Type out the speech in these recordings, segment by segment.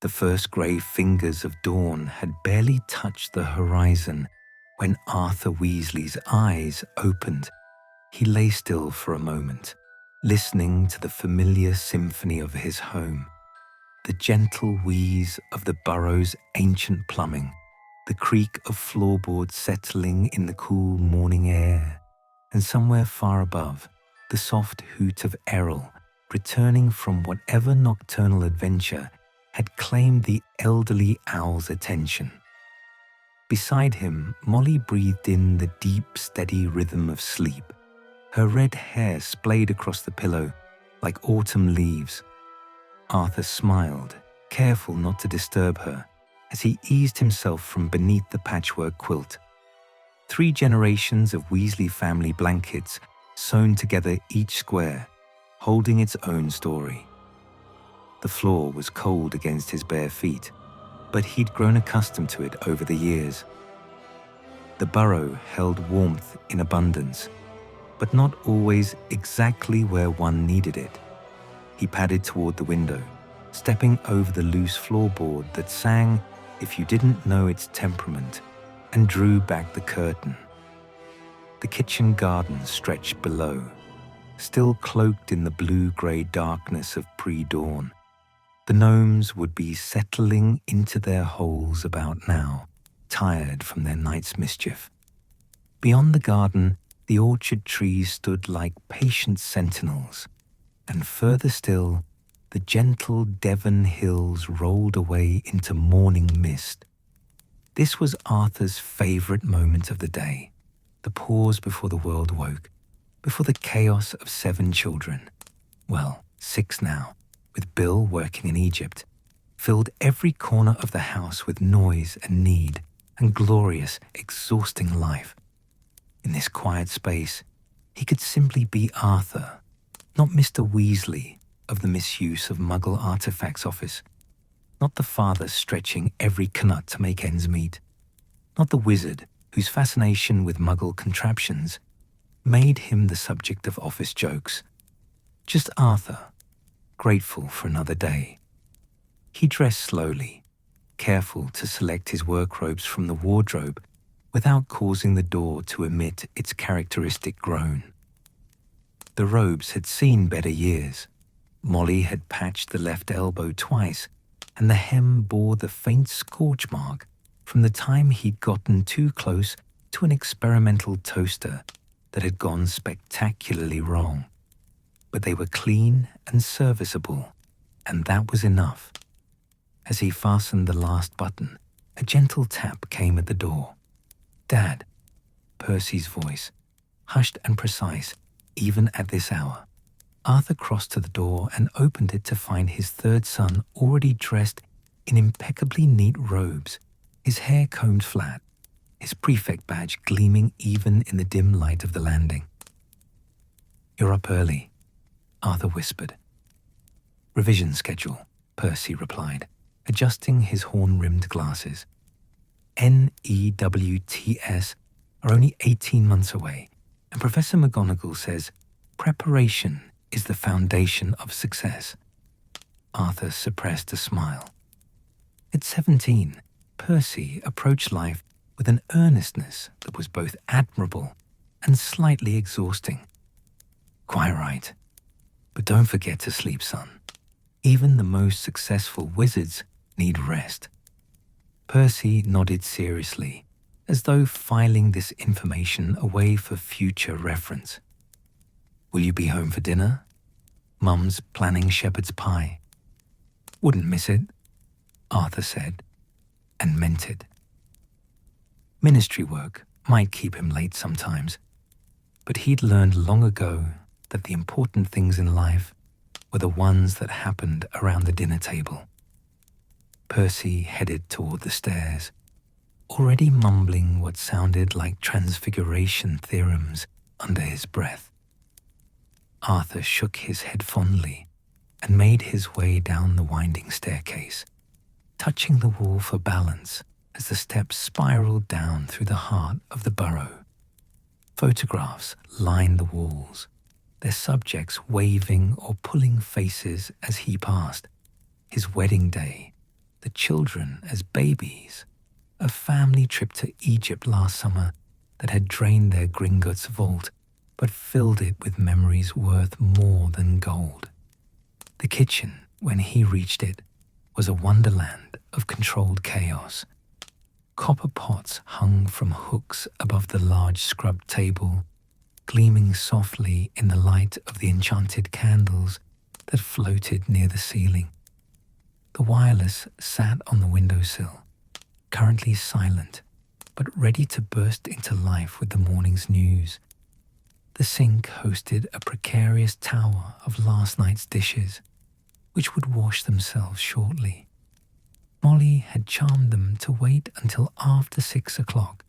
The first grey fingers of dawn had barely touched the horizon when Arthur Weasley's eyes opened. He lay still for a moment, listening to the familiar symphony of his home, the gentle wheeze of the burrow's ancient plumbing, the creak of floorboards settling in the cool morning air, and somewhere far above, the soft hoot of Errol returning from whatever nocturnal adventure had claimed the elderly owl's attention. Beside him, Molly breathed in the deep, steady rhythm of sleep, her red hair splayed across the pillow like autumn leaves. Arthur smiled, careful not to disturb her, as he eased himself from beneath the patchwork quilt. 3 generations of Weasley family blankets sewn together each square, holding its own story. The floor was cold against his bare feet, but he'd grown accustomed to it over the years. The burrow held warmth in abundance, but not always exactly where one needed it. He padded toward the window, stepping over the loose floorboard that sang "If You Didn't Know Its Temperament," and drew back the curtain. The kitchen garden stretched below, still cloaked in the blue-grey darkness of pre-dawn. The gnomes would be settling into their holes about now, tired from their night's mischief. Beyond the garden, the orchard trees stood like patient sentinels, and further still, the gentle Devon hills rolled away into morning mist. This was Arthur's favourite moment of the day, the pause before the world woke, before the chaos of 7 children, well, 6 now, with Bill working in Egypt, filled every corner of the house with noise and need and glorious, exhausting life. In this quiet space, he could simply be Arthur, not Mr. Weasley of the misuse of Muggle artifacts office, not the father stretching every knut to make ends meet, not the wizard whose fascination with Muggle contraptions made him the subject of office jokes. Just Arthur, grateful for another day. He dressed slowly, careful to select his work robes from the wardrobe without causing the door to emit its characteristic groan. The robes had seen better years. Molly had patched the left elbow twice, and the hem bore the faint scorch mark from the time he'd gotten too close to an experimental toaster that had gone spectacularly wrong. But they were clean and serviceable, and that was enough. As he fastened the last button, a gentle tap came at the door. "Dad," Percy's voice, hushed and precise, even at this hour. Arthur crossed to the door and opened it to find his 3rd son already dressed in impeccably neat robes, his hair combed flat, his prefect badge gleaming even in the dim light of the landing. "You're up early," Arthur whispered. "Revision schedule," Percy replied, adjusting his horn-rimmed glasses. NEWTS are only 18 months away, and Professor McGonagall says preparation is the foundation of success. Arthur suppressed a smile. At 17, Percy approached life with an earnestness that was both admirable and slightly exhausting. "Quite right. But don't forget to sleep, son. Even the most successful wizards need rest." Percy nodded seriously, as though filing this information away for future reference. "Will you be home for dinner? Mum's planning shepherd's pie." "Wouldn't miss it," Arthur said, and meant it. Ministry work might keep him late sometimes, but he'd learned long ago that the important things in life were the ones that happened around the dinner table. Percy headed toward the stairs, already mumbling what sounded like transfiguration theorems under his breath. Arthur shook his head fondly and made his way down the winding staircase, touching the wall for balance as the steps spiraled down through the heart of the burrow. Photographs lined the walls, their subjects waving or pulling faces as he passed. His wedding day, the children as babies, a family trip to Egypt last summer that had drained their Gringotts vault but filled it with memories worth more than gold. The kitchen, when he reached it, was a wonderland of controlled chaos. Copper pots hung from hooks above the large scrubbed table, gleaming softly in the light of the enchanted candles that floated near the ceiling. The wireless sat on the windowsill, currently silent, but ready to burst into life with the morning's news. The sink hosted a precarious tower of last night's dishes, which would wash themselves shortly. Molly had charmed them to wait until after 6 o'clock,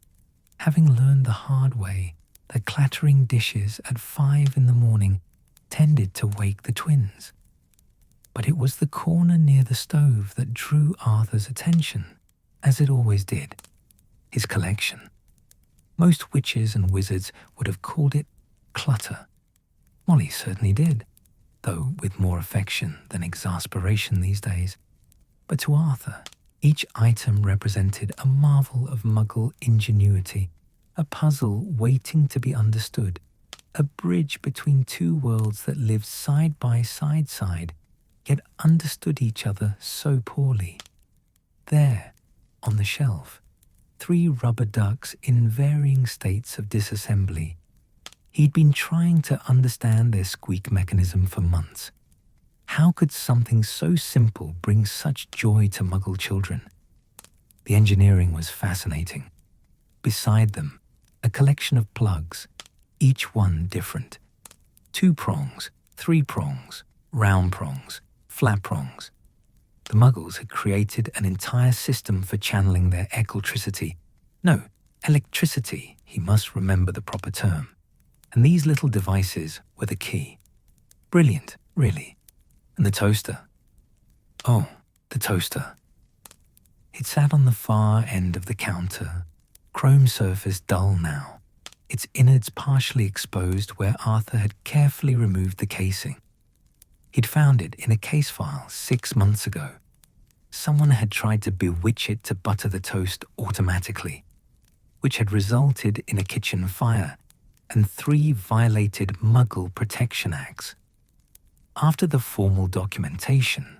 having learned the hard way that clattering dishes at 5 in the morning tended to wake the twins. But it was the corner near the stove that drew Arthur's attention, as it always did. His collection. Most witches and wizards would have called it clutter. Molly certainly did, though with more affection than exasperation these days. But to Arthur, each item represented a marvel of Muggle ingenuity, a puzzle waiting to be understood, a bridge between two worlds that lived side by side, yet understood each other so poorly. There, on the shelf, 3 rubber ducks in varying states of disassembly. He'd been trying to understand their squeak mechanism for months. How could something so simple bring such joy to Muggle children? The engineering was fascinating. Beside them, a collection of plugs, each one different. 2 prongs, 3 prongs, round prongs, flat prongs. The Muggles had created an entire system for channeling their eccentricity. No, electricity, he must remember the proper term. And these little devices were the key. Brilliant, really. And the toaster. Oh, the toaster. It sat on the far end of the counter, chrome surface dull now, its innards partially exposed where Arthur had carefully removed the casing. He'd found it in a case file 6 months ago. Someone had tried to bewitch it to butter the toast automatically, which had resulted in a kitchen fire and 3 violated Muggle Protection Acts. After the formal documentation,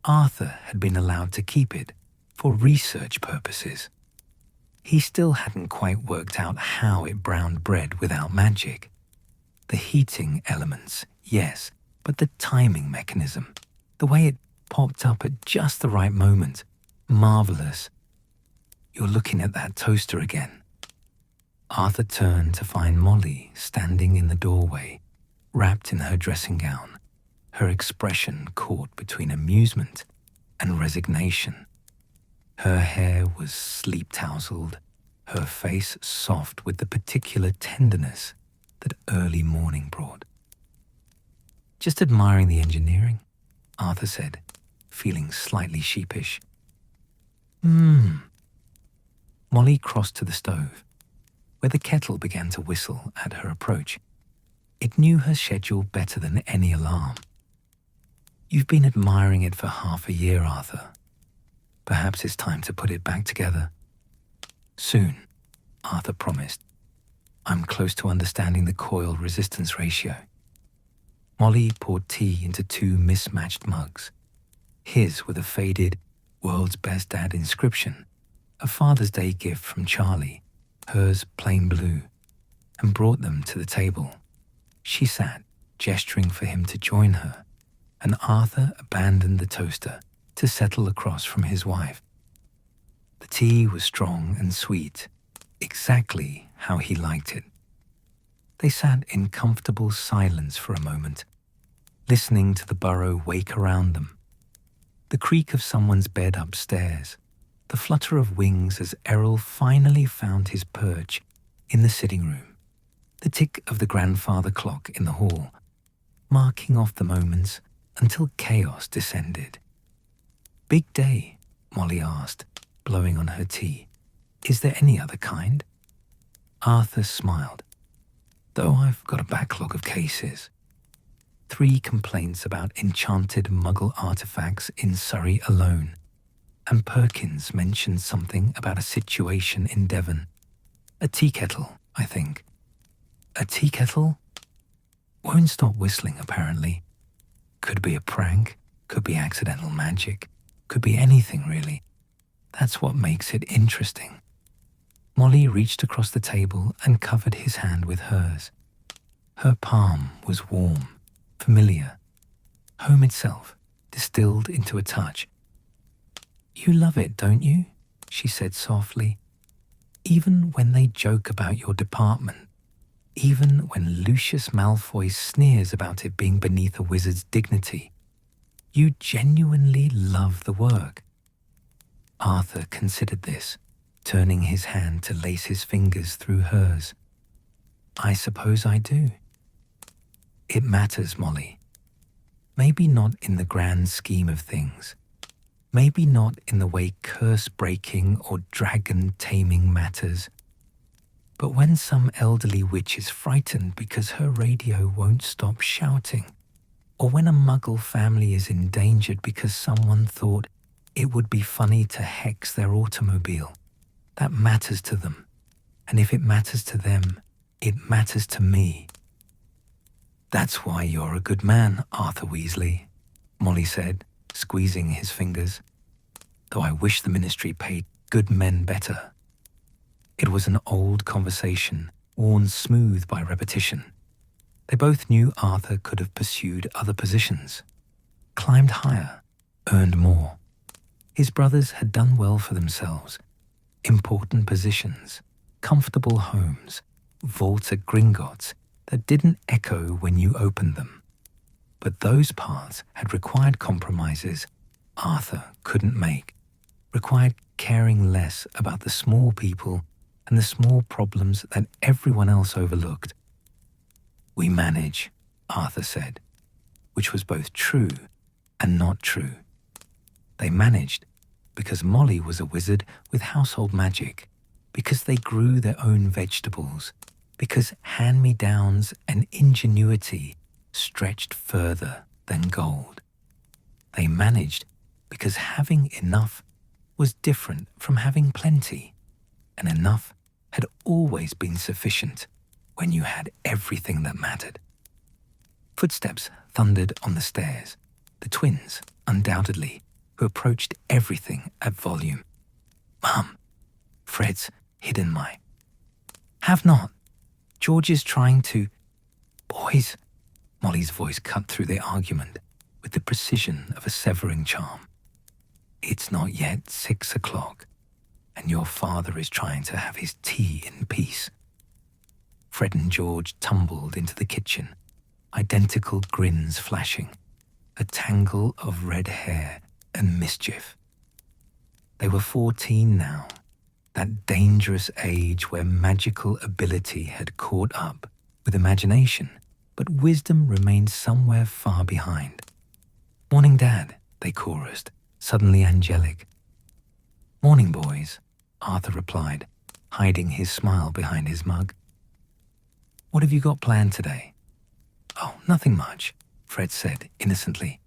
Arthur had been allowed to keep it for research purposes. He still hadn't quite worked out how it browned bread without magic. The heating elements, yes, but the timing mechanism, the way it popped up at just the right moment, marvelous. You're looking at that toaster again. Arthur turned to find Molly standing in the doorway, wrapped in her dressing gown, her expression caught between amusement and resignation. Her hair was sleep-tousled, her face soft with the particular tenderness that early morning brought. Just admiring the engineering, Arthur said, feeling slightly sheepish. Molly crossed to the stove, where the kettle began to whistle at her approach. It knew her schedule better than any alarm. You've been admiring it for half a year, Arthur. Perhaps it's time to put it back together. Soon, Arthur promised. I'm close to understanding the coil resistance ratio. Molly poured tea into 2 mismatched mugs, his with a faded "World's Best Dad" inscription, a Father's Day gift from Charlie, hers plain blue, and brought them to the table. She sat, gesturing for him to join her, and Arthur abandoned the toaster to settle across from his wife. The tea was strong and sweet, exactly how he liked it. They sat in comfortable silence for a moment, listening to the burrow wake around them. The creak of someone's bed upstairs, the flutter of wings as Errol finally found his perch in the sitting room, the tick of the grandfather clock in the hall, marking off the moments until chaos descended. Big day, Molly asked, blowing on her tea. Is there any other kind? Arthur smiled. Though I've got a backlog of cases. 3 complaints about enchanted Muggle artifacts in Surrey alone, and Perkins mentioned something about a situation in Devon. A tea kettle, I think. A tea kettle? Won't stop whistling, apparently. Could be a prank, could be accidental magic, could be anything, really. That's what makes it interesting. Molly reached across the table and covered his hand with hers. Her palm was warm, familiar. Home itself, distilled into a touch. "You love it, don't you?" she said softly. "Even when they joke about your department, even when Lucius Malfoy sneers about it being beneath a wizard's dignity, you genuinely love the work." Arthur considered this, turning his hand to lace his fingers through hers. "I suppose I do." "It matters, Molly. Maybe not in the grand scheme of things. Maybe not in the way curse-breaking or dragon-taming matters. But when some elderly witch is frightened because her radio won't stop shouting, or when a Muggle family is endangered because someone thought it would be funny to hex their automobile, that matters to them. And if it matters to them, it matters to me." "That's why you're a good man, Arthur Weasley," Molly said, squeezing his fingers. "Though I wish the ministry paid good men better." It was an old conversation, worn smooth by repetition. They both knew Arthur could have pursued other positions, climbed higher, earned more. His brothers had done well for themselves. Important positions, comfortable homes, vaults at Gringotts that didn't echo when you opened them. But those paths had required compromises Arthur couldn't make, required caring less about the small people and the small problems that everyone else overlooked. "We manage," Arthur said, which was both true and not true. They managed because Molly was a wizard with household magic, because they grew their own vegetables, because hand-me-downs and ingenuity stretched further than gold. They managed because having enough was different from having plenty, and enough had always been sufficient when you had everything that mattered. Footsteps thundered on the stairs, the twins, undoubtedly, who approached everything at volume. "Mum, Fred's hidden my—" "Have not. George is trying to—" "Boys," Molly's voice cut through the argument with the precision of a severing charm. "It's not yet 6 o'clock, and your father is trying to have his tea in peace." Fred and George tumbled into the kitchen, identical grins flashing, a tangle of red hair and mischief. They were 14 now, that dangerous age where magical ability had caught up with imagination, but wisdom remained somewhere far behind. "Morning, Dad," they chorused, suddenly angelic. "Morning, boys," Arthur replied, hiding his smile behind his mug. "What have you got planned today?" "Oh, nothing much," Fred said innocently.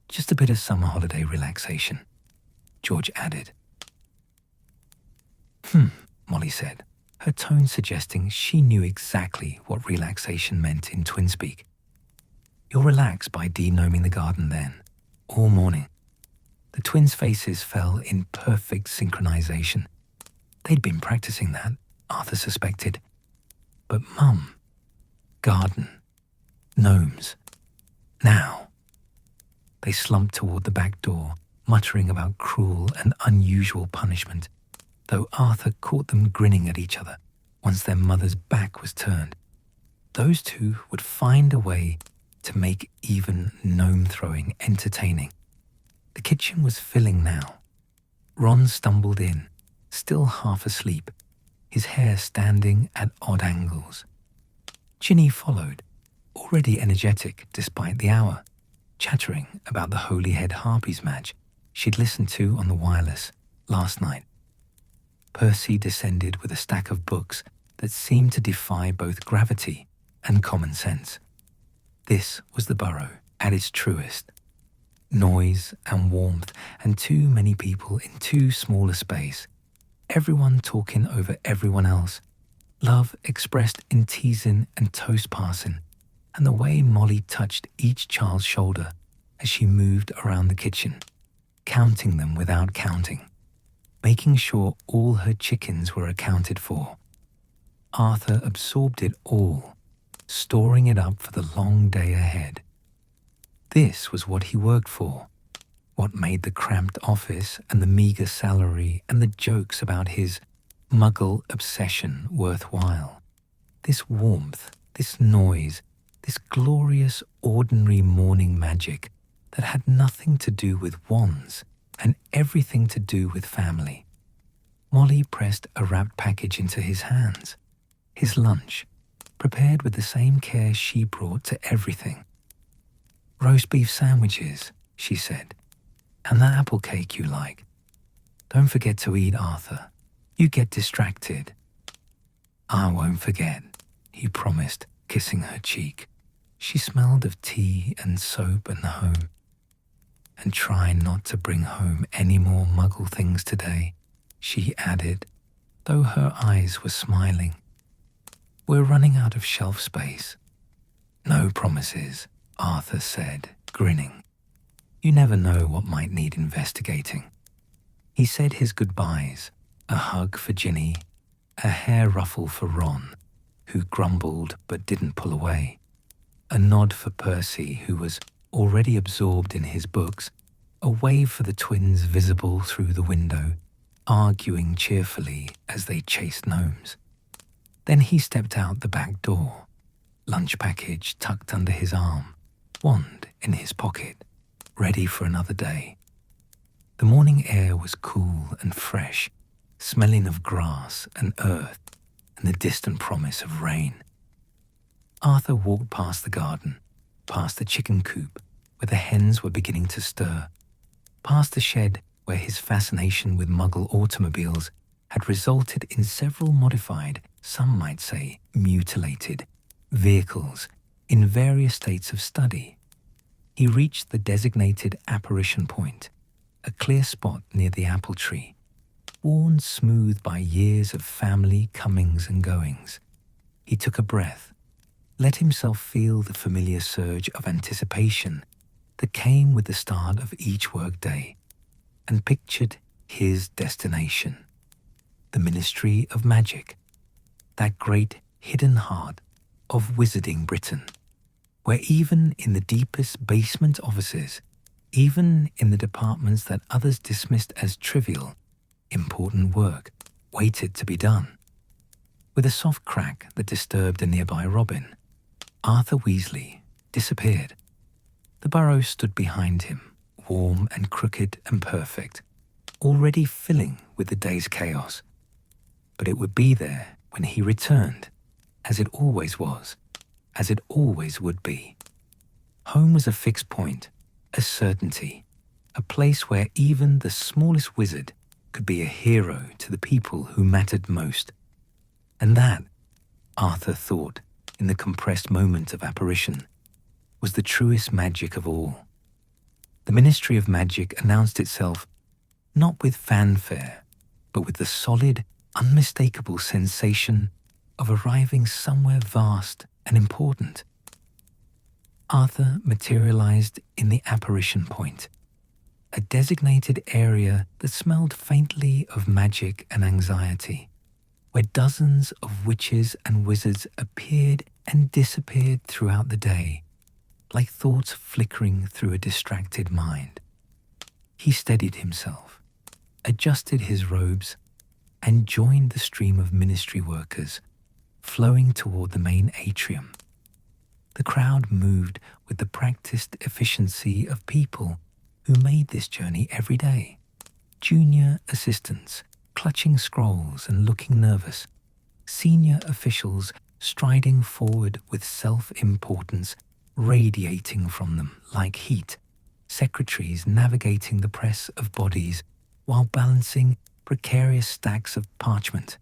"Just a bit of summer holiday relaxation," George added. Molly said, her tone suggesting she knew exactly what relaxation meant in twinspeak. "You'll relax by de-gnoming the garden then, all morning." The twins' faces fell in perfect synchronization. They'd been practicing that, Arthur suspected. But Mum, garden, gnomes, now. They slumped toward the back door, muttering about cruel and unusual punishment, though Arthur caught them grinning at each other once their mother's back was turned. Those two would find a way to make even gnome-throwing entertaining. The kitchen was filling now. Ron stumbled in, still half asleep, his hair standing at odd angles. Ginny followed, already energetic despite the hour, chattering about the Holyhead Harpies match she'd listened to on the wireless last night. Percy descended with a stack of books that seemed to defy both gravity and common sense. This was the burrow at its truest. Noise and warmth, and too many people in too small a space. Everyone talking over everyone else. Love expressed in teasing and toast passing, and the way Molly touched each child's shoulder as she moved around the kitchen, counting them without counting, making sure all her chickens were accounted for. Arthur absorbed it all, storing it up for the long day ahead. This was what he worked for, what made the cramped office and the meager salary and the jokes about his Muggle obsession worthwhile. This warmth, this noise, this glorious ordinary morning magic that had nothing to do with wands and everything to do with family. Molly pressed a wrapped package into his hands. His lunch, prepared with the same care she brought to everything. "Roast beef sandwiches," she said, "and that apple cake you like. Don't forget to eat, Arthur. You get distracted." "I won't forget," he promised, kissing her cheek. She smelled of tea and soap and home. "And try not to bring home any more Muggle things today," she added, though her eyes were smiling. "We're running out of shelf space." "No promises," Arthur said, grinning. "You never know what might need investigating." He said his goodbyes, a hug for Ginny, a hair ruffle for Ron, who grumbled but didn't pull away, a nod for Percy, who was already absorbed in his books, a wave for the twins visible through the window, arguing cheerfully as they chased gnomes. Then he stepped out the back door, lunch package tucked under his arm, wand in his pocket, ready for another day. The morning air was cool and fresh, smelling of grass and earth and the distant promise of rain. Arthur walked past the garden, past the chicken coop where the hens were beginning to stir, past the shed where his fascination with Muggle automobiles had resulted in several modified, some might say mutilated, vehicles in various states of study. He reached the designated apparition point, a clear spot near the apple tree, worn smooth by years of family comings and goings. He took a breath, let himself feel the familiar surge of anticipation that came with the start of each workday, and pictured his destination, the Ministry of Magic, that great hidden heart of wizarding Britain, where even in the deepest basement offices, even in the departments that others dismissed as trivial, important work waited to be done. With a soft crack that disturbed a nearby robin, Arthur Weasley disappeared. The burrow stood behind him, warm and crooked and perfect, already filling with the day's chaos. But it would be there when he returned, as it always was, as it always would be. Home was a fixed point, a certainty, a place where even the smallest wizard could be a hero to the people who mattered most. And that, Arthur thought in the compressed moment of apparition, was the truest magic of all. The Ministry of Magic announced itself not with fanfare, but with the solid, unmistakable sensation of arriving somewhere vast and important. Arthur materialized in the apparition point, a designated area that smelled faintly of magic and anxiety, where dozens of witches and wizards appeared and disappeared throughout the day, like thoughts flickering through a distracted mind. He steadied himself, adjusted his robes, and joined the stream of ministry workers flowing toward the main atrium. The crowd moved with the practiced efficiency of people who made this journey every day. Junior assistants, clutching scrolls and looking nervous. Senior officials striding forward with self-importance radiating from them like heat. Secretaries navigating the press of bodies while balancing precarious stacks of parchment,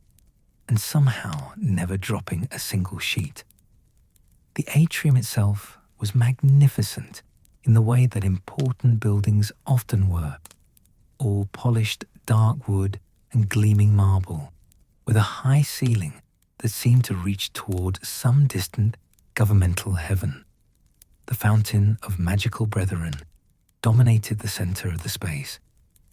and somehow never dropping a single sheet. The atrium itself was magnificent, in the way that important buildings often were, all polished dark wood and gleaming marble, with a high ceiling that seemed to reach toward some distant governmental heaven. The Fountain of Magical Brethren dominated the center of the space,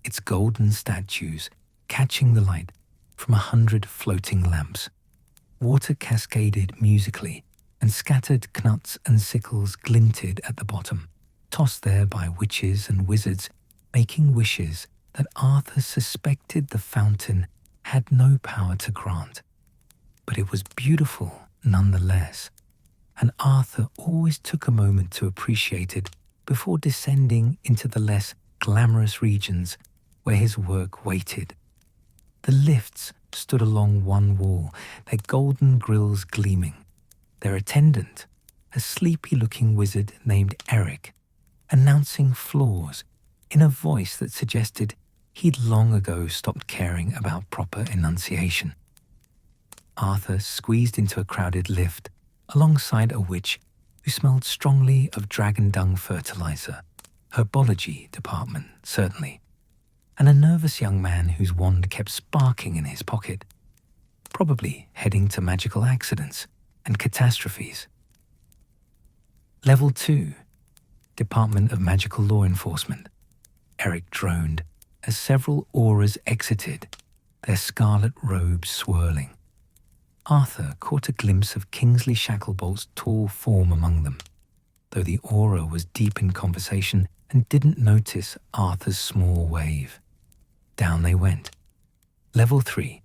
its golden statues catching the light from 100 floating lamps. Water cascaded musically, and scattered knuts and sickles glinted at the bottom, tossed there by witches and wizards making wishes that Arthur suspected the fountain had no power to grant. But it was beautiful nonetheless, and Arthur always took a moment to appreciate it before descending into the less glamorous regions where his work waited. The lifts stood along one wall, their golden grills gleaming. Their attendant, a sleepy-looking wizard named Eric, announcing floors in a voice that suggested he'd long ago stopped caring about proper enunciation. Arthur squeezed into a crowded lift alongside a witch who smelled strongly of dragon dung fertilizer, herbology department, certainly, and a nervous young man whose wand kept sparking in his pocket, probably heading to magical accidents and catastrophes. Level 2, Department of Magical Law Enforcement. Eric droned as several auras exited, their scarlet robes swirling. Arthur caught a glimpse of Kingsley Shacklebolt's tall form among them, though the aura was deep in conversation and didn't notice Arthur's small wave. Down they went. Level 3,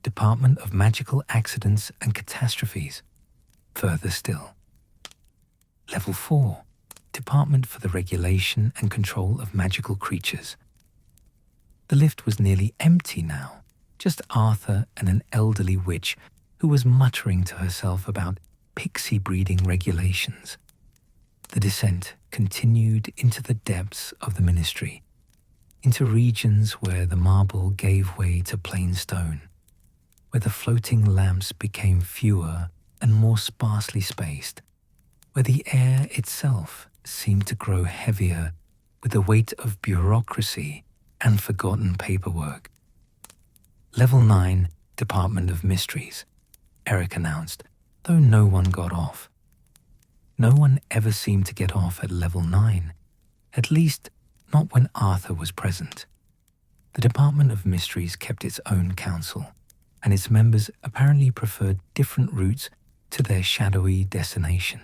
Department of Magical Accidents and Catastrophes. Further still. Level 4, Department for the Regulation and Control of Magical Creatures. The lift was nearly empty now, just Arthur and an elderly witch who was muttering to herself about pixie breeding regulations. The descent continued into the depths of the ministry, into regions where the marble gave way to plain stone, where the floating lamps became fewer and more sparsely spaced, where the air itself seemed to grow heavier with the weight of bureaucracy and forgotten paperwork. Level 9, Department of Mysteries, Eric announced, though no one got off. No one ever seemed to get off at Level 9, at least not when Arthur was present. The Department of Mysteries kept its own council, and its members apparently preferred different routes to their shadowy destination.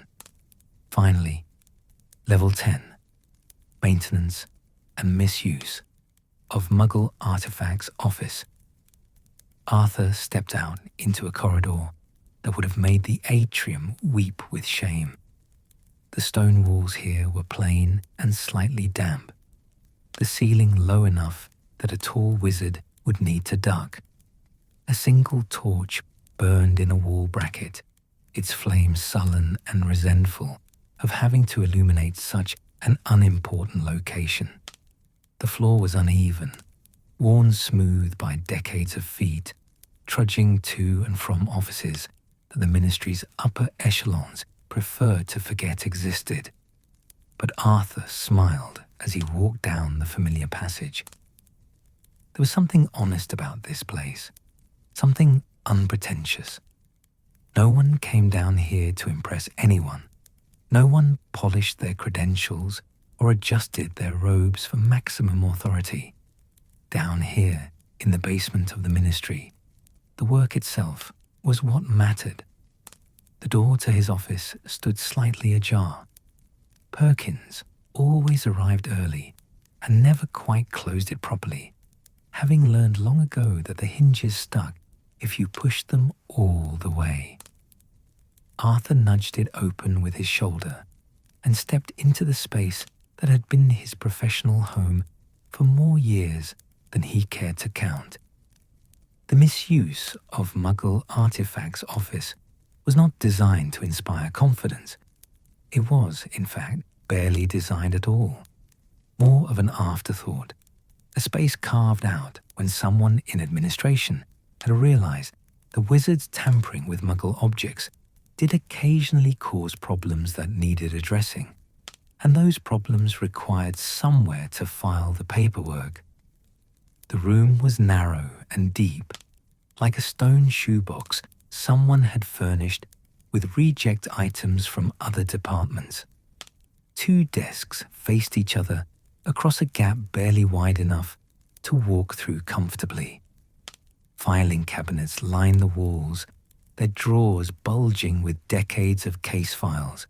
Finally, Level 10, Maintenance and Misuse of Muggle Artifacts Office. Arthur stepped out into a corridor that would have made the atrium weep with shame. The stone walls here were plain and slightly damp, the ceiling low enough that a tall wizard would need to duck. A single torch burned in a wall bracket, its flame sullen and resentful of having to illuminate such an unimportant location. The floor was uneven, worn smooth by decades of feet, trudging to and from offices that the ministry's upper echelons preferred to forget existed. But Arthur smiled as he walked down the familiar passage. There was something honest about this place, something unpretentious. No one came down here to impress anyone. No one polished their credentials or adjusted their robes for maximum authority. Down here, in the basement of the ministry, the work itself was what mattered. The door to his office stood slightly ajar. Perkins always arrived early and never quite closed it properly, having learned long ago that the hinges stuck if you pushed them all the way. Arthur nudged it open with his shoulder and stepped into the space that had been his professional home for more years than he cared to count. The misuse of Muggle Artifacts Office was not designed to inspire confidence. It was, in fact, barely designed at all. More of an afterthought, a space carved out when someone in administration had realized the wizards tampering with Muggle objects did occasionally cause problems that needed addressing, and those problems required somewhere to file the paperwork. The room was narrow and deep, like a stone shoebox someone had furnished with reject items from other departments. 2 desks faced each other across a gap barely wide enough to walk through comfortably. Filing cabinets lined the walls, their drawers bulging with decades of case files,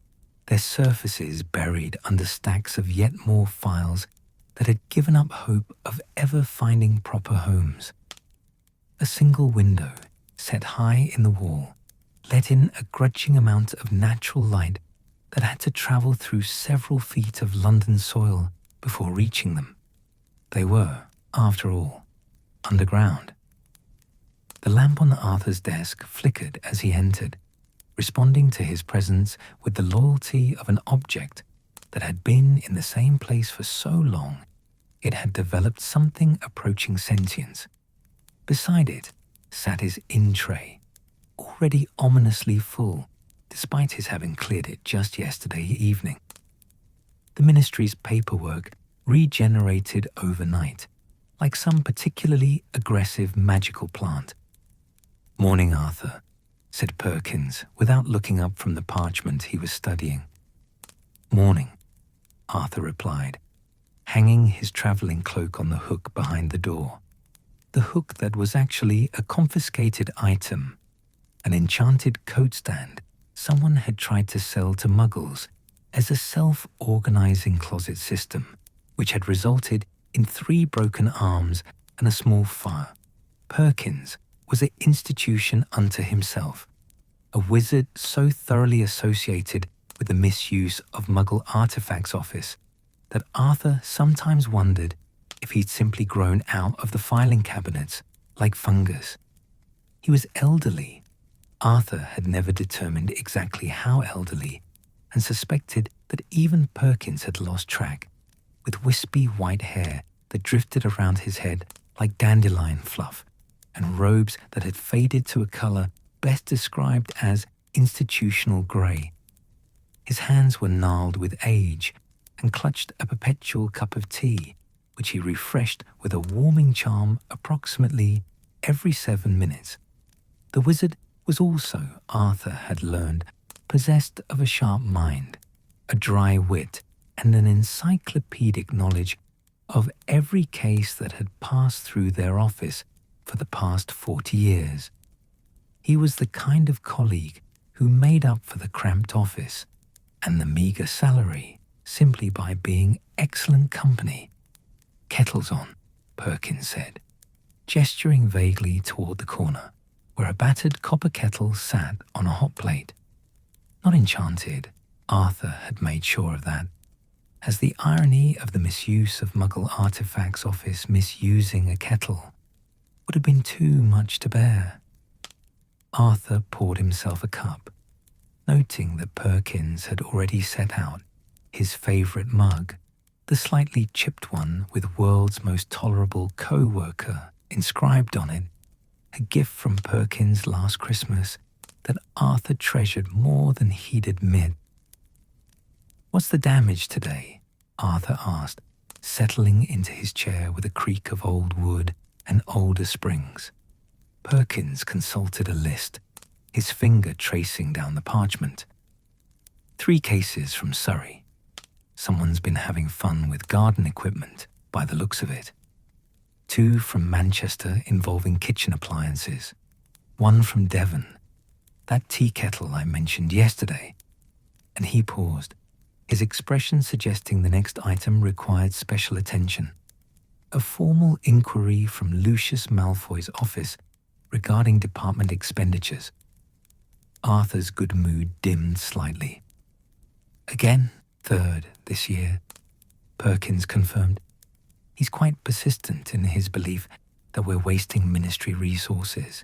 their surfaces buried under stacks of yet more files that had given up hope of ever finding proper homes. A single window, set high in the wall, let in a grudging amount of natural light that had to travel through several feet of London soil before reaching them. They were, after all, underground. The lamp on Arthur's desk flickered as he entered, responding to his presence with the loyalty of an object that had been in the same place for so long it had developed something approaching sentience. Beside it sat his in-tray, already ominously full, despite his having cleared it just yesterday evening. The ministry's paperwork regenerated overnight, like some particularly aggressive magical plant. "Morning, Arthur," said Perkins, without looking up from the parchment he was studying. "Morning," Arthur replied, hanging his traveling cloak on the hook behind the door. The hook that was actually a confiscated item, an enchanted coat stand someone had tried to sell to Muggles as a self-organizing closet system, which had resulted in 3 broken arms and a small fire. Perkins was an institution unto himself, a wizard so thoroughly associated with the misuse of Muggle artifacts office that Arthur sometimes wondered if he'd simply grown out of the filing cabinets like fungus. He was elderly. Arthur had never determined exactly how elderly, and suspected that even Perkins had lost track, with wispy white hair that drifted around his head like dandelion fluff, and robes that had faded to a color best described as institutional gray. His hands were gnarled with age and clutched a perpetual cup of tea, which he refreshed with a warming charm approximately every 7 minutes. The wizard was also, Arthur had learned, possessed of a sharp mind, a dry wit, and an encyclopedic knowledge of every case that had passed through their office for the past 40 years. He was the kind of colleague who made up for the cramped office and the meager salary simply by being excellent company. "Kettle's on," Perkins said, gesturing vaguely toward the corner, where a battered copper kettle sat on a hot plate. Not enchanted, Arthur had made sure of that, as the irony of the misuse of Muggle artifacts office misusing a kettle would have been too much to bear. Arthur poured himself a cup, noting that Perkins had already set out his favorite mug, the slightly chipped one with "World's Most Tolerable Co-worker" inscribed on it, a gift from Perkins last Christmas that Arthur treasured more than he'd admit. "What's the damage today?" Arthur asked, settling into his chair with a creak of old wood and older springs. Perkins consulted a list, his finger tracing down the parchment. 3 cases from Surrey. Someone's been having fun with garden equipment, by the looks of it. 2 from Manchester involving kitchen appliances. 1 from Devon, that tea kettle I mentioned yesterday. And he paused, his expression suggesting the next item required special attention. A formal inquiry from Lucius Malfoy's office regarding department expenditures. Arthur's good mood dimmed slightly. "Again, 3rd this year," Perkins confirmed. He's quite persistent in his belief that we're wasting ministry resources.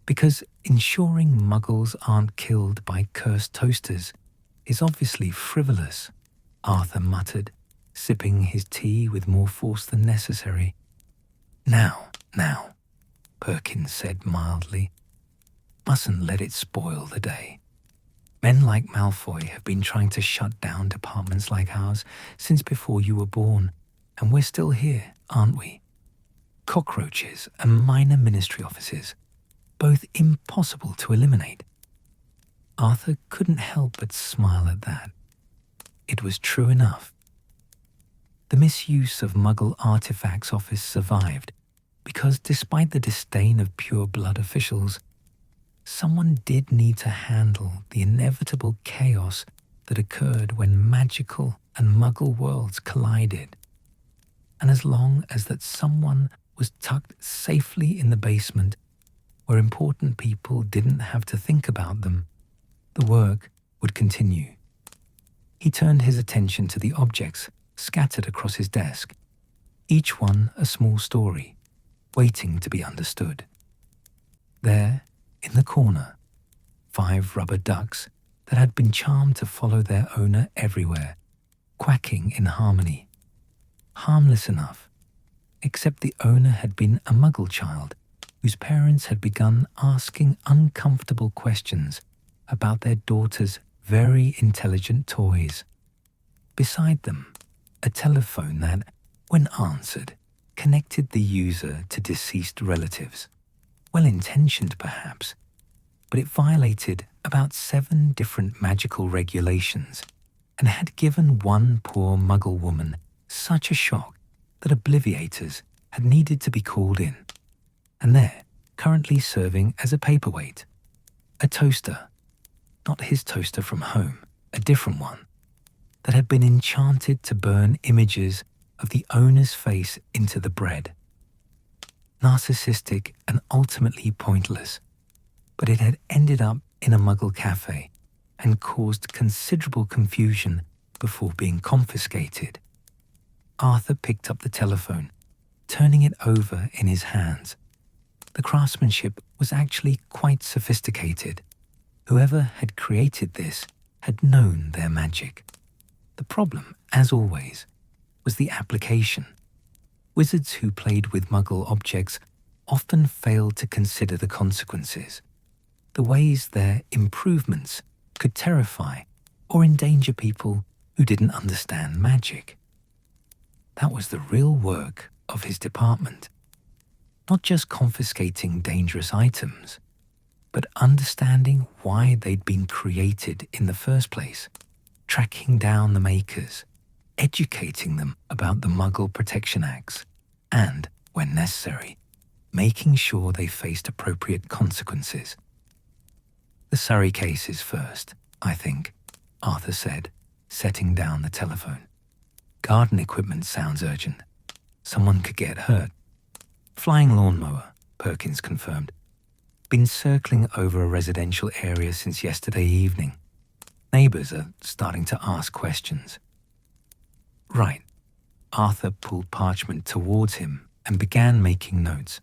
Because ensuring Muggles aren't killed by cursed toasters is obviously frivolous, Arthur muttered, sipping his tea with more force than necessary. Now, Perkins said mildly. "Mustn't let it spoil the day. Men like Malfoy have been trying to shut down departments like ours since before you were born, and we're still here, aren't we? Cockroaches and minor ministry offices, both impossible to eliminate. Arthur couldn't help but smile at that. It was true enough. The misuse of Muggle artifacts office survived because despite the disdain of pure-blood officials, someone did need to handle the inevitable chaos that occurred when magical and Muggle worlds collided. And as long as that someone was tucked safely in the basement where important people didn't have to think about them, the work would continue. He turned his attention to the objects scattered across his desk, each one a small story, waiting to be understood. There, in the corner, 5 rubber ducks that had been charmed to follow their owner everywhere, quacking in harmony. Harmless enough, except the owner had been a Muggle child whose parents had begun asking uncomfortable questions about their daughter's very intelligent toys. Beside them, a telephone that, when answered, connected the user to deceased relatives. Well-intentioned perhaps, but it violated about 7 different magical regulations and had given one poor Muggle woman such a shock that obliviators had needed to be called in. And there, currently serving as a paperweight, a toaster, not his toaster from home, a different one, that had been enchanted to burn images of the owner's face into the bread. Narcissistic and ultimately pointless, but it had ended up in a Muggle cafe and caused considerable confusion before being confiscated. Arthur picked up the telephone, turning it over in his hands. The craftsmanship was actually quite sophisticated. Whoever had created this had known their magic. The problem, as always, was the application. Wizards who played with Muggle objects often failed to consider the consequences, the ways their improvements could terrify or endanger people who didn't understand magic. That was the real work of his department. Not just confiscating dangerous items, but understanding why they'd been created in the first place, tracking down the makers, educating them about the Muggle Protection Acts, and, when necessary, making sure they faced appropriate consequences. The Surrey case is first, I think, Arthur said, setting down the telephone. Garden equipment sounds urgent. Someone could get hurt. Flying lawnmower, Perkins confirmed. Been circling over a residential area since yesterday evening. Neighbors are starting to ask questions. Right. Arthur pulled parchment towards him and began making notes.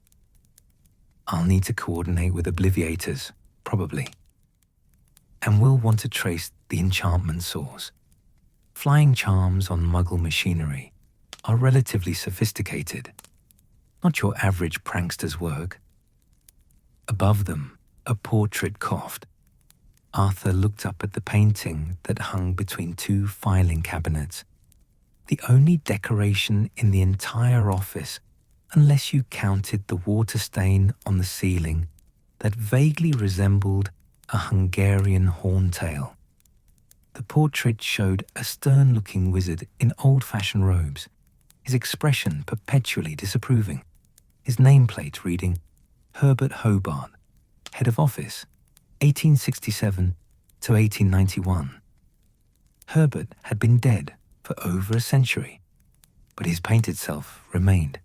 I'll need to coordinate with obliviators, probably. And we'll want to trace the enchantment source. Flying charms on Muggle machinery are relatively sophisticated, not your average prankster's work. Above them, a portrait coughed. Arthur looked up at the painting that hung between 2 filing cabinets, the only decoration in the entire office, unless you counted the water stain on the ceiling that vaguely resembled a Hungarian horntail. The portrait showed a stern-looking wizard in old-fashioned robes, his expression perpetually disapproving, his nameplate reading Herbert Hobart, Head of Office, 1867 to 1891. Herbert had been dead for over a century, but his painted self remained,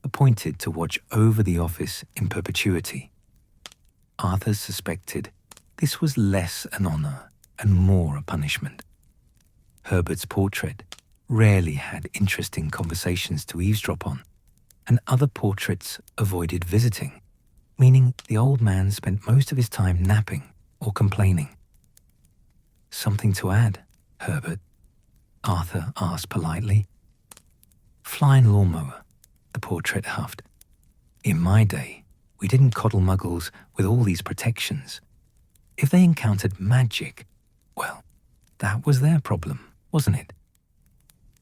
appointed to watch over the office in perpetuity. Arthur suspected this was less an honor and more a punishment. Herbert's portrait rarely had interesting conversations to eavesdrop on, and other portraits avoided visiting, meaning the old man spent most of his time napping or complaining. Something to add, Herbert? Arthur asked politely. Flying lawnmower, the portrait huffed. In my day, we didn't coddle Muggles with all these protections. If they encountered magic, Well, that was their problem, wasn't it?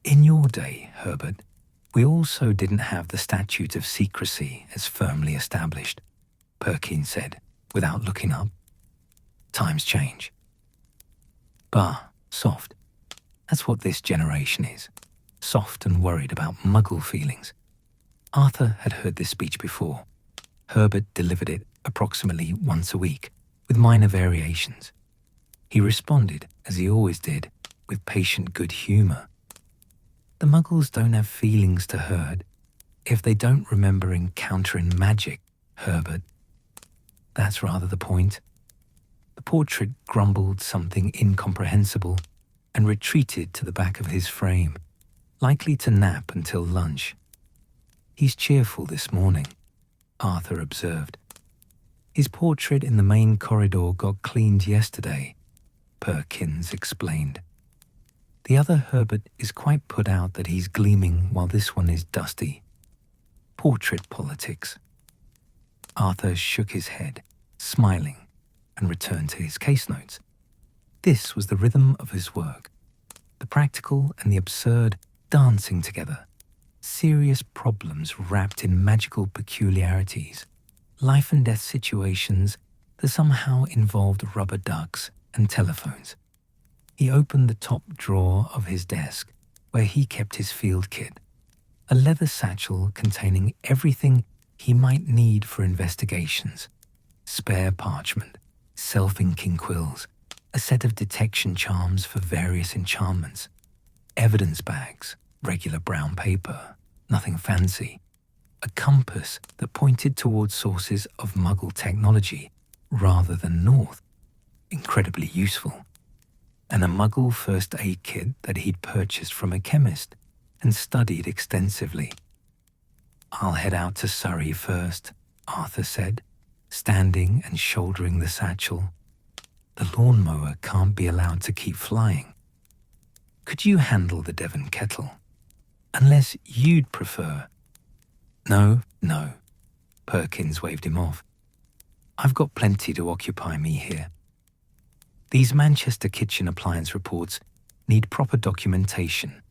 In your day, Herbert, we also didn't have the statute of secrecy as firmly established, Perkins said, without looking up. Times change. Bah, soft. That's what this generation is. Soft and worried about Muggle feelings. Arthur had heard this speech before. Herbert delivered it approximately once a week, with minor variations. He responded, as he always did, with patient good humor. The Muggles don't have feelings to hurt if they don't remember encountering magic, Herbert. That's rather the point. The portrait grumbled something incomprehensible and retreated to the back of his frame, likely to nap until lunch. He's cheerful this morning, Arthur observed. His portrait in the main corridor got cleaned yesterday, Perkins explained. The other Herbert is quite put out that he's gleaming while this one is dusty. Portrait politics. Arthur shook his head, smiling, and returned to his case notes. This was the rhythm of his work. The practical and the absurd dancing together. Serious problems wrapped in magical peculiarities. Life and death situations that somehow involved rubber ducks and telephones. He opened the top drawer of his desk, where he kept his field kit, a leather satchel containing everything he might need for investigations, spare parchment, self-inking quills, a set of detection charms for various enchantments, evidence bags, regular brown paper, nothing fancy, a compass that pointed towards sources of Muggle technology rather than north, incredibly useful, and a Muggle first aid kit that he'd purchased from a chemist and studied extensively. "I'll head out to Surrey first," Arthur said, standing and shouldering the satchel. "The lawnmower can't be allowed to keep flying. Could you handle the Devon kettle? Unless you'd prefer." No, Perkins waved him off. "I've got plenty to occupy me here. These Manchester kitchen appliance reports need proper documentation,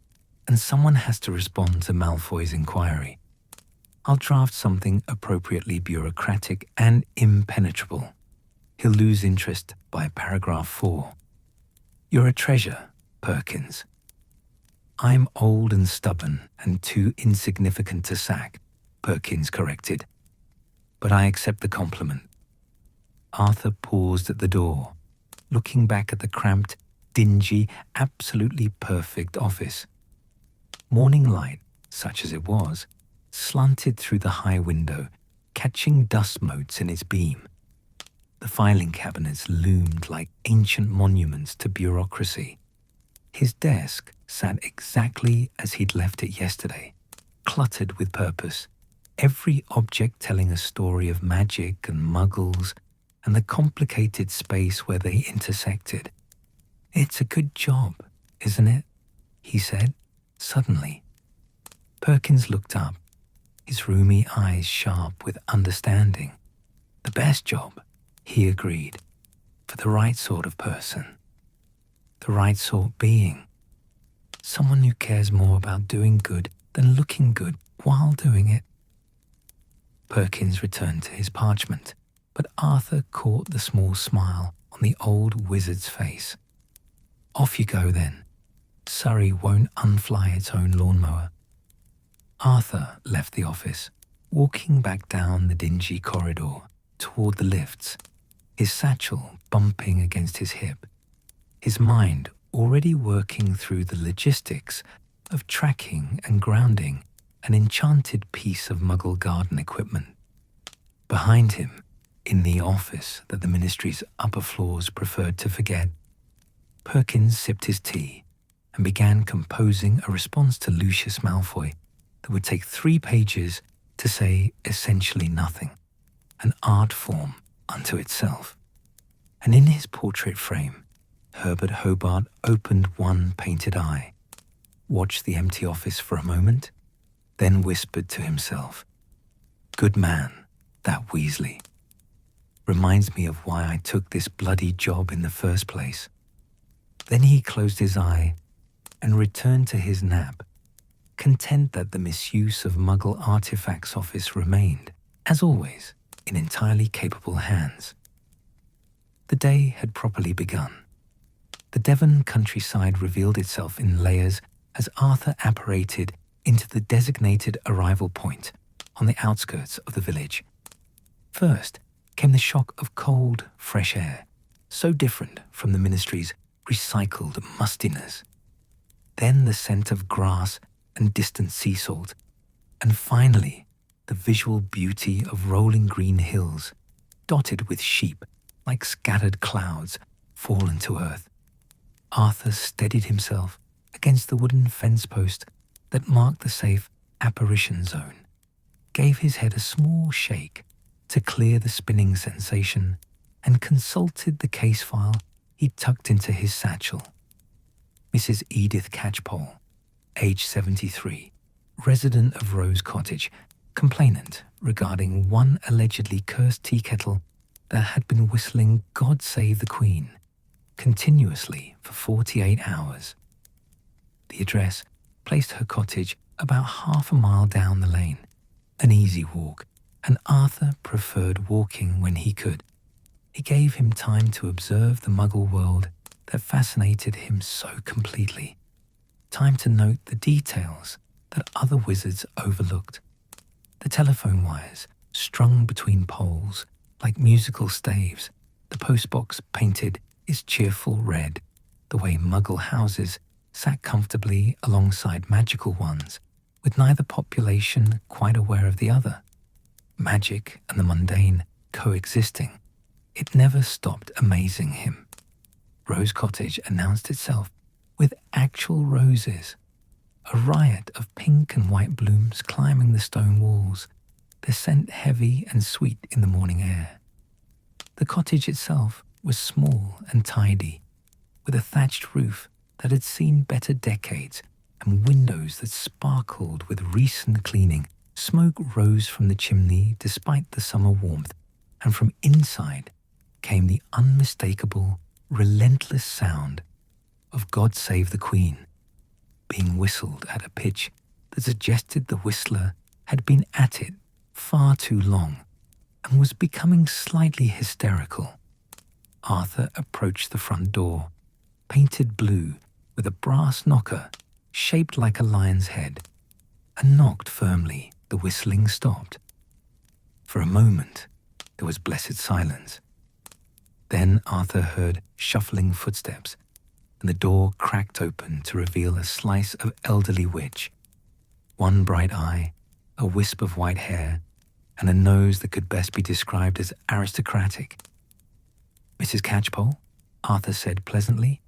and someone has to respond to Malfoy's inquiry. I'll draft something appropriately bureaucratic and impenetrable. He'll lose interest by paragraph 4. You're a treasure, Perkins." "I'm old and stubborn and too insignificant to sack," Perkins corrected. "But I accept the compliment." Arthur paused at the door, looking back at the cramped, dingy, absolutely perfect office. Morning light, such as it was, slanted through the high window, catching dust motes in its beam. The filing cabinets loomed like ancient monuments to bureaucracy. His desk sat exactly as he'd left it yesterday, cluttered with purpose, every object telling a story of magic and Muggles and the complicated space where they intersected. "It's a good job, isn't it?" he said, suddenly. Perkins looked up, his rheumy eyes sharp with understanding. "The best job," he agreed, "for the right sort of person. The right sort being someone who cares more about doing good than looking good while doing it." Perkins returned to his parchment, but Arthur caught the small smile on the old wizard's face. "Off you go then. Surrey won't unfly its own lawnmower." Arthur left the office, walking back down the dingy corridor toward the lifts, his satchel bumping against his hip, his mind already working through the logistics of tracking and grounding an enchanted piece of Muggle garden equipment. Behind him, in the office that the Ministry's upper floors preferred to forget, Perkins sipped his tea and began composing a response to Lucius Malfoy that would take 3 pages to say essentially nothing, an art form unto itself. And in his portrait frame, Herbert Hobart opened one painted eye, watched the empty office for a moment, then whispered to himself, "Good man, that Weasley. Reminds me of why I took this bloody job in the first place. Then he closed his eye and returned to his nap, content that the misuse of Muggle Artifacts Office remained, as always, in entirely capable hands. The day had properly begun. The Devon countryside revealed itself in layers as Arthur apparated into the designated arrival point on the outskirts of the village. First came the shock of cold, fresh air, so different from the Ministry's recycled mustiness. Then the scent of grass and distant sea salt, and finally the visual beauty of rolling green hills, dotted with sheep like scattered clouds fallen to earth. Arthur steadied himself against the wooden fence post that marked the safe apparition zone, gave his head a small shake to clear the spinning sensation, and consulted the case file he tucked into his satchel. Mrs. Edith Catchpole, age 73, resident of Rose Cottage, complainant regarding one allegedly cursed tea kettle that had been whistling God Save the Queen continuously for 48 hours. The address placed her cottage about half a mile down the lane, an easy walk, and Arthur preferred walking when he could. It gave him time to observe the Muggle world that fascinated him so completely, time to note the details that other wizards overlooked. The telephone wires strung between poles like musical staves, the postbox painted its cheerful red, the way Muggle houses sat comfortably alongside magical ones, with neither population quite aware of the other. Magic and the mundane coexisting, it never stopped amazing him. Rose Cottage announced itself with actual roses, a riot of pink and white blooms climbing the stone walls, their scent heavy and sweet in the morning air. The cottage itself was small and tidy, with a thatched roof that had seen better decades and windows that sparkled with recent cleaning. Smoke rose from the chimney despite the summer warmth, and from inside came the unmistakable, relentless sound of God Save the Queen, being whistled at a pitch that suggested the whistler had been at it far too long and was becoming slightly hysterical. Arthur approached the front door, painted blue with a brass knocker shaped like a lion's head, and knocked firmly. The whistling stopped. For a moment, there was blessed silence. Then Arthur heard shuffling footsteps, and the door cracked open to reveal a slice of elderly witch. One bright eye, a wisp of white hair, and a nose that could best be described as aristocratic. "Mrs. Catchpole," Arthur said pleasantly.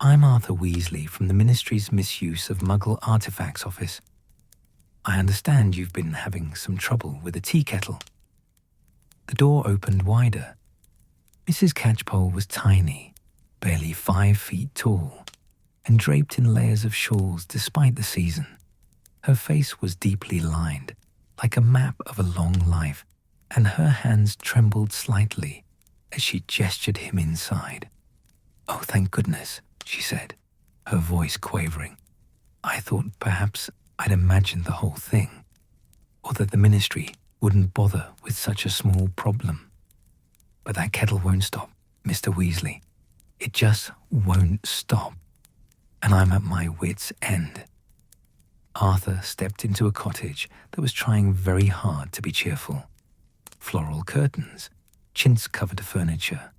"I'm Arthur Weasley from the Ministry's Misuse of Muggle Artifacts Office. I understand you've been having some trouble with a tea kettle." The door opened wider. Mrs. Catchpole was tiny, barely 5 feet tall, and draped in layers of shawls despite the season. Her face was deeply lined, like a map of a long life, and her hands trembled slightly as she gestured him inside. "Oh, thank goodness," she said, her voice quavering. "I thought perhaps I'd imagined the whole thing, or that the Ministry wouldn't bother with such a small problem. But that kettle won't stop, Mr. Weasley. It just won't stop, and I'm at my wit's end." Arthur stepped into a cottage that was trying very hard to be cheerful. Floral curtains, chintz-covered furniture,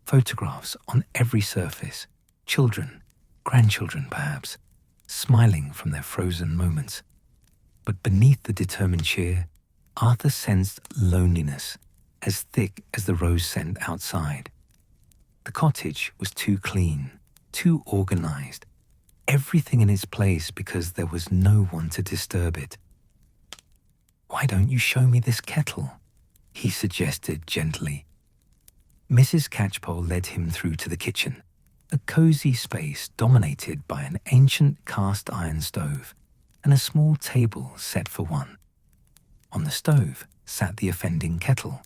photographs on every surface, children, grandchildren perhaps, smiling from their frozen moments. But beneath the determined cheer, Arthur sensed loneliness as thick as the rose scent outside. The cottage was too clean, too organized, everything in its place because there was no one to disturb it. "Why don't you show me this kettle?" he suggested gently. Mrs. Catchpole led him through to the kitchen, a cozy space dominated by an ancient cast iron stove and a small table set for one. On the stove sat the offending kettle,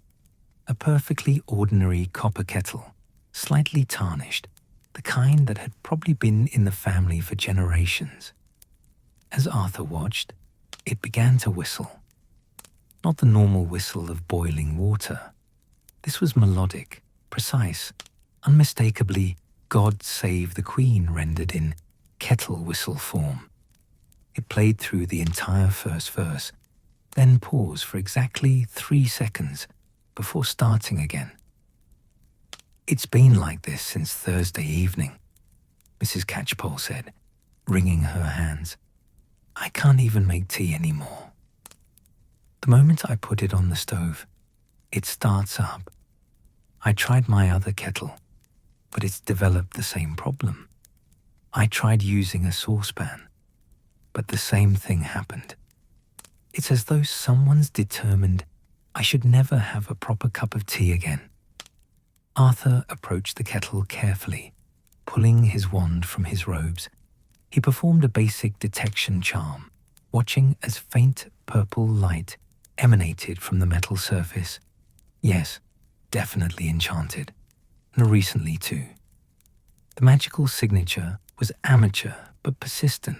a perfectly ordinary copper kettle, slightly tarnished, the kind that had probably been in the family for generations. As Arthur watched, it began to whistle. Not the normal whistle of boiling water. This was melodic, precise, unmistakably God Save the Queen rendered in kettle whistle form. It played through the entire first verse, then paused for exactly 3 seconds before starting again. "It's been like this since Thursday evening," Mrs. Catchpole said, wringing her hands. "I can't even make tea anymore. The moment I put it on the stove, it starts up. I tried my other kettle, but it's developed the same problem. I tried using a saucepan, but the same thing happened. It's as though someone's determined I should never have a proper cup of tea again." Arthur approached the kettle carefully, pulling his wand from his robes. He performed a basic detection charm, watching as faint purple light emanated from the metal surface. Yes, definitely enchanted, and recently too. The magical signature was amateur but persistent,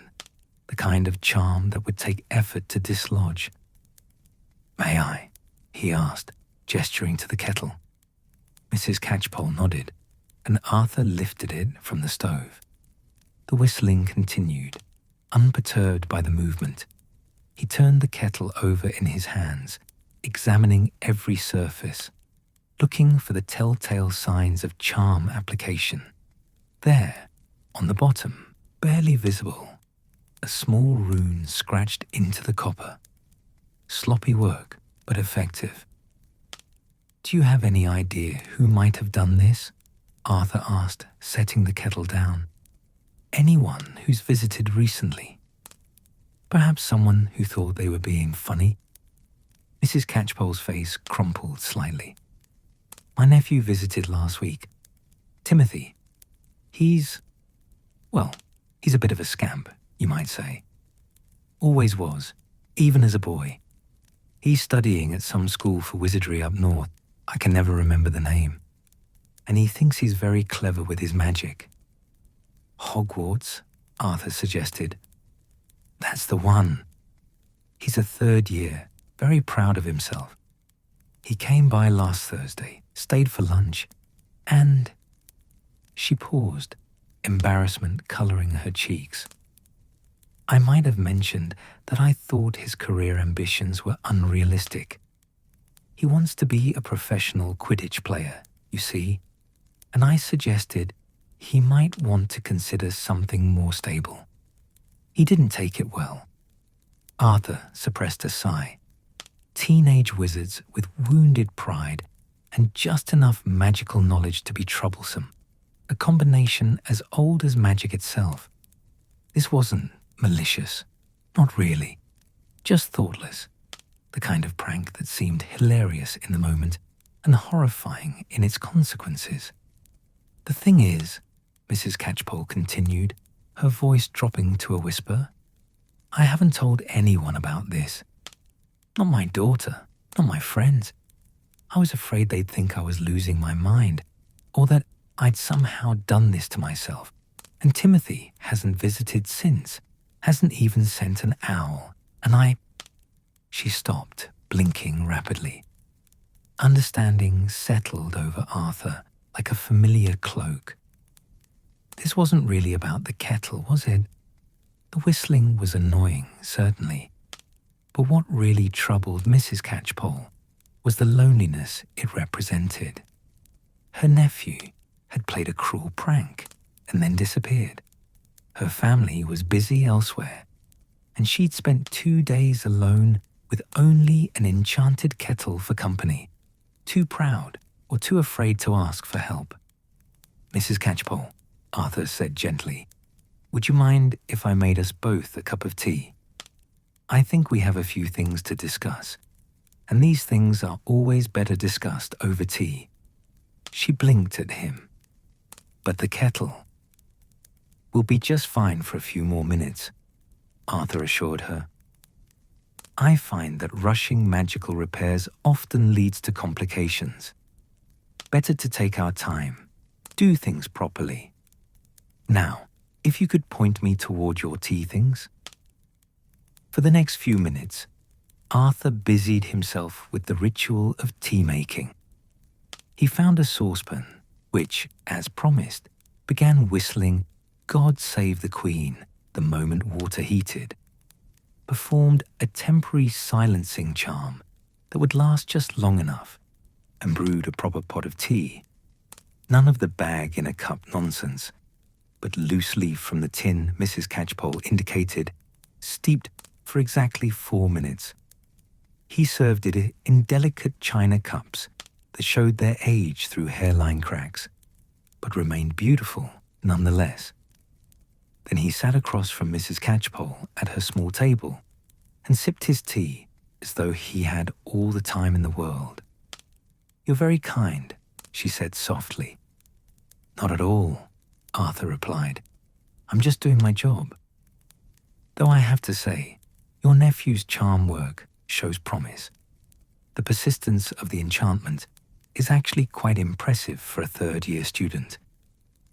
the kind of charm that would take effort to dislodge. "May I?" he asked, gesturing to the kettle. Mrs. Catchpole nodded, and Arthur lifted it from the stove. The whistling continued, unperturbed by the movement. He turned the kettle over in his hands, examining every surface, looking for the telltale signs of charm application. There, on the bottom, barely visible, a small rune scratched into the copper. Sloppy work, but effective. "Do you have any idea who might have done this?" Arthur asked, setting the kettle down. "Anyone who's visited recently? Perhaps someone who thought they were being funny?" Mrs. Catchpole's face crumpled slightly. "My nephew visited last week. Timothy. He's a bit of a scamp, you might say. Always was, even as a boy. He's studying at some school for wizardry up north. I can never remember the name. And he thinks he's very clever with his magic." "Hogwarts," Arthur suggested. "That's the one. He's a 3rd year, very proud of himself. He came by last Thursday, stayed for lunch, and..." She paused, embarrassment coloring her cheeks. "I might have mentioned that I thought his career ambitions were unrealistic. He wants to be a professional Quidditch player, you see, and I suggested he might want to consider something more stable. He didn't take it well." Arthur suppressed a sigh. Teenage wizards with wounded pride and just enough magical knowledge to be troublesome. A combination as old as magic itself. This wasn't malicious. Not really. Just thoughtless. The kind of prank that seemed hilarious in the moment and horrifying in its consequences. "The thing is," Mrs. Catchpole continued, her voice dropping to a whisper, "I haven't told anyone about this. Not my daughter, not my friends. I was afraid they'd think I was losing my mind, or that I'd somehow done this to myself. And Timothy hasn't visited since, hasn't even sent an owl, and She stopped, blinking rapidly. Understanding settled over Arthur like a familiar cloak. This wasn't really about the kettle, was it? The whistling was annoying, certainly. But what really troubled Mrs. Catchpole was the loneliness it represented. Her nephew had played a cruel prank and then disappeared. Her family was busy elsewhere, and she'd spent 2 days alone with only an enchanted kettle for company, too proud or too afraid to ask for help. "Mrs. Catchpole," Arthur said gently, "would you mind if I made us both a cup of tea? I think we have a few things to discuss, and these things are always better discussed over tea." She blinked at him. "But the kettle..." "Will be just fine for a few more minutes," Arthur assured her. "I find that rushing magical repairs often leads to complications. Better to take our time, do things properly, Now, if you could point me toward your tea things. For the next few minutes, Arthur busied himself with the ritual of tea making. He found a saucepan, which, as promised, began whistling "God Save the Queen" the moment water heated, performed a temporary silencing charm that would last just long enough, and brewed a proper pot of tea. None of the bag in a cup nonsense, but loose leaf from the tin Mrs. Catchpole indicated, steeped for exactly 4 minutes. He served it in delicate china cups that showed their age through hairline cracks, but remained beautiful nonetheless. Then he sat across from Mrs. Catchpole at her small table and sipped his tea as though he had all the time in the world. "You're very kind," she said softly. "Not at all," Arthur replied. "I'm just doing my job. Though I have to say, your nephew's charm work shows promise. The persistence of the enchantment is actually quite impressive for a third-year student.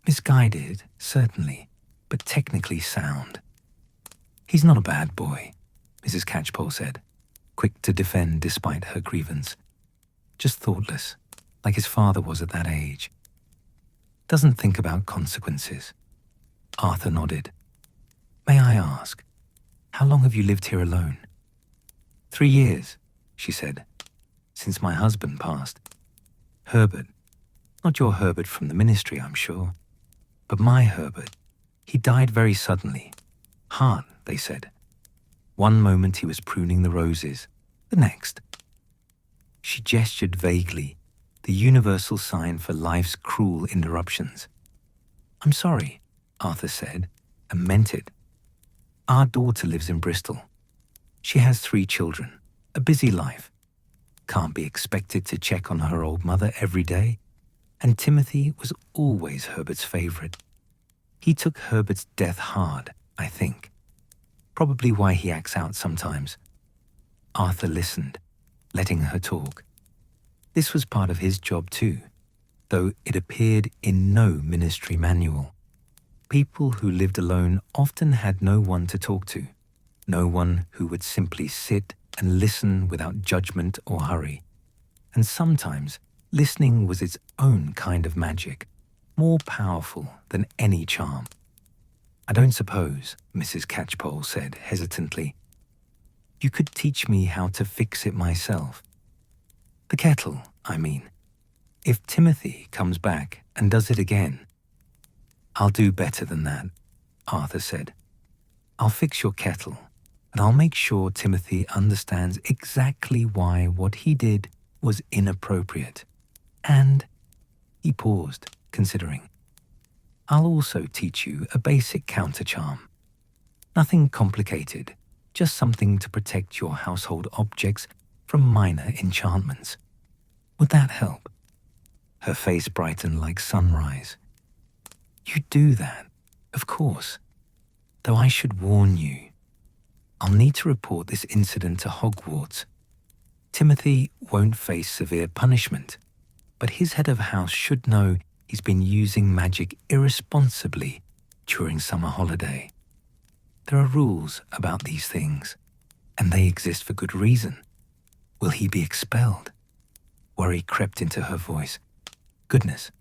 Misguided, certainly, but technically sound." "He's not a bad boy," Mrs. Catchpole said, quick to defend despite her grievance. "Just thoughtless, like his father was at that age. Doesn't think about consequences." Arthur nodded. "May I ask, how long have you lived here alone?" 3 years, she said, "since my husband passed. Herbert, not your Herbert from the ministry, I'm sure, but my Herbert. He died very suddenly. Heart, they said. One moment he was pruning the roses, the next." She gestured vaguely, the universal sign for life's cruel interruptions. "I'm sorry," Arthur said, and meant it. "Our daughter lives in Bristol. She has 3 children, a busy life. Can't be expected to check on her old mother every day, and Timothy was always Herbert's favorite. He took Herbert's death hard, I think. Probably why he acts out sometimes." Arthur listened, letting her talk. This was part of his job too, though it appeared in no ministry manual. People who lived alone often had no one to talk to, no one who would simply sit and listen without judgment or hurry. And sometimes listening was its own kind of magic, more powerful than any charm. "I don't suppose," Mrs. Catchpole said hesitantly, "you could teach me how to fix it myself. The kettle, I mean. If Timothy comes back and does it again." "I'll do better than that," Arthur said. "I'll fix your kettle, and I'll make sure Timothy understands exactly why what he did was inappropriate. And," he paused, considering, "I'll also teach you a basic counter-charm. Nothing complicated, just something to protect your household objects from minor enchantments. Would that help?" Her face brightened like sunrise. "You do that, of course. Though I should warn you, I'll need to report this incident to Hogwarts. Timothy won't face severe punishment, but his head of house should know he's been using magic irresponsibly during summer holiday. There are rules about these things, and they exist for good reason. Will he be expelled?" Worry crept into her voice. "Goodness,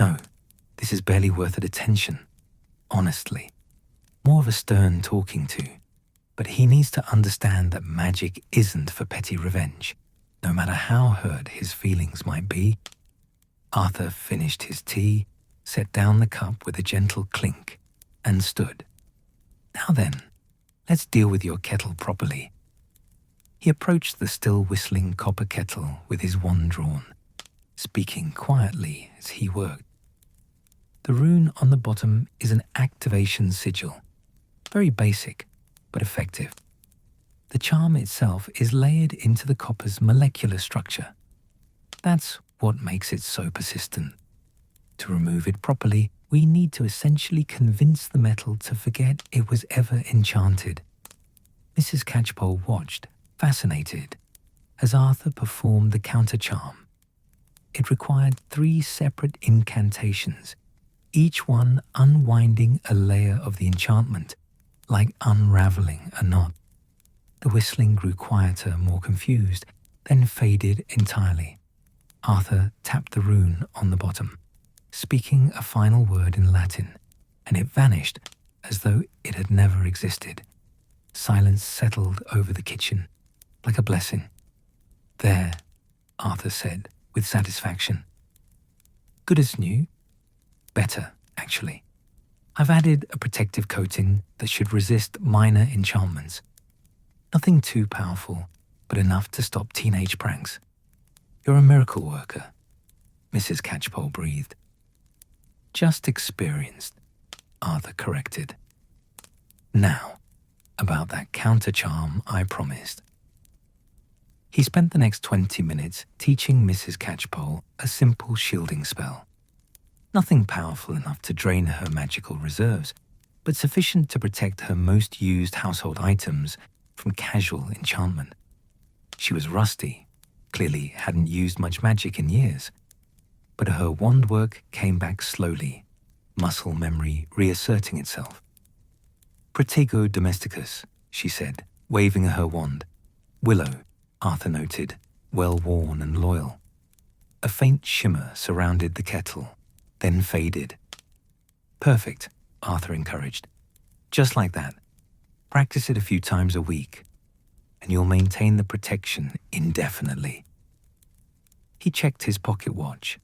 no, this is barely worth the attention. Honestly, more of a stern talking to. But he needs to understand that magic isn't for petty revenge, no matter how hurt his feelings might be." Arthur finished his tea, set down the cup with a gentle clink, and stood. "Now then, let's deal with your kettle properly." He approached the still whistling copper kettle with his wand drawn, speaking quietly as he worked. "The rune on the bottom is an activation sigil. Very basic, but effective. The charm itself is layered into the copper's molecular structure. That's what makes it so persistent. To remove it properly, we need to essentially convince the metal to forget it was ever enchanted." Mrs. Catchpole watched, fascinated, as Arthur performed the counter-charm. It required 3 separate incantations, each one unwinding a layer of the enchantment, like unraveling a knot. The whistling grew quieter, more confused, then faded entirely. Arthur tapped the rune on the bottom, speaking a final word in Latin, and it vanished as though it had never existed. Silence settled over the kitchen, like a blessing. "There," Arthur said with satisfaction. "Good as new. Better, actually. I've added a protective coating that should resist minor enchantments. Nothing too powerful, but enough to stop teenage pranks. You're a miracle worker," Mrs. Catchpole breathed. "Just experienced," Arthur corrected. "Now, about that counter charm I promised." He spent the next 20 minutes teaching Mrs. Catchpole a simple shielding spell. Nothing powerful enough to drain her magical reserves, but sufficient to protect her most used household items from casual enchantment. She was rusty, clearly hadn't used much magic in years, but her wand work came back slowly, muscle memory reasserting itself. "Protego domesticus," she said, waving her wand. Willow, Arthur noted, well worn and loyal. A faint shimmer surrounded the kettle, then faded. "Perfect," Arthur encouraged. "Just like that. Practice it a few times a week, and you'll maintain the protection indefinitely." He checked his pocket watch.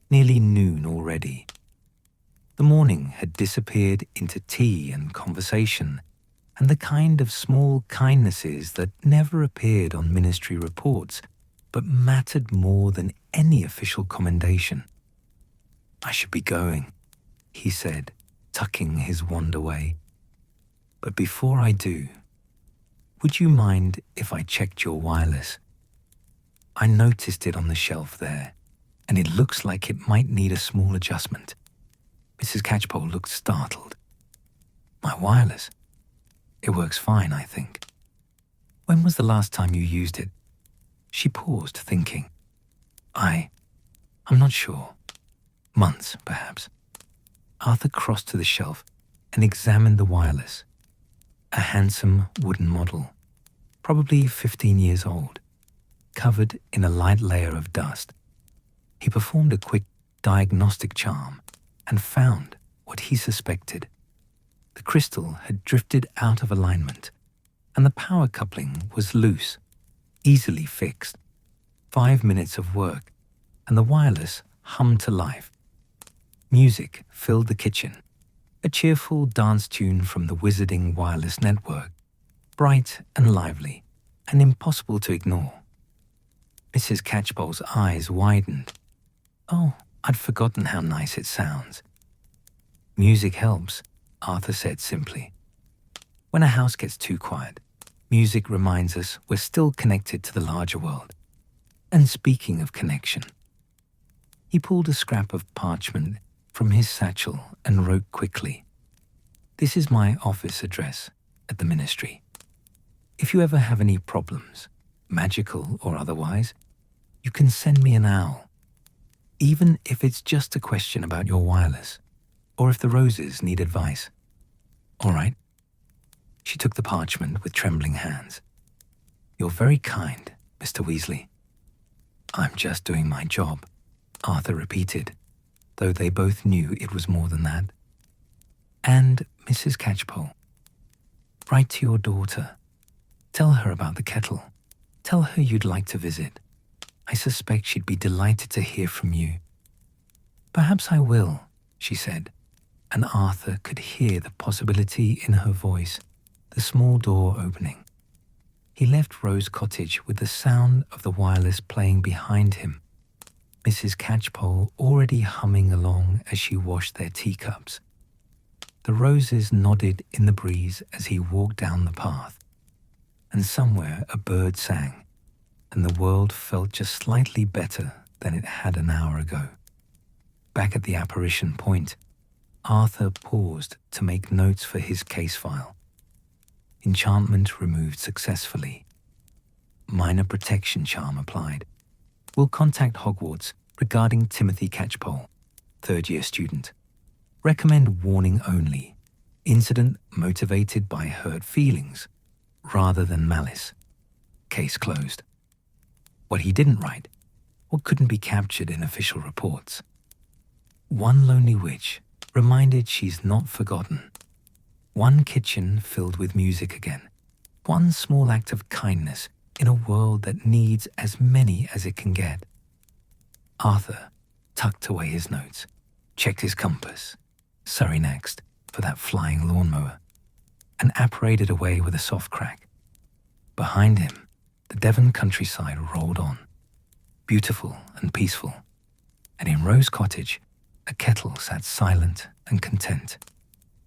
Nearly noon already. The morning had disappeared into tea and conversation, and the kind of small kindnesses that never appeared on ministry reports, but mattered more than any official commendation. "I should be going," he said, tucking his wand away. "But before I do, would you mind if I checked your wireless? I noticed it on the shelf there, and it looks like it might need a small adjustment." Mrs. Catchpole looked startled. "My wireless? It works fine, I think. When was the last time you used it?" She paused, thinking. I'm not sure. Months, perhaps." Arthur crossed to the shelf and examined the wireless. A handsome wooden model, probably 15 years old, covered in a light layer of dust. He performed a quick diagnostic charm and found what he suspected. The crystal had drifted out of alignment, and the power coupling was loose, easily fixed. 5 minutes of work, and the wireless hummed to life. Music filled the kitchen, a cheerful dance tune from the Wizarding Wireless Network, bright and lively, and impossible to ignore. Mrs. Catchpole's eyes widened. "Oh, I'd forgotten how nice it sounds." "Music helps," Arthur said simply. "When a house gets too quiet, music reminds us we're still connected to the larger world. And speaking of connection," he pulled a scrap of parchment from his satchel and wrote quickly, "This is my office address at the ministry. If you ever have any problems, magical or otherwise, you can send me an owl, even if it's just a question about your wireless, or if the roses need advice. All right?" She took the parchment with trembling hands. "You're very kind, Mr. Weasley." "I'm just doing my job," Arthur repeated, though they both knew it was more than that. "And Mrs. Catchpole, write to your daughter. Tell her about the kettle. Tell her you'd like to visit. I suspect she'd be delighted to hear from you." "Perhaps I will," she said, and Arthur could hear the possibility in her voice, the small door opening. He left Rose Cottage with the sound of the wireless playing behind him, Mrs. Catchpole already humming along as she washed their teacups. The roses nodded in the breeze as he walked down the path, and somewhere a bird sang, and the world felt just slightly better than it had an hour ago. Back at the apparition point, Arthur paused to make notes for his case file. Enchantment removed successfully. Minor protection charm applied. Will contact Hogwarts regarding Timothy Catchpole, third-year student. Recommend warning only. Incident motivated by hurt feelings rather than malice. Case closed. What he didn't write, what couldn't be captured in official reports. One lonely witch reminded she's not forgotten. One kitchen filled with music again. One small act of kindness in a world that needs as many as it can get. Arthur tucked away his notes, checked his compass. Surrey next for that flying lawnmower, and apparated away with a soft crack. Behind him, the Devon countryside rolled on, beautiful and peaceful, and in Rose Cottage, a kettle sat silent and content,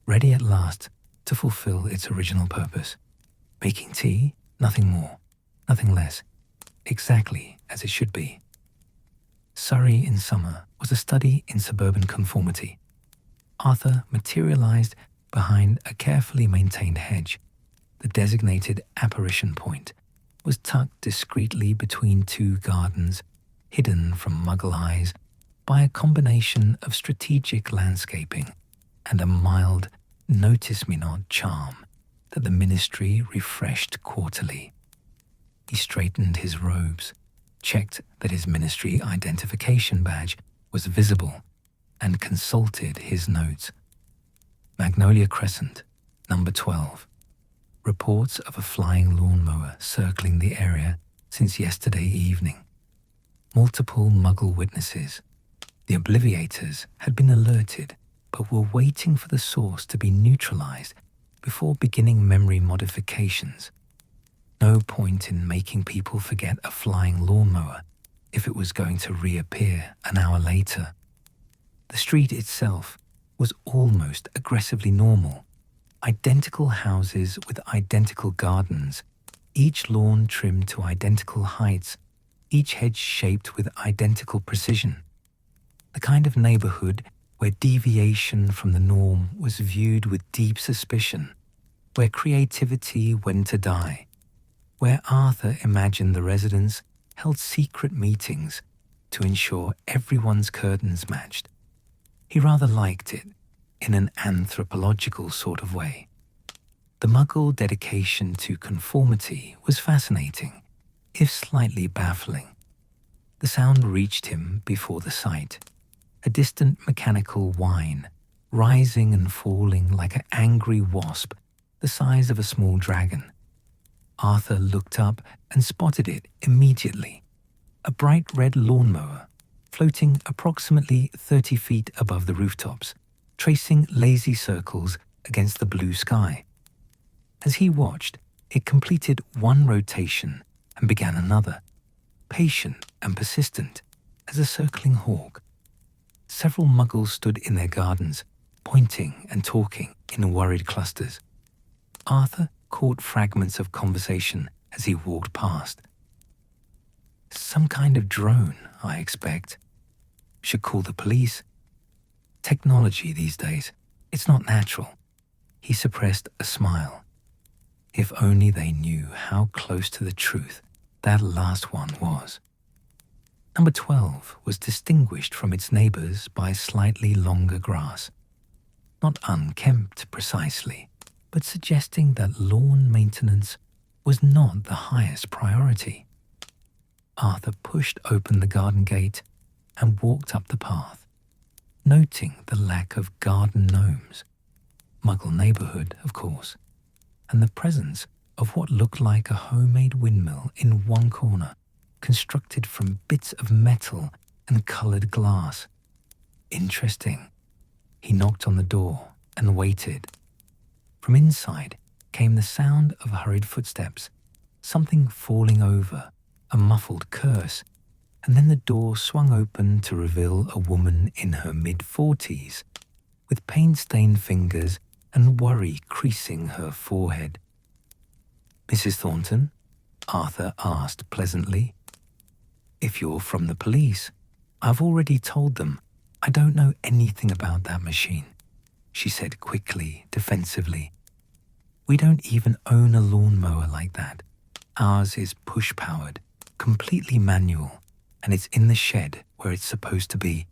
ready at last to fulfill its original purpose, making tea, nothing more, nothing less, exactly as it should be. Surrey in summer was a study in suburban conformity. Arthur materialized behind a carefully maintained hedge. The designated apparition point was tucked discreetly between two gardens, hidden from Muggle eyes by a combination of strategic landscaping and a mild notice-me-not charm that the ministry refreshed quarterly. He straightened his robes, checked that his ministry identification badge was visible, and consulted his notes. Magnolia Crescent, number 12. Reports of a flying lawnmower circling the area since yesterday evening. Multiple Muggle witnesses. The Obliviators had been alerted, but were waiting for the source to be neutralized before beginning memory modifications. No point in making people forget a flying lawnmower if it was going to reappear an hour later. The street itself was almost aggressively normal. Identical houses with identical gardens, each lawn trimmed to identical heights, each hedge shaped with identical precision. The kind of neighborhood where deviation from the norm was viewed with deep suspicion, where creativity went to die, where Arthur imagined the residents held secret meetings to ensure everyone's curtains matched. He rather liked it, in an anthropological sort of way. The Muggle dedication to conformity was fascinating, if slightly baffling. The sound reached him before the sight, a distant mechanical whine, rising and falling like an angry wasp the size of a small dragon. Arthur looked up and spotted it immediately. A bright red lawnmower, floating approximately 30 feet above the rooftops, tracing lazy circles against the blue sky. As he watched, it completed one rotation and began another, patient and persistent as a circling hawk. Several Muggles stood in their gardens, pointing and talking in worried clusters. Arthur caught fragments of conversation as he walked past. Some kind of drone, I expect. Should call the police. Technology these days, it's not natural. He suppressed a smile. If only they knew how close to the truth that last one was. Number 12 was distinguished from its neighbors by slightly longer grass. Not unkempt precisely, but suggesting that lawn maintenance was not the highest priority. Arthur pushed open the garden gate and walked up the path, noting the lack of garden gnomes. Muggle neighborhood, of course, and the presence of what looked like a homemade windmill in one corner, constructed from bits of metal and colored glass. Interesting. He knocked on the door and waited. From inside came the sound of hurried footsteps, something falling over, a muffled curse, and then the door swung open to reveal a woman in her mid-40s, with paint-stained fingers and worry creasing her forehead. "Mrs. Thornton?" Arthur asked pleasantly. "If you're from the police, I've already told them I don't know anything about that machine," she said quickly, defensively. "We don't even own a lawnmower like that. Ours is push-powered, completely manual, and it's in the shed where it's supposed to be.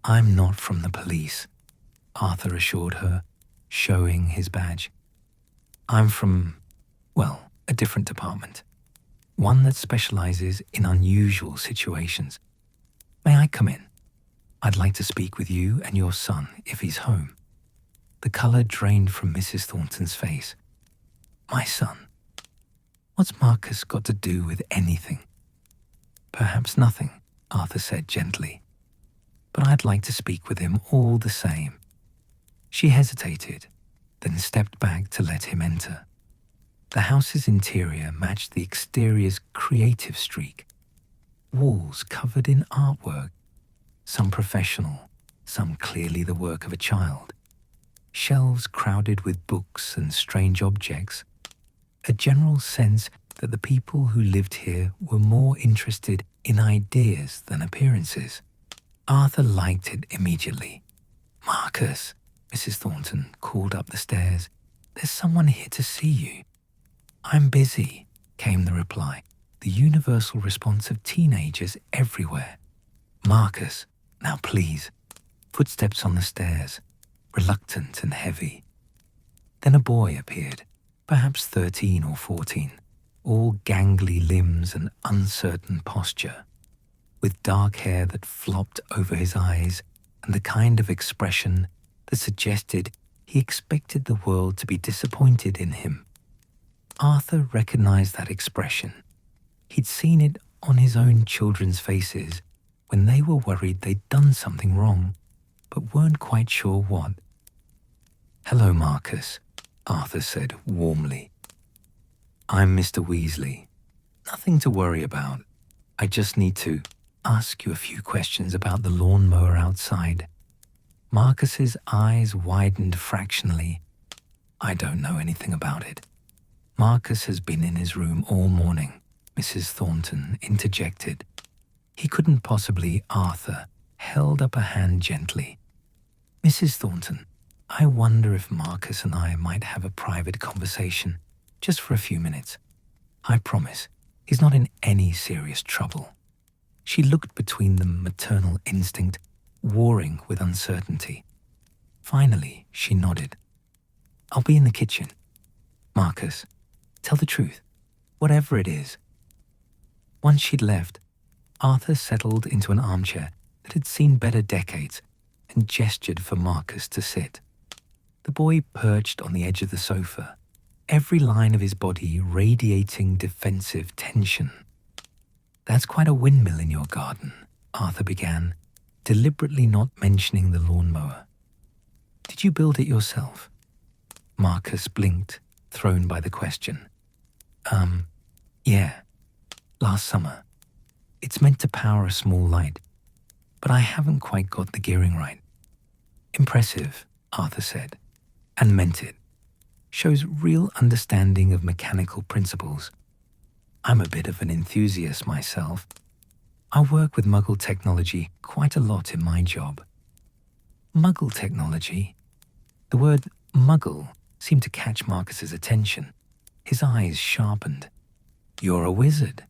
I'm not from the police." Arthur assured her, showing his badge. I'm from, well, a different department. One that specializes in unusual situations. May I come in? I'd like to speak with you and your son if he's home. The color drained from Mrs. Thornton's face. My son? What's Marcus got to do with anything? Perhaps nothing, Arthur said gently. But I'd like to speak with him all the same. She hesitated, then stepped back to let him enter. The house's interior matched the exterior's creative streak. Walls covered in artwork, some professional, some clearly the work of a child. Shelves crowded with books and strange objects. A general sense that the people who lived here were more interested in ideas than appearances. Arthur liked it immediately. Marcus, Mrs. Thornton called up the stairs. There's someone here to see you. I'm busy, came the reply, the universal response of teenagers everywhere. Marcus, now please. Footsteps on the stairs, reluctant and heavy. Then a boy appeared, perhaps 13 or 14, all gangly limbs and uncertain posture, with dark hair that flopped over his eyes and the kind of expression that suggested he expected the world to be disappointed in him. Arthur recognized that expression. He'd seen it on his own children's faces when they were worried they'd done something wrong, but weren't quite sure what. Hello, Marcus, Arthur said warmly. I'm Mr. Weasley. Nothing to worry about. I just need to ask you a few questions about the lawnmower outside. Marcus's eyes widened fractionally. I don't know anything about it. Marcus has been in his room all morning, Mrs. Thornton interjected. He couldn't possibly. Arthur held up a hand gently. Mrs. Thornton, I wonder if Marcus and I might have a private conversation, just for a few minutes. I promise, he's not in any serious trouble. She looked between them, maternal instinct warring with uncertainty. Finally, she nodded. I'll be in the kitchen. Marcus, tell the truth, whatever it is. Once she'd left, Arthur settled into an armchair that had seen better decades and gestured for Marcus to sit. The boy perched on the edge of the sofa, every line of his body radiating defensive tension. That's quite a windmill in your garden, Arthur began, deliberately not mentioning the lawnmower. Did you build it yourself? Marcus blinked, thrown by the question. Yeah, last summer. It's meant to power a small light, but I haven't quite got the gearing right. Impressive, Arthur said, and meant it. Shows real understanding of mechanical principles. I'm a bit of an enthusiast myself. I work with Muggle technology quite a lot in my job. Muggle technology? The word Muggle seemed to catch Marcus's attention. His eyes sharpened. You're a wizard.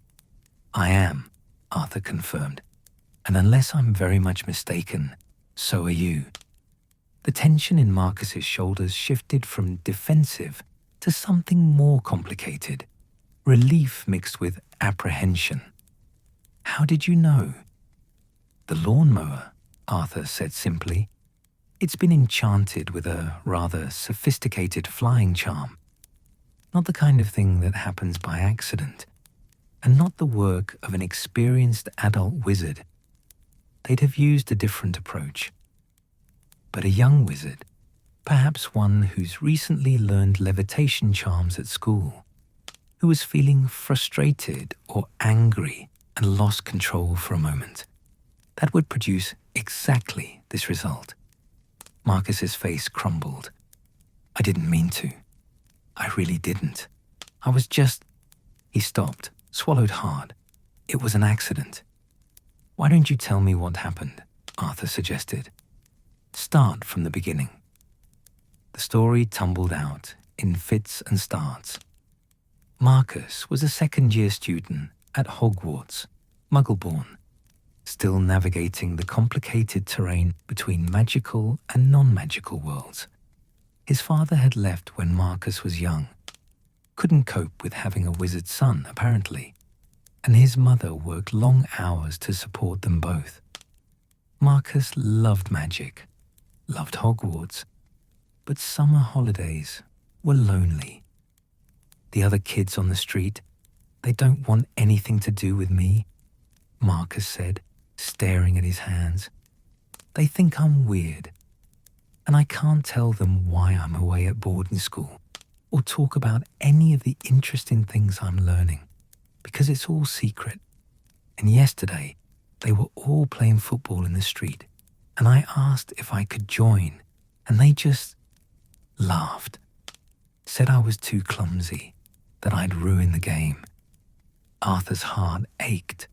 I am, Arthur confirmed. And unless I'm very much mistaken, so are you. The tension in Marcus's shoulders shifted from defensive to something more complicated. Relief mixed with apprehension. How did you know? The lawnmower, Arthur said simply. It's been enchanted with a rather sophisticated flying charm. Not the kind of thing that happens by accident, and not the work of an experienced adult wizard. They'd have used a different approach. But a young wizard, perhaps one who's recently learned levitation charms at school, who was feeling frustrated or angry and lost control for a moment, that would produce exactly this result. Marcus's face crumbled. I didn't mean to. I really didn't. I was just... He stopped, swallowed hard. It was an accident. Why don't you tell me what happened? Arthur suggested. Start from the beginning. The story tumbled out in fits and starts. Marcus was a second-year student at Hogwarts, Muggle-born. Still still navigating the complicated terrain between magical and non-magical worlds. His father had left when Marcus was young. Couldn't cope with having a wizard son, apparently, and his mother worked long hours to support them both. Marcus loved magic, loved Hogwarts, but summer holidays were lonely. The other kids on the street, they don't want anything to do with me, Marcus said, staring at his hands. They think I'm weird, and I can't tell them why I'm away at boarding school or talk about any of the interesting things I'm learning, because it's all secret. And yesterday, they were all playing football in the street, and I asked if I could join, and they just laughed, said I was too clumsy, that I'd ruin the game. Arthur's heart ached.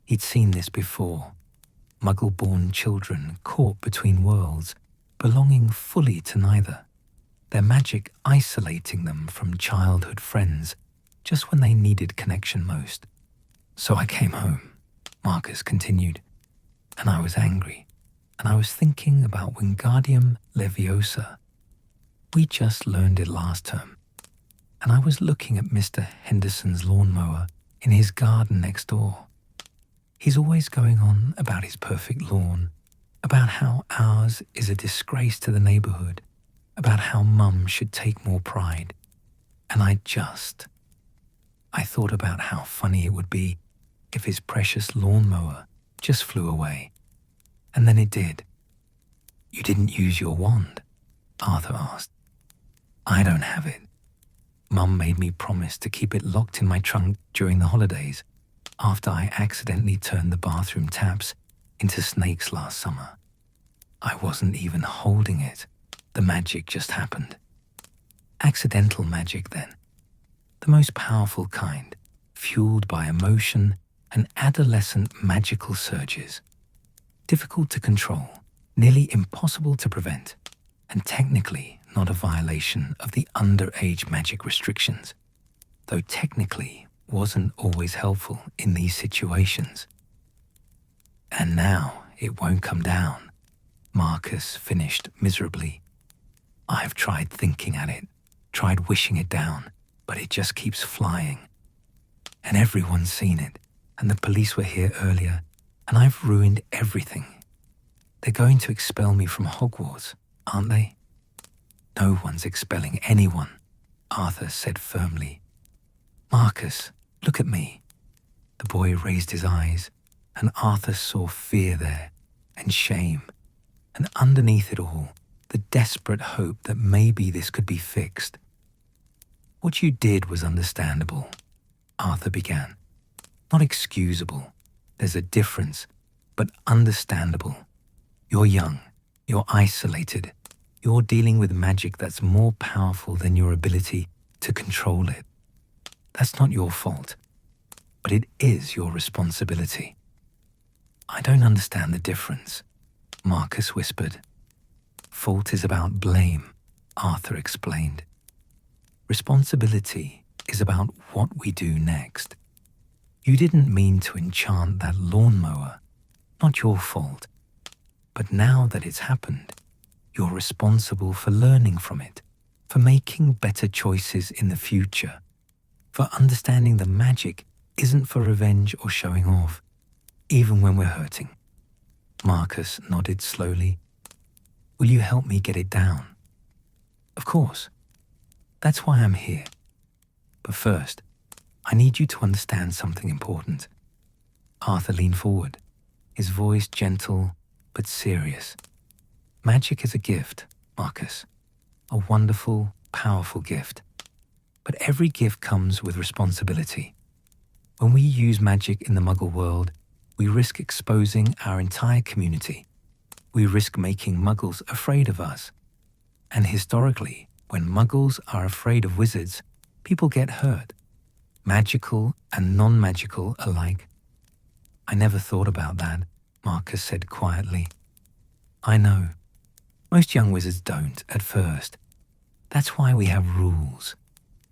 He'd seen this before. Muggle-born children caught between worlds, belonging fully to neither, their magic isolating them from childhood friends just when they needed connection most. So I came home, Marcus continued, and I was angry, and I was thinking about Wingardium Leviosa. We just learned it last term, and I was looking at Mr. Henderson's lawnmower in his garden next door. He's always going on about his perfect lawn, about how ours is a disgrace to the neighborhood, about how Mum should take more pride. And I thought about how funny it would be if his precious lawnmower just flew away. And then it did. You didn't use your wand? Arthur asked. I don't have it. Mum made me promise to keep it locked in my trunk during the holidays, after I accidentally turned the bathroom taps into snakes last summer. I wasn't even holding it. The magic just happened. Accidental magic, then. The most powerful kind, fueled by emotion and adolescent magical surges. Difficult to control, nearly impossible to prevent, and technically not a violation of the underage magic restrictions, though technically wasn't always helpful in these situations. And now it won't come down, Marcus finished miserably. I've tried thinking at it, tried wishing it down, but it just keeps flying. And everyone's seen it, and the police were here earlier, and I've ruined everything. They're going to expel me from Hogwarts, aren't they? No one's expelling anyone, Arthur said firmly. Marcus, look at me. The boy raised his eyes, and Arthur saw fear there, and shame, and underneath it all, the desperate hope that maybe this could be fixed. What you did was understandable, Arthur began. Not excusable. There's a difference, but understandable. You're young. You're isolated. You're dealing with magic that's more powerful than your ability to control it. That's not your fault, but it is your responsibility. I don't understand the difference, Marcus whispered. Fault is about blame, Arthur explained. Responsibility is about what we do next. You didn't mean to enchant that lawnmower, not your fault. But now that it's happened, you're responsible for learning from it, for making better choices in the future, for understanding the magic isn't for revenge or showing off, even when we're hurting. Marcus nodded slowly. Will you help me get it down? Of course. That's why I'm here. But first, I need you to understand something important. Arthur leaned forward, his voice gentle but serious. Magic is a gift, Marcus. A wonderful, powerful gift. But every gift comes with responsibility. When we use magic in the Muggle world, we risk exposing our entire community. We risk making Muggles afraid of us. And historically, when Muggles are afraid of wizards, people get hurt. Magical and non-magical alike. I never thought about that, Marcus said quietly. I know. Most young wizards don't at first. That's why we have rules,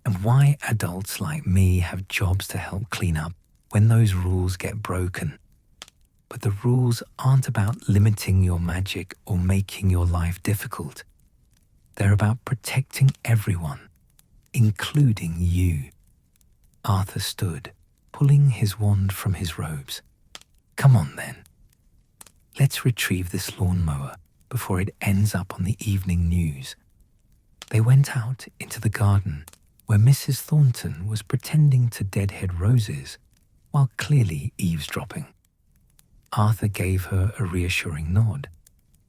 and why adults like me have jobs to help clean up when those rules get broken. But But the rules aren't about limiting your magic or making your life difficult. They're about protecting everyone, including you. Arthur stood, pulling his wand from his robes. Come on then. Let's retrieve this lawnmower before it ends up on the evening news. They went out into the garden where Mrs. Thornton was pretending to deadhead roses while clearly eavesdropping. Arthur gave her a reassuring nod,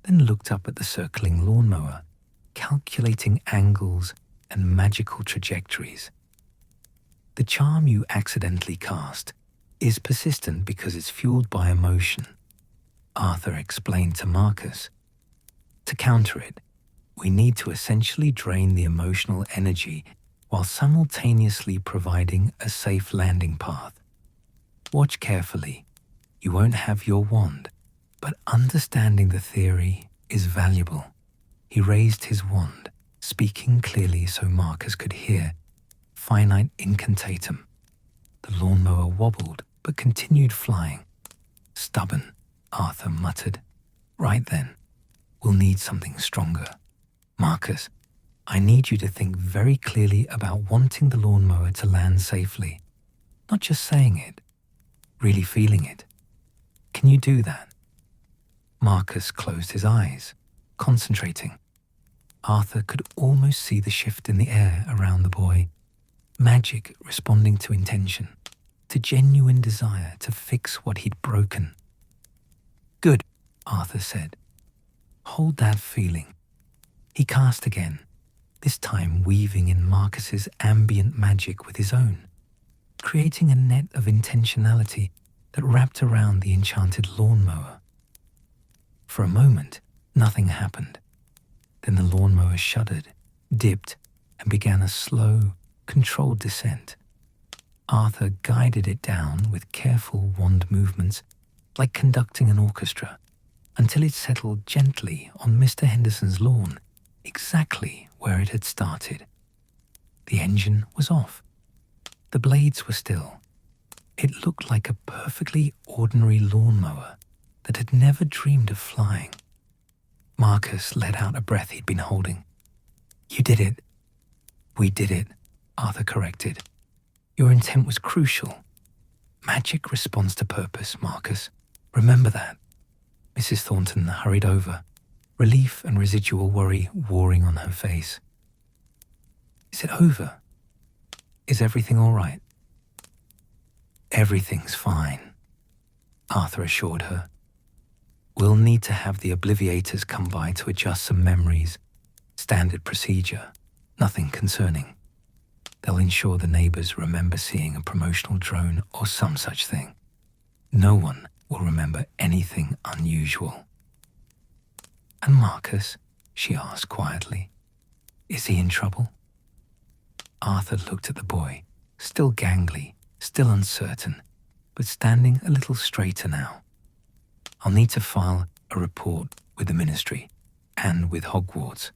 then looked up at the circling lawnmower, calculating angles and magical trajectories. The charm you accidentally cast is persistent because it's fueled by emotion, Arthur explained to Marcus. To counter it, we need to essentially drain the emotional energy while simultaneously providing a safe landing path. Watch carefully. You won't have your wand, but understanding the theory is valuable. He raised his wand, speaking clearly so Marcus could hear. Finite incantatum. The lawnmower wobbled but continued flying. Stubborn, Arthur muttered. Right then, we'll need something stronger. Marcus, I need you to think very clearly about wanting the lawnmower to land safely. Not just saying it, really feeling it. Can you do that? Marcus closed his eyes, concentrating. Arthur could almost see the shift in the air around the boy. Magic responding to intention, to genuine desire to fix what he'd broken. Good, Arthur said. Hold that feeling. He cast again, this time weaving in Marcus's ambient magic with his own, creating a net of intentionality that wrapped around the enchanted lawnmower. For a moment, nothing happened. Then the lawnmower shuddered, dipped, and began a slow, controlled descent. Arthur guided it down with careful wand movements, like conducting an orchestra, until it settled gently on Mr. Henderson's lawn, exactly where it had started. The engine was off. The blades were still. It looked like a perfectly ordinary lawnmower that had never dreamed of flying. Marcus let out a breath he'd been holding. You did it. We did it, Arthur corrected. Your intent was crucial. Magic responds to purpose, Marcus. Remember that. Mrs. Thornton hurried over, relief and residual worry warring on her face. Is it over? Is everything all right? Everything's fine, Arthur assured her. We'll need to have the obliviators come by to adjust some memories. Standard procedure, nothing concerning. They'll ensure the neighbors remember seeing a promotional drone or some such thing. No one will remember anything unusual. And Marcus, she asked quietly, is he in trouble? Arthur looked at the boy, still gangly, still uncertain, but standing a little straighter now. I'll need to file a report with the ministry and with Hogwarts.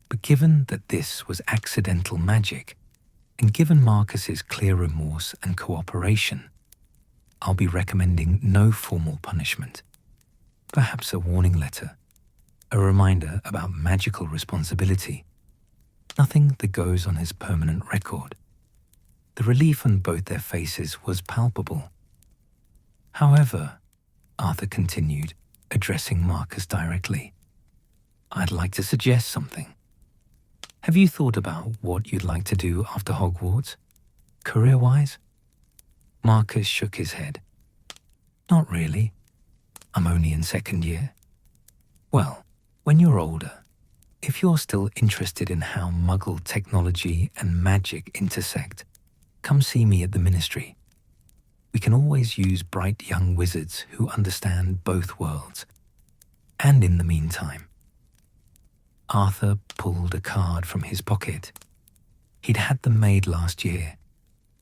But given that this was accidental magic, and given Marcus's clear remorse and cooperation, I'll be recommending no formal punishment. Perhaps a warning letter, a reminder about magical responsibility. Nothing that goes on his permanent record. The relief on both their faces was palpable. However, Arthur continued, addressing Marcus directly, I'd like to suggest something. Have you thought about what you'd like to do after Hogwarts, career-wise? Marcus shook his head. Not really. I'm only in second year. Well, when you're older, if you're still interested in how Muggle technology and magic intersect, come see me at the ministry. We can always use bright young wizards who understand both worlds. And in the meantime, Arthur pulled a card from his pocket. He'd had them made last year,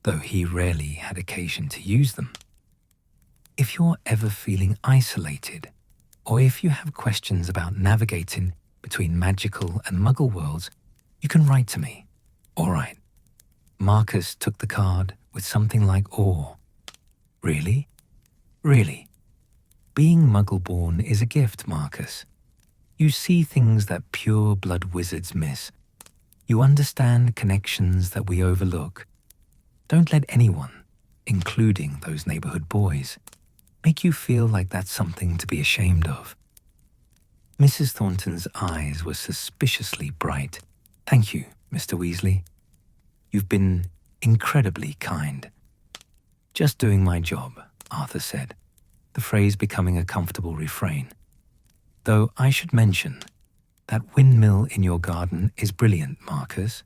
though he rarely had occasion to use them. If you're ever feeling isolated, or if you have questions about navigating between magical and Muggle worlds, you can write to me. All right. Marcus took the card with something like awe. Really? Really? Being Muggle-born is a gift, Marcus. You see things that pure-blood wizards miss. You understand connections that we overlook. Don't let anyone, including those neighborhood boys, make you feel like that's something to be ashamed of. Mrs. Thornton's eyes were suspiciously bright. Thank you, Mr. Weasley. You've been incredibly kind. Just doing my job, Arthur said, the phrase becoming a comfortable refrain. Though I should mention, that windmill in your garden is brilliant, Marcus.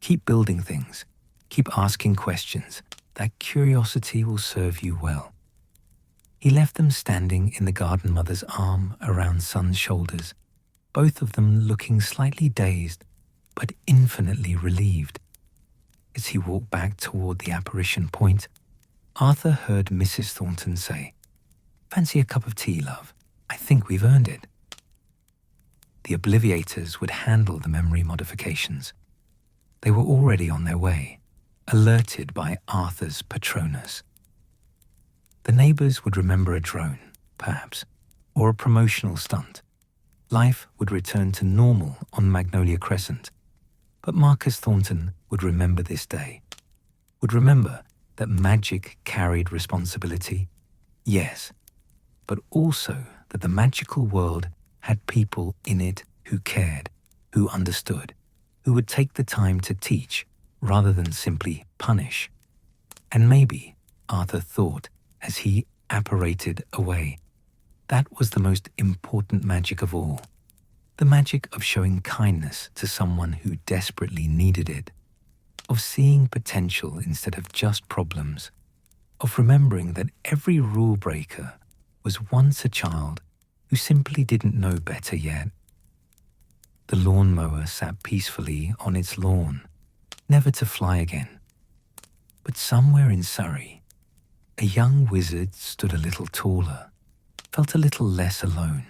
Keep building things. Keep asking questions. That curiosity will serve you well. He left them standing in the garden mother's arm around Son's shoulders, both of them looking slightly dazed, but infinitely relieved. As he walked back toward the apparition point, Arthur heard Mrs. Thornton say, "Fancy a cup of tea, love? I think we've earned it." The Obliviators would handle the memory modifications. They were already on their way, alerted by Arthur's Patronus. The neighbors would remember a drone, perhaps, or a promotional stunt. Life would return to normal on Magnolia Crescent. But Marcus Thornton would remember this day. Would remember that magic carried responsibility, yes, but also that the magical world had people in it who cared, who understood, who would take the time to teach rather than simply punish. And maybe, Arthur thought as he apparated away, that was the most important magic of all. The magic of showing kindness to someone who desperately needed it, of seeing potential instead of just problems, of remembering that every rule breaker was once a child who simply didn't know better yet. The lawnmower sat peacefully on its lawn, never to fly again. But somewhere in Surrey, a young wizard stood a little taller, felt a little less alone,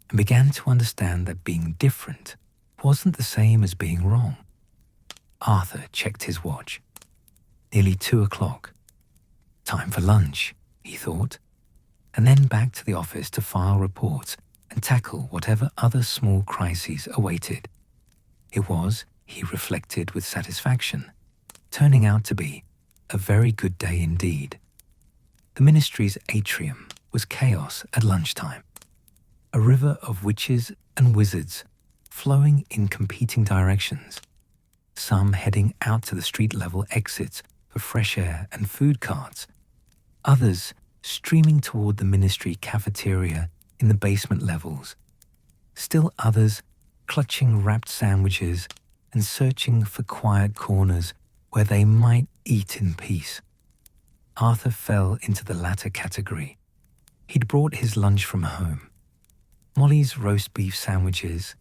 and began to understand that being different wasn't the same as being wrong. Arthur checked his watch. Nearly 2:00. Time for lunch, he thought, and then back to the office to file reports and tackle whatever other small crises awaited. It was, he reflected with satisfaction, turning out to be a very good day indeed. The ministry's atrium was chaos at lunchtime, a river of witches and wizards flowing in competing directions, some heading out to the street-level exits for fresh air and food carts, others streaming toward the ministry cafeteria in the basement levels, still others clutching wrapped sandwiches and searching for quiet corners where they might eat in peace. Arthur fell into the latter category. He'd brought his lunch from home. Molly's roast beef sandwiches,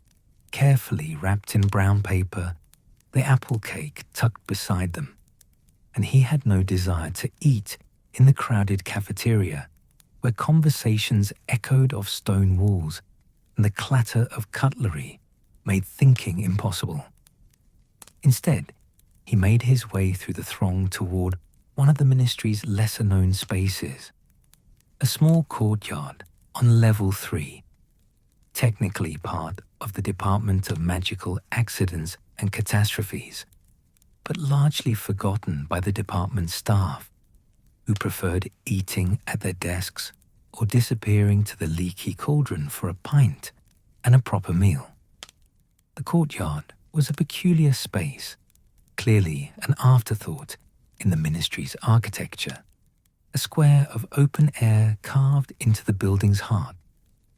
carefully wrapped in brown paper, the apple cake tucked beside them, and he had no desire to eat in the crowded cafeteria where conversations echoed off stone walls and the clatter of cutlery made thinking impossible. Instead, he made his way through the throng toward one of the ministry's lesser-known spaces, a small courtyard on level 3, technically part of the Department of Magical Accidents and Catastrophes, but largely forgotten by the department's staff, who preferred eating at their desks or disappearing to the leaky cauldron for a pint and a proper meal. The courtyard was a peculiar space, clearly an afterthought in the ministry's architecture, a square of open air carved into the building's heart,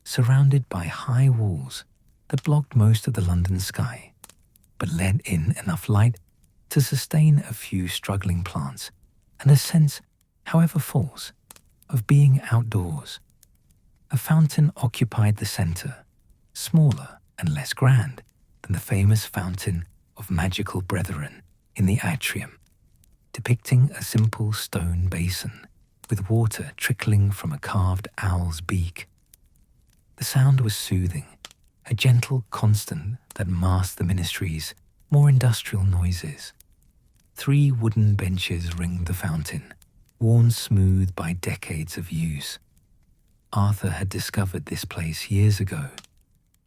surrounded by high walls that blocked most of the London sky, but let in enough light to sustain a few struggling plants and a sense, however false, of being outdoors. A fountain occupied the center, smaller and less grand than the famous fountain of magical brethren in the atrium, depicting a simple stone basin with water trickling from a carved owl's beak. The sound was soothing, a gentle constant that masked the ministry's more industrial noises. 3 wooden benches ringed the fountain, worn smooth by decades of use. Arthur had discovered this place years ago,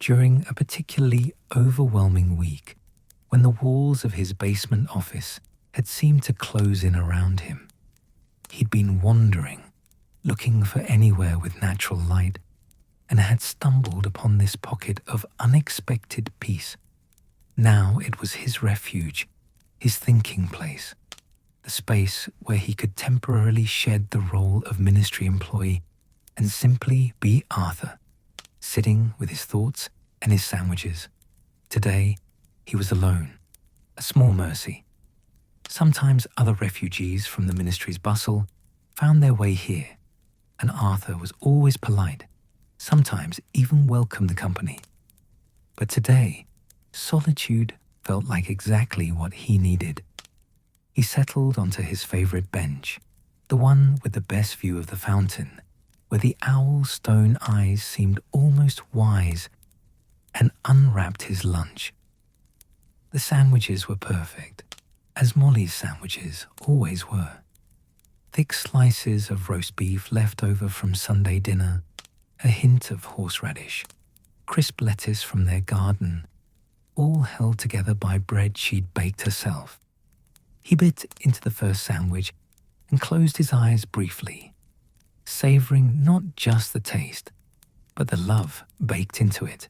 during a particularly overwhelming week when the walls of his basement office had seemed to close in around him. He'd been wandering, looking for anywhere with natural light, and had stumbled upon this pocket of unexpected peace. Now it was his refuge, his thinking place, the space where he could temporarily shed the role of ministry employee and simply be Arthur, sitting with his thoughts and his sandwiches. Today, he was alone, a small mercy. Sometimes other refugees from the ministry's bustle found their way here, and Arthur was always polite, sometimes even welcomed the company. But today, solitude felt like exactly what he needed. He settled onto his favorite bench, the one with the best view of the fountain, where the owl's stone eyes seemed almost wise, and unwrapped his lunch. The sandwiches were perfect, as Molly's sandwiches always were. Thick slices of roast beef left over from Sunday dinner, a hint of horseradish, crisp lettuce from their garden, all held together by bread she'd baked herself. He bit into the first sandwich and closed his eyes briefly, savoring not just the taste, but the love baked into it,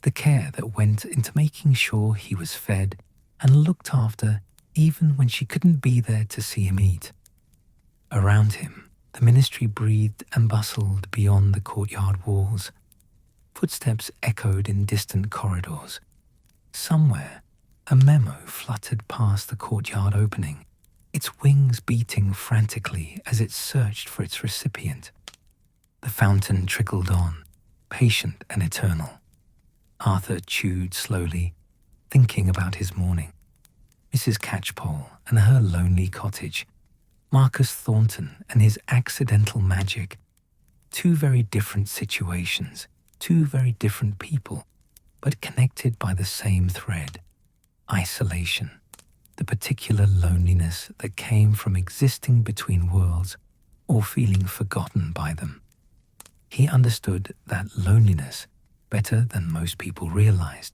the care that went into making sure he was fed and looked after even when she couldn't be there to see him eat. Around him, the ministry breathed and bustled beyond the courtyard walls. Footsteps echoed in distant corridors. Somewhere, a memo fluttered past the courtyard opening, its wings beating frantically as it searched for its recipient. The fountain trickled on, patient and eternal. Arthur chewed slowly, thinking about his morning. Mrs. Catchpole and her lonely cottage, Marcus Thornton and his accidental magic. Two very different situations, two very different people, but connected by the same thread: isolation, the particular loneliness that came from existing between worlds or feeling forgotten by them. He understood that loneliness better than most people realized.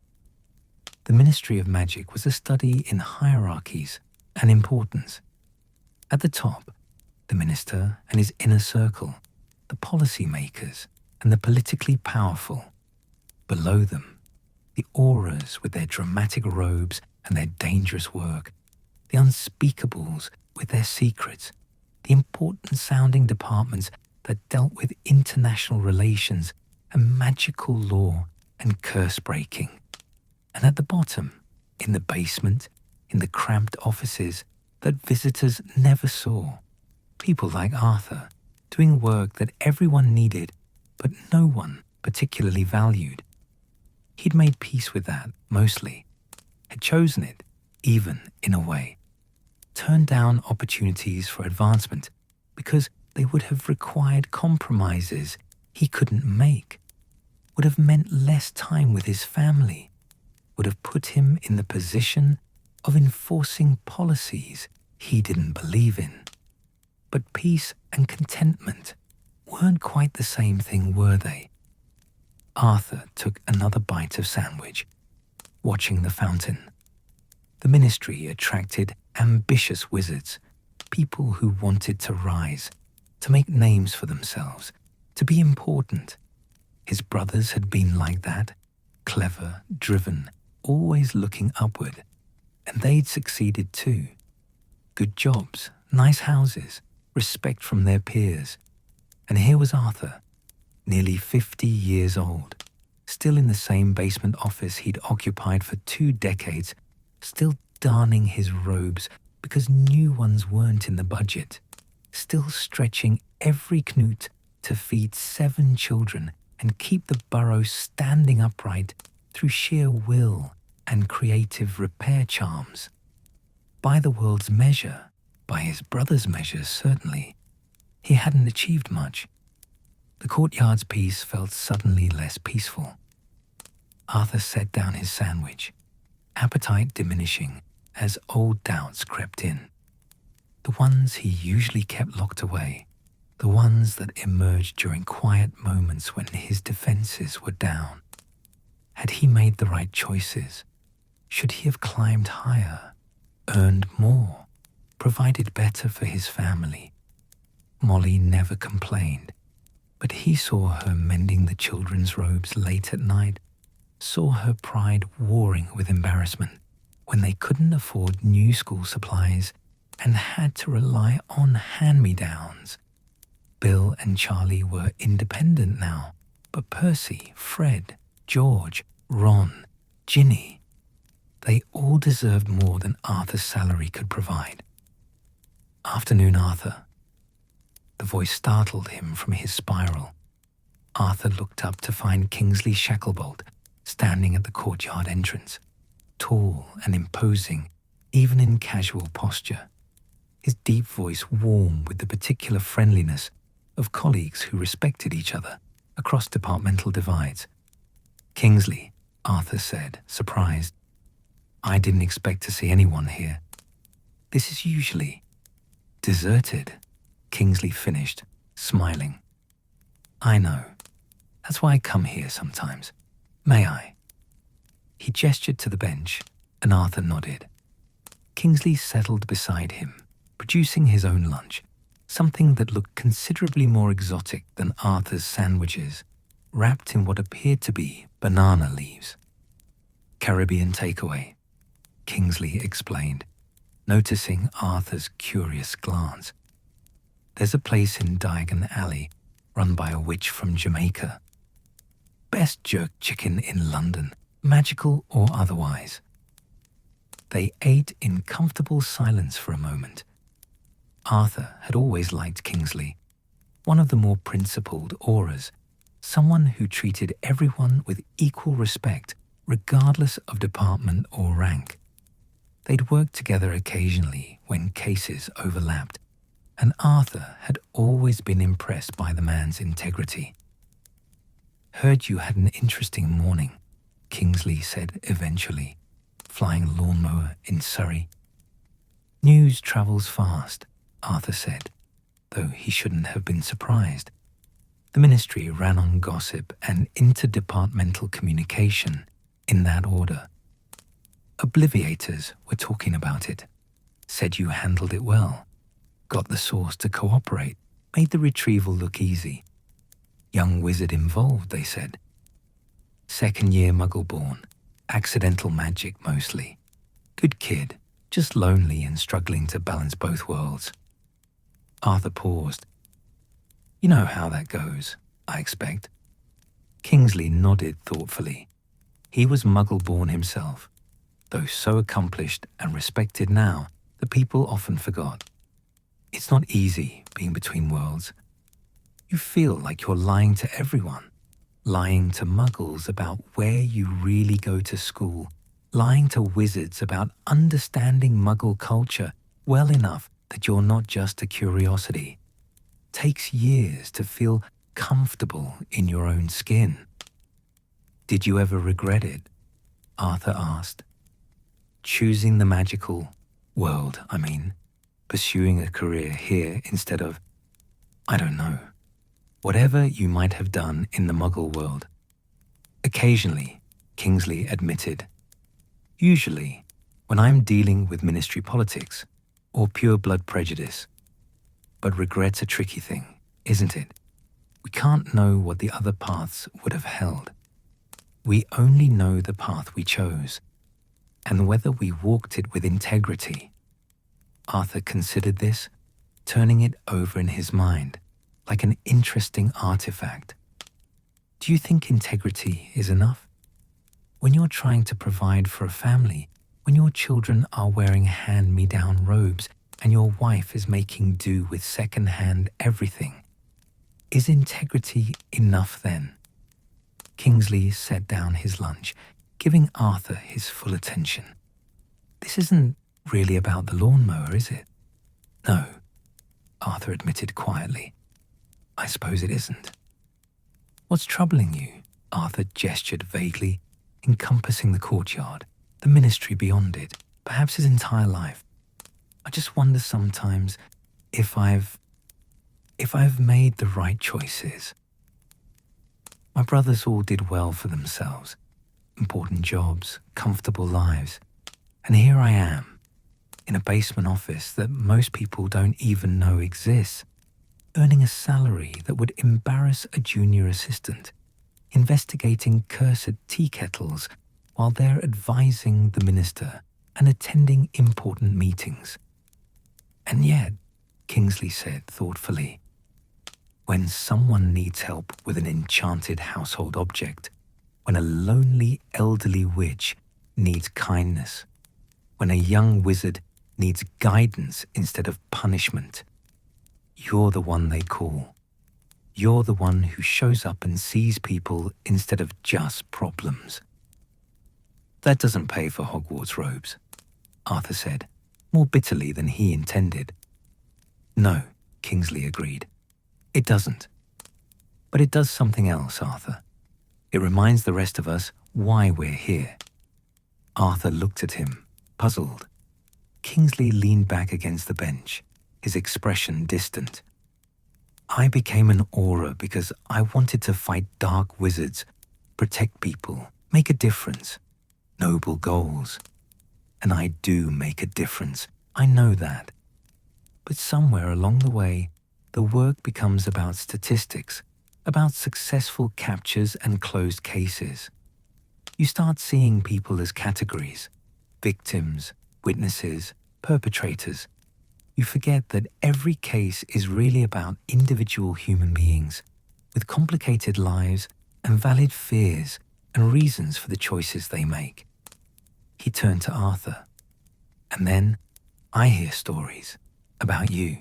The Ministry of Magic was a study in hierarchies and importance. At the top, the minister and his inner circle, the policy makers and the politically powerful. Below them, the auras with their dramatic robes and their dangerous work, the unspeakables with their secrets, the important-sounding departments that dealt with international relations and magical law and curse-breaking. And at the bottom, in the basement, in the cramped offices that visitors never saw, people like Arthur doing work that everyone needed but no one particularly valued. He'd made peace with that, mostly, had chosen it, even in a way, turned down opportunities for advancement because they would have required compromises he couldn't make, would have meant less time with his family, would have put him in the position of enforcing policies he didn't believe in. But peace and contentment weren't quite the same thing, were they? Arthur took another bite of sandwich, watching the fountain. The ministry attracted ambitious wizards, people who wanted to rise, to make names for themselves, to be important. His brothers had been like that, clever, driven, always looking upward, and they'd succeeded too. Good jobs, nice houses, respect from their peers. And here was Arthur, nearly 50 years old, still in the same basement office he'd occupied for 2 decades, still darning his robes because new ones weren't in the budget, still stretching every knut to feed 7 children and keep the burrow standing upright through sheer will and creative repair charms. By the world's measure, by his brother's measures certainly, he hadn't achieved much. The courtyard's peace felt suddenly less peaceful. Arthur set down his sandwich, appetite diminishing as old doubts crept in. The ones he usually kept locked away, the ones that emerged during quiet moments when his defenses were down. Had he made the right choices? Should he have climbed higher, earned more, provided better for his family? Molly never complained, but he saw her mending the children's robes late at night, saw her pride warring with embarrassment when they couldn't afford new school supplies and had to rely on hand-me-downs. Bill and Charlie were independent now, but Percy, Fred, George, Ron, Ginny, they all deserved more than Arthur's salary could provide. "Afternoon, Arthur." The voice startled him from his spiral. Arthur looked up to find Kingsley Shacklebolt standing at the courtyard entrance, tall and imposing, even in casual posture. His deep voice warm with the particular friendliness of colleagues who respected each other across departmental divides. "Kingsley," Arthur said, surprised. "I didn't expect to see anyone here. This is usually deserted," Kingsley finished, smiling. "I know. That's why I come here sometimes. May I?" He gestured to the bench, and Arthur nodded. Kingsley settled beside him, producing his own lunch, something that looked considerably more exotic than Arthur's sandwiches, wrapped in what appeared to be banana leaves. "Caribbean takeaway," Kingsley explained, noticing Arthur's curious glance. "There's a place in Diagon Alley run by a witch from Jamaica. Best jerk chicken in London, magical or otherwise." They ate in comfortable silence for a moment. Arthur had always liked Kingsley, one of the more principled auras, someone who treated everyone with equal respect regardless of department or rank. They'd worked together occasionally when cases overlapped, and Arthur had always been impressed by the man's integrity. "Heard you had an interesting morning," Kingsley said eventually, flying a lawnmower in Surrey. "News travels fast," Arthur said, though he shouldn't have been surprised. The ministry ran on gossip and interdepartmental communication in that order. Obliviators were talking about it, said you handled it well, got the source to cooperate, made the retrieval look easy. Young wizard involved, they said. Second-year Muggle born, accidental magic mostly. Good kid, just lonely and struggling to balance both worlds. Arthur paused. "You know how that goes, I expect." Kingsley nodded thoughtfully. He was Muggle-born himself, though so accomplished and respected now that people often forgot. It's not easy being between worlds. You feel like you're lying to everyone, lying to Muggles about where you really go to school, lying to wizards about understanding Muggle culture well enough that you're not just a curiosity. Takes years to feel comfortable in your own skin. "Did you ever regret it?" Arthur asked. "Choosing the magical world, I mean, pursuing a career here instead of, I don't know, whatever you might have done in the Muggle world." "Occasionally," Kingsley admitted. "Usually, when I'm dealing with ministry politics or pure blood prejudice. But regret's a tricky thing, isn't it? We can't know what the other paths would have held. We only know the path we chose, and whether we walked it with integrity." Arthur considered this, turning it over in his mind, like an interesting artifact. "Do you think integrity is enough? When you're trying to provide for a family, when your children are wearing hand-me-down robes and your wife is making do with second-hand everything, is integrity enough then?" Kingsley set down his lunch, giving Arthur his full attention. "This isn't really about the lawnmower, is it?" "No," Arthur admitted quietly. "I suppose it isn't." "What's troubling you?" Arthur gestured vaguely, encompassing the courtyard, the ministry beyond it, perhaps his entire life. "I just wonder sometimes if if I've made the right choices. My brothers all did well for themselves, important jobs, comfortable lives, and here I am, in a basement office that most people don't even know exists, earning a salary that would embarrass a junior assistant, investigating cursed tea kettles while they're advising the minister and attending important meetings. And yet, Kingsley said thoughtfully, when someone needs help with an enchanted household object, when a lonely elderly witch needs kindness, when a young wizard needs guidance instead of punishment, you're the one they call. You're the one who shows up and sees people instead of just problems. That doesn't pay for Hogwarts robes, Arthur said, more bitterly than he intended. No, Kingsley agreed. It doesn't. But it does something else, Arthur. It reminds the rest of us why we're here. Arthur looked at him, puzzled. Kingsley leaned back against the bench, his expression distant. I became an aura because I wanted to fight dark wizards, protect people, make a difference. Noble goals. And I do make a difference. I know that. But somewhere along the way, the work becomes about statistics, about successful captures and closed cases. You start seeing people as categories, victims, witnesses, perpetrators. You forget that every case is really about individual human beings with complicated lives and valid fears and reasons for the choices they make. He turned to Arthur. And then I hear stories about you,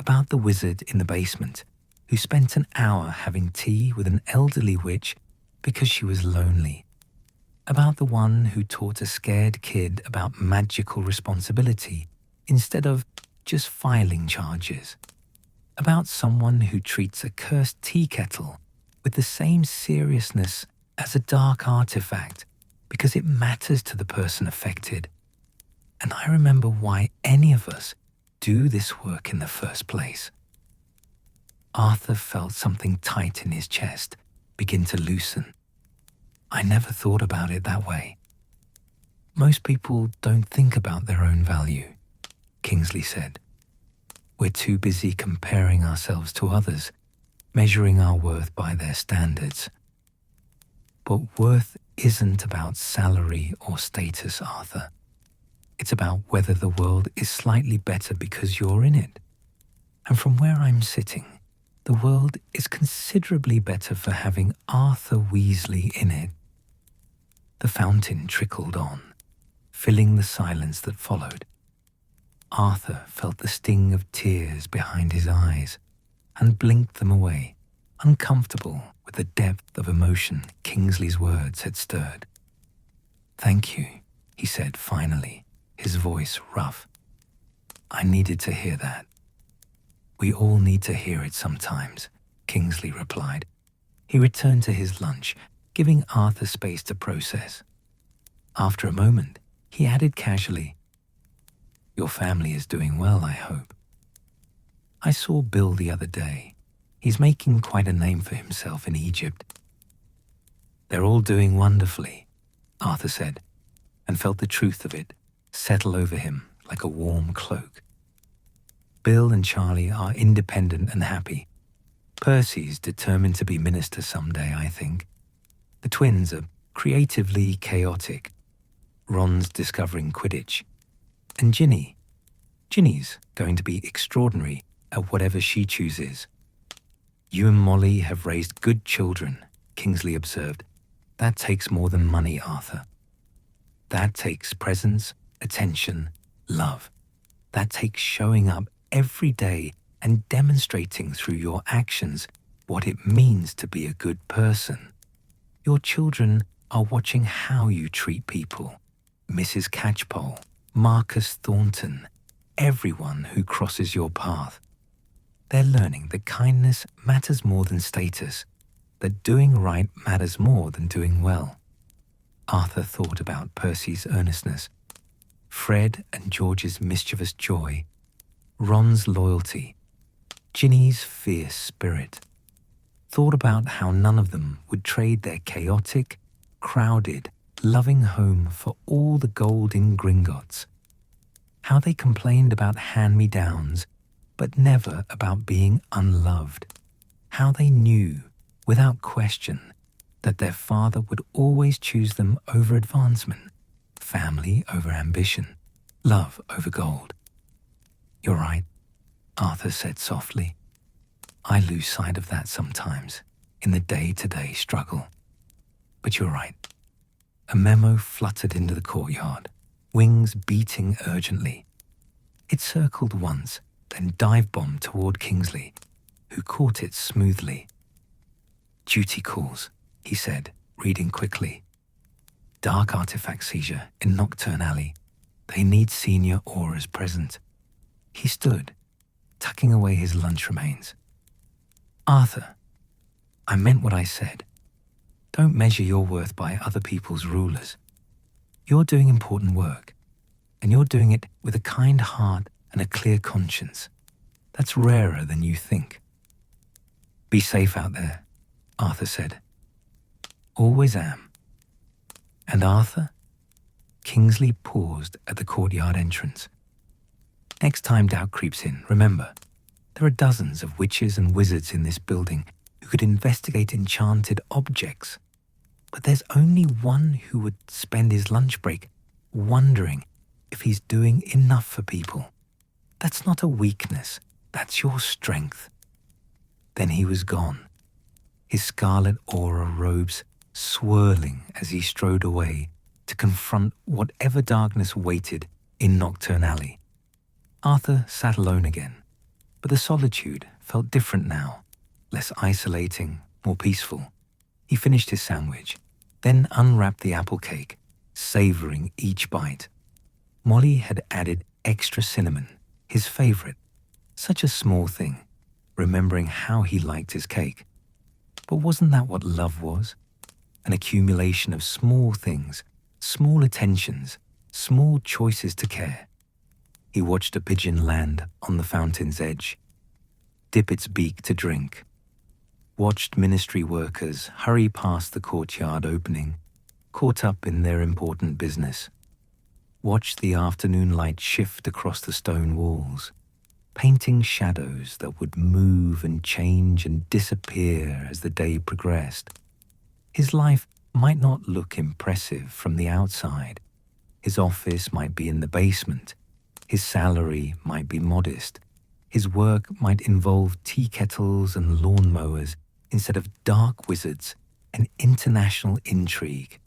about the wizard in the basement who spent an hour having tea with an elderly witch because she was lonely, about the one who taught a scared kid about magical responsibility instead of just filing charges, about someone who treats a cursed tea kettle with the same seriousness as a dark artifact because it matters to the person affected. And I remember why any of us do this work in the first place. Arthur felt something tight in his chest begin to loosen. I never thought about it that way. Most people don't think about their own value, Kingsley said. We're too busy comparing ourselves to others, measuring our worth by their standards. But worth isn't about salary or status, Arthur. It's about whether the world is slightly better because you're in it. And from where I'm sitting, the world is considerably better for having Arthur Weasley in it. The fountain trickled on, filling the silence that followed. Arthur felt the sting of tears behind his eyes and blinked them away, uncomfortable with the depth of emotion Kingsley's words had stirred. Thank you, he said finally, his voice rough. I needed to hear that. We all need to hear it sometimes, Kingsley replied. He returned to his lunch, giving Arthur space to process. After a moment, he added casually, Your family is doing well, I hope. I saw Bill the other day. He's making quite a name for himself in Egypt. They're all doing wonderfully, Arthur said, and felt the truth of it settle over him like a warm cloak. Bill and Charlie are independent and happy. Percy's determined to be minister someday, I think. The twins are creatively chaotic. Ron's discovering Quidditch. And Ginny's going to be extraordinary at whatever she chooses. You and Molly have raised good children, Kingsley observed. That takes more than money, Arthur. That takes presence, attention, love. That takes showing up every day and demonstrating through your actions what it means to be a good person. Your children are watching how you treat people. Mrs. Catchpole, Marcus Thornton, everyone who crosses your path. They're learning that kindness matters more than status, that doing right matters more than doing well. Arthur thought about Percy's earnestness, Fred and George's mischievous joy, Ron's loyalty, Ginny's fierce spirit, thought about how none of them would trade their chaotic, crowded, loving home for all the gold in Gringotts. How they complained about hand-me-downs, but never about being unloved. How they knew, without question, that their father would always choose them over advancement, family over ambition, love over gold. "You're right," Arthur said softly. "I lose sight of that sometimes, in the day-to-day struggle. But you're right." A memo fluttered into the courtyard, wings beating urgently. It circled once, then dive-bombed toward Kingsley, who caught it smoothly. "Duty calls," he said, reading quickly. "Dark artifact seizure in Nocturne Alley. They need senior aurors present." He stood, tucking away his lunch remains. "Arthur, I meant what I said. Don't measure your worth by other people's rulers. You're doing important work, and you're doing it with a kind heart and a clear conscience. That's rarer than you think." "Be safe out there," Arthur said. "Always am." "And Arthur?" Kingsley paused at the courtyard entrance. "Next time doubt creeps in, remember, there are dozens of witches and wizards in this building who could investigate enchanted objects. But there's only one who would spend his lunch break wondering if he's doing enough for people. That's not a weakness, that's your strength." Then he was gone, his scarlet aura robes swirling as he strode away to confront whatever darkness waited in Nocturne Alley. Arthur sat alone again, but the solitude felt different now, less isolating, more peaceful. He finished his sandwich, then unwrapped the apple cake, savoring each bite. Molly had added extra cinnamon, his favorite. Such a small thing, remembering how he liked his cake. But wasn't that what love was? An accumulation of small things, small attentions, small choices to care. He watched a pigeon land on the fountain's edge, dip its beak to drink, watched ministry workers hurry past the courtyard opening, caught up in their important business, watched the afternoon light shift across the stone walls, painting shadows that would move and change and disappear as the day progressed. His life might not look impressive from the outside. His office might be in the basement. His salary might be modest. His work might involve tea kettles and lawnmowers instead of dark wizards and international intrigue.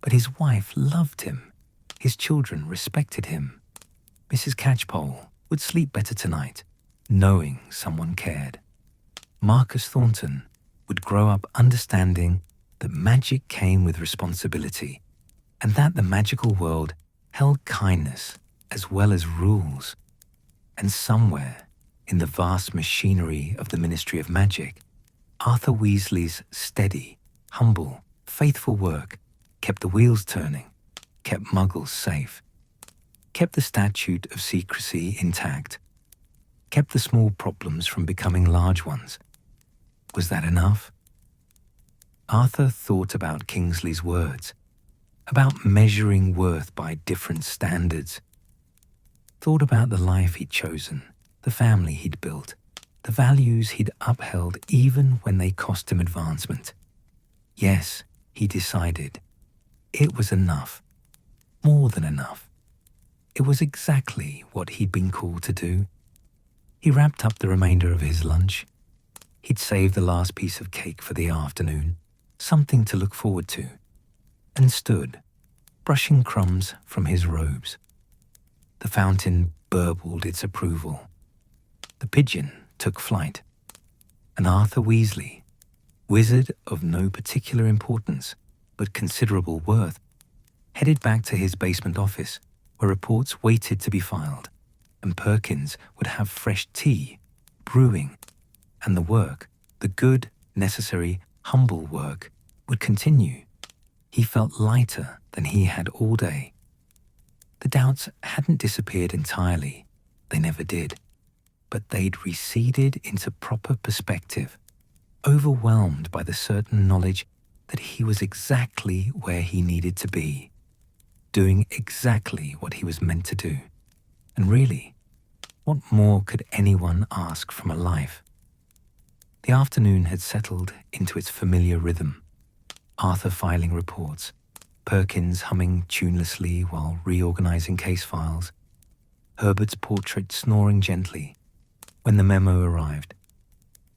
But his wife loved him. His children respected him. Mrs. Catchpole would sleep better tonight, knowing someone cared. Marcus Thornton would grow up understanding that magic came with responsibility, and that the magical world held kindness as well as rules. And somewhere, in the vast machinery of the Ministry of Magic, Arthur Weasley's steady, humble, faithful work kept the wheels turning, kept Muggles safe, kept the statute of secrecy intact, kept the small problems from becoming large ones. Was that enough? Arthur thought about Kingsley's words, about measuring worth by different standards. Thought about the life he'd chosen, the family he'd built, the values he'd upheld even when they cost him advancement. Yes, he decided, it was enough, more than enough. It was exactly what he'd been called to do. He wrapped up the remainder of his lunch. He'd saved the last piece of cake for the afternoon, something to look forward to, and stood, brushing crumbs from his robes. The fountain burbled its approval. The pigeon took flight, and Arthur Weasley, wizard of no particular importance but considerable worth, headed back to his basement office where reports waited to be filed, and Perkins would have fresh tea, brewing, and the work, the good, necessary, humble work, would continue. He felt lighter than he had all day. The doubts hadn't disappeared entirely. They never did. but they'd receded into proper perspective, overwhelmed by the certain knowledge that he was exactly where he needed to be, doing exactly what he was meant to do. And really, what more could anyone ask from a life? The afternoon had settled into its familiar rhythm. Arthur filing reports, Perkins humming tunelessly while reorganizing case files, Herbert's portrait snoring gently when the memo arrived.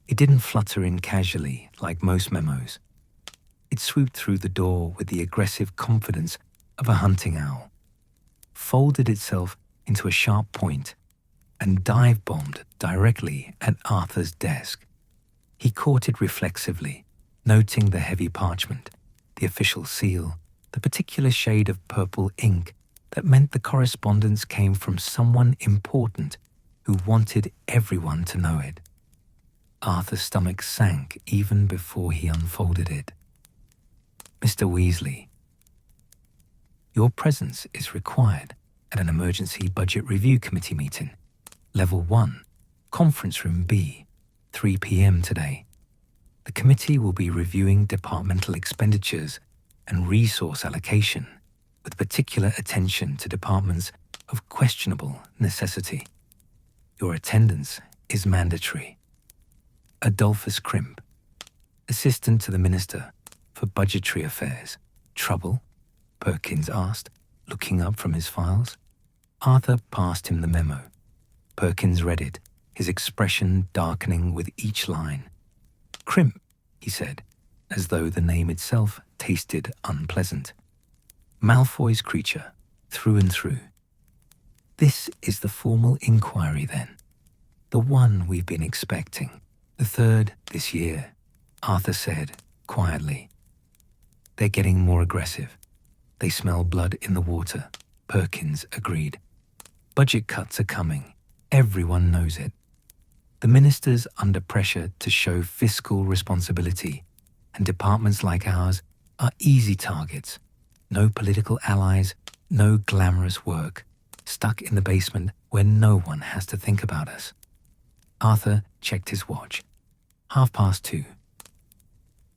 It didn't flutter in casually like most memos. It swooped through the door with the aggressive confidence of a hunting owl, folded itself into a sharp point, and dive-bombed directly at Arthur's desk. He caught it reflexively, noting the heavy parchment, the official seal, the particular shade of purple ink that meant the correspondence came from someone important who wanted everyone to know it. Arthur's stomach sank even before he unfolded it. Mr. Weasley, your presence is required at an emergency budget review committee meeting, Level 1, Conference Room B, 3 p.m. today. The committee will be reviewing departmental expenditures and resource allocation, with particular attention to departments of questionable necessity. Your attendance is mandatory. Adolphus Crimp, Assistant to the Minister for Budgetary Affairs. Trouble? Perkins asked, looking up from his files. Arthur passed him the memo. Perkins read it, his expression darkening with each line. Crimp, he said, as though the name itself tasted unpleasant. Malfoy's creature, through and through. This is the formal inquiry, then. The one we've been expecting. The third this year, Arthur said, quietly. They're getting more aggressive. They smell blood in the water, Perkins agreed. Budget cuts are coming. Everyone knows it. The minister's under pressure to show fiscal responsibility, and departments like ours are easy targets. No political allies, no glamorous work, stuck in the basement where no one has to think about us. Arthur checked his watch. 2:30.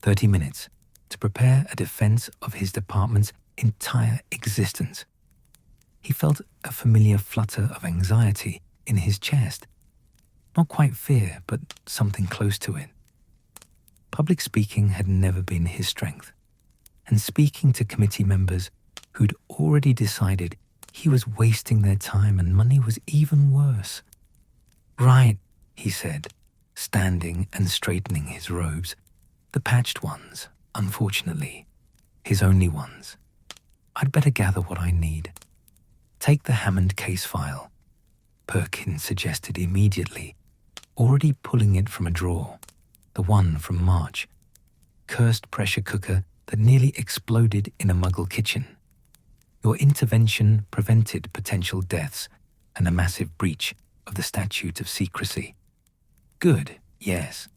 30 minutes to prepare a defense of his department's entire existence. He felt a familiar flutter of anxiety in his chest. Not quite fear, but something close to it. Public speaking had never been his strength, and speaking to committee members who'd already decided he was wasting their time and money was even worse. Right, he said, standing and straightening his robes, the patched ones, unfortunately, his only ones. I'd better gather what I need. Take the Hammond case file, Perkins suggested immediately, already pulling it from a drawer, the one from March. Cursed pressure cooker that nearly exploded in a Muggle kitchen. Your intervention prevented potential deaths and a massive breach of the statute of secrecy. Good, yes.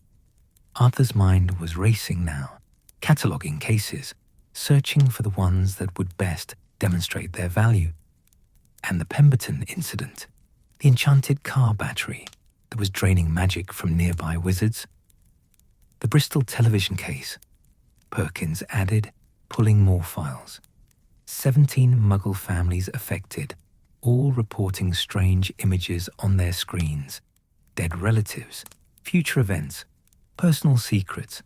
Arthur's mind was racing now, cataloguing cases, searching for the ones that would best demonstrate their value. And the Pemberton incident, the enchanted car battery that was draining magic from nearby wizards. The Bristol television case, Perkins added, pulling more files. 17 Muggle families affected, all reporting strange images on their screens. Dead relatives, future events, personal secrets.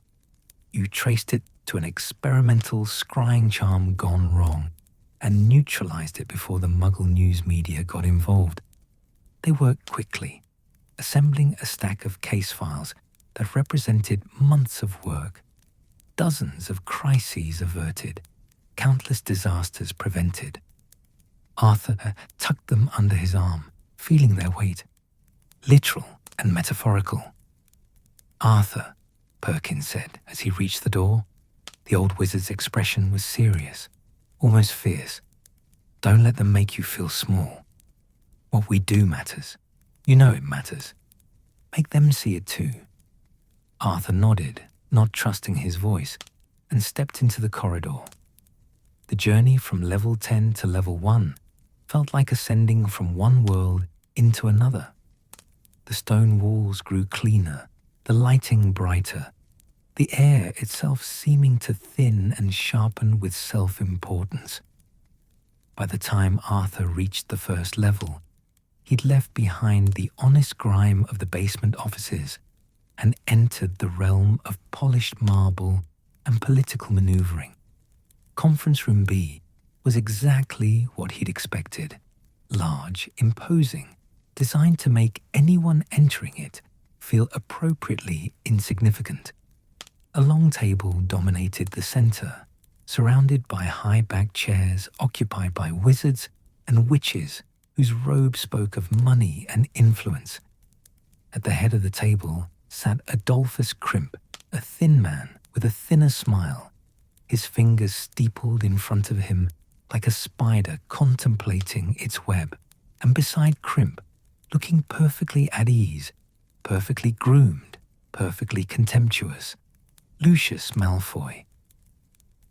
You traced it to an experimental scrying charm gone wrong and neutralized it before the Muggle news media got involved. They worked quickly, assembling a stack of case files that represented months of work, dozens of crises averted, countless disasters prevented. Arthur tucked them under his arm, feeling their weight, literal and metaphorical. Arthur, Perkins said as he reached the door. The old wizard's expression was serious, almost fierce. Don't let them make you feel small. What we do matters. You know it matters. Make them see it too. Arthur nodded, not trusting his voice, and stepped into the corridor. The journey from level 10 to level 1 felt like ascending from one world into another. The stone walls grew cleaner, the lighting brighter, the air itself seeming to thin and sharpen with self-importance. By the time Arthur reached the first level, he'd left behind the honest grime of the basement offices and entered the realm of polished marble and political maneuvering. Conference Room B was exactly what he'd expected. Large, imposing, designed to make anyone entering it feel appropriately insignificant. A long table dominated the center, surrounded by high-backed chairs occupied by wizards and witches whose robes spoke of money and influence. At the head of the table sat Adolphus Crimp, a thin man with a thinner smile, his fingers steepled in front of him like a spider contemplating its web, and beside Crimp, looking perfectly at ease, perfectly groomed, perfectly contemptuous, Lucius Malfoy.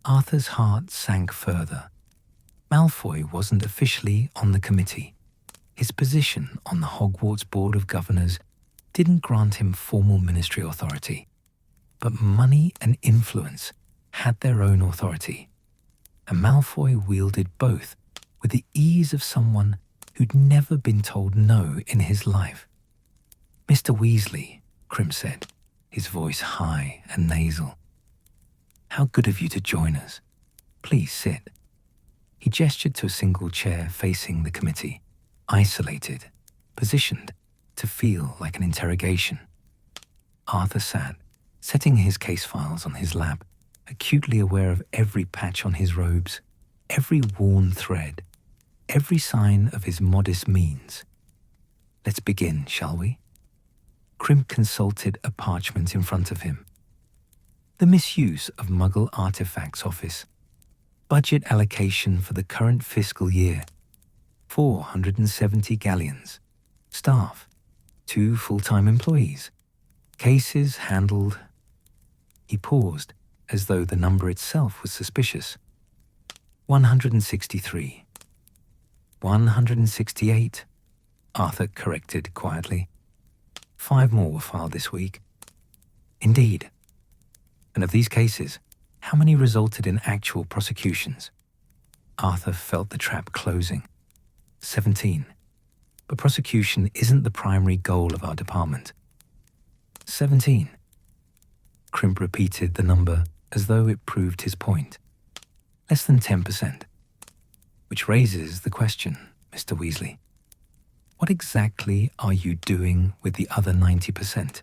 Arthur's heart sank further. Malfoy wasn't officially on the committee. His position on the Hogwarts Board of Governors didn't grant him formal ministry authority, but money and influence had their own authority, and Malfoy wielded both with the ease of someone who'd never been told no in his life. "Mr. Weasley," Crimp said, his voice high and nasal. "How good of you to join us. Please sit." He gestured to a single chair facing the committee, isolated, positioned to feel like an interrogation. Arthur sat, setting his case files on his lap, acutely aware of every patch on his robes, every worn thread, every sign of his modest means. "Let's begin, shall we?" Crimp consulted a parchment in front of him. "The misuse of Muggle artifacts office. Budget allocation for the current fiscal year. 470 galleons. Staff. 2 full-time employees. Cases handled." He paused, as though the number itself was suspicious. 163. 168, Arthur corrected quietly. 5 more were filed this week. Indeed. And of these cases, how many resulted in actual prosecutions? Arthur felt the trap closing. 17. But prosecution isn't the primary goal of our department. 17. Crimp repeated the number as though it proved his point. Less than 10%. Which raises the question, Mr. Weasley. What exactly are you doing with the other 90%?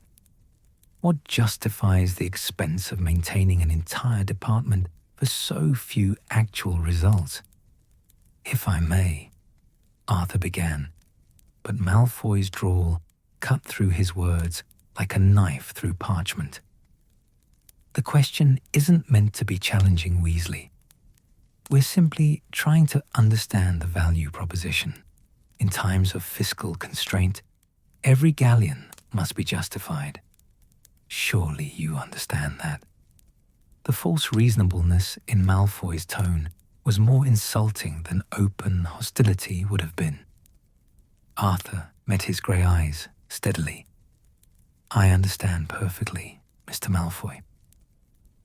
What justifies the expense of maintaining an entire department for so few actual results? If I may, Arthur began, but Malfoy's drawl cut through his words like a knife through parchment. The question isn't meant to be challenging, Weasley. We're simply trying to understand the value proposition. In times of fiscal constraint, every galleon must be justified. Surely you understand that. The false reasonableness in Malfoy's tone was more insulting than open hostility would have been. Arthur met his grey eyes steadily. I understand perfectly, Mr. Malfoy.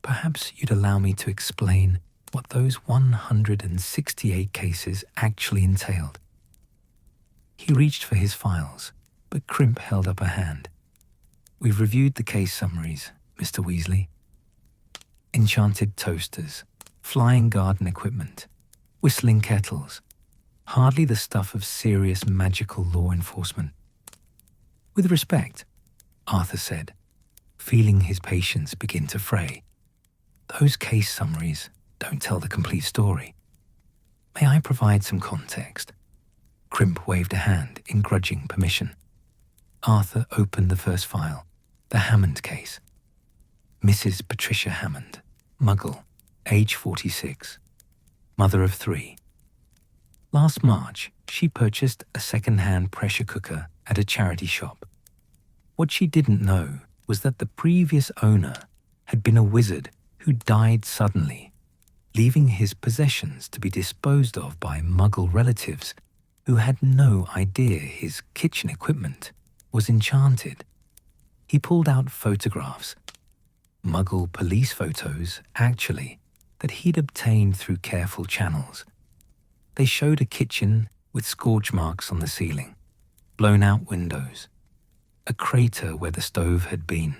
Perhaps you'd allow me to explain what those 168 cases actually entailed. He reached for his files, but Crimp held up a hand. We've reviewed the case summaries, Mr. Weasley. Enchanted toasters, flying garden equipment, whistling kettles, hardly the stuff of serious magical law enforcement. With respect, Arthur said, feeling his patience begin to fray. Those case summaries don't tell the complete story. May I provide some context? Crimp waved a hand in grudging permission. Arthur opened the first file, the Hammond case. Mrs. Patricia Hammond, Muggle, age 46, mother of 3. Last March, she purchased a second-hand pressure cooker at a charity shop. What she didn't know was that the previous owner had been a wizard who died suddenly, leaving his possessions to be disposed of by Muggle relatives who had no idea his kitchen equipment was enchanted. He pulled out photographs, Muggle police photos, actually, that he'd obtained through careful channels. They showed a kitchen with scorch marks on the ceiling, blown out windows, a crater where the stove had been.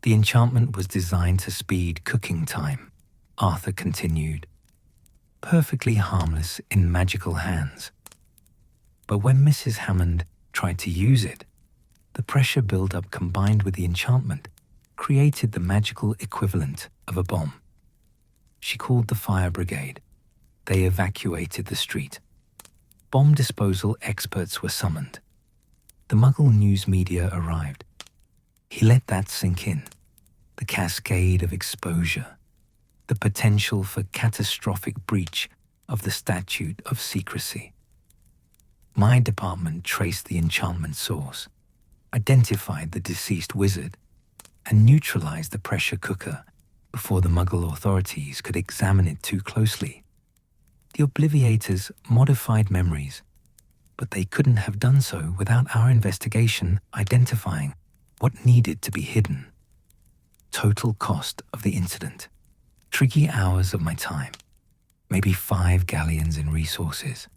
The enchantment was designed to speed cooking time, Arthur continued, perfectly harmless in magical hands. But when Mrs. Hammond tried to use it, the pressure build-up combined with the enchantment created the magical equivalent of a bomb. She called the fire brigade. They evacuated the street. Bomb disposal experts were summoned. The Muggle news media arrived. He let that sink in. The cascade of exposure, the potential for catastrophic breach of the statute of secrecy. My department traced the enchantment source, identified the deceased wizard, and neutralized the pressure cooker before the Muggle authorities could examine it too closely. The Obliviators modified memories, but they couldn't have done so without our investigation identifying what needed to be hidden. Total cost of the incident: tricky hours of my time, maybe 5 galleons in resources.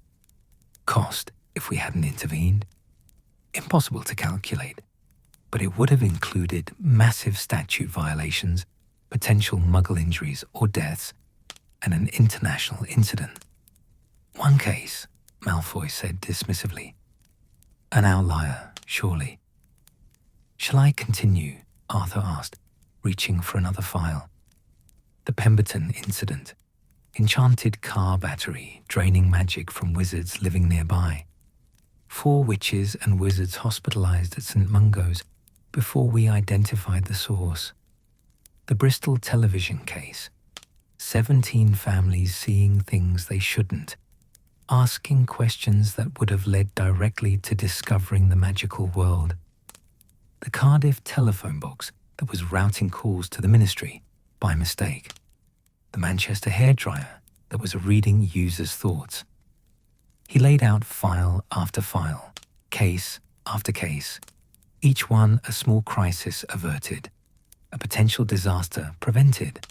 Cost if we hadn't intervened? Impossible to calculate, but it would have included massive statute violations, potential Muggle injuries or deaths, and an international incident. One case, Malfoy said dismissively. An outlier, surely. Shall I continue? Arthur asked, reaching for another file. The Pemberton incident. Enchanted car battery draining magic from wizards living nearby. 4 witches and wizards hospitalized at St. Mungo's before we identified the source. The Bristol television case. 17 families seeing things they shouldn't, asking questions that would have led directly to discovering the magical world. The Cardiff telephone box that was routing calls to the ministry by mistake. The Manchester hairdryer that was reading users' thoughts. He laid out file after file, case after case, each one a small crisis averted, a potential disaster prevented.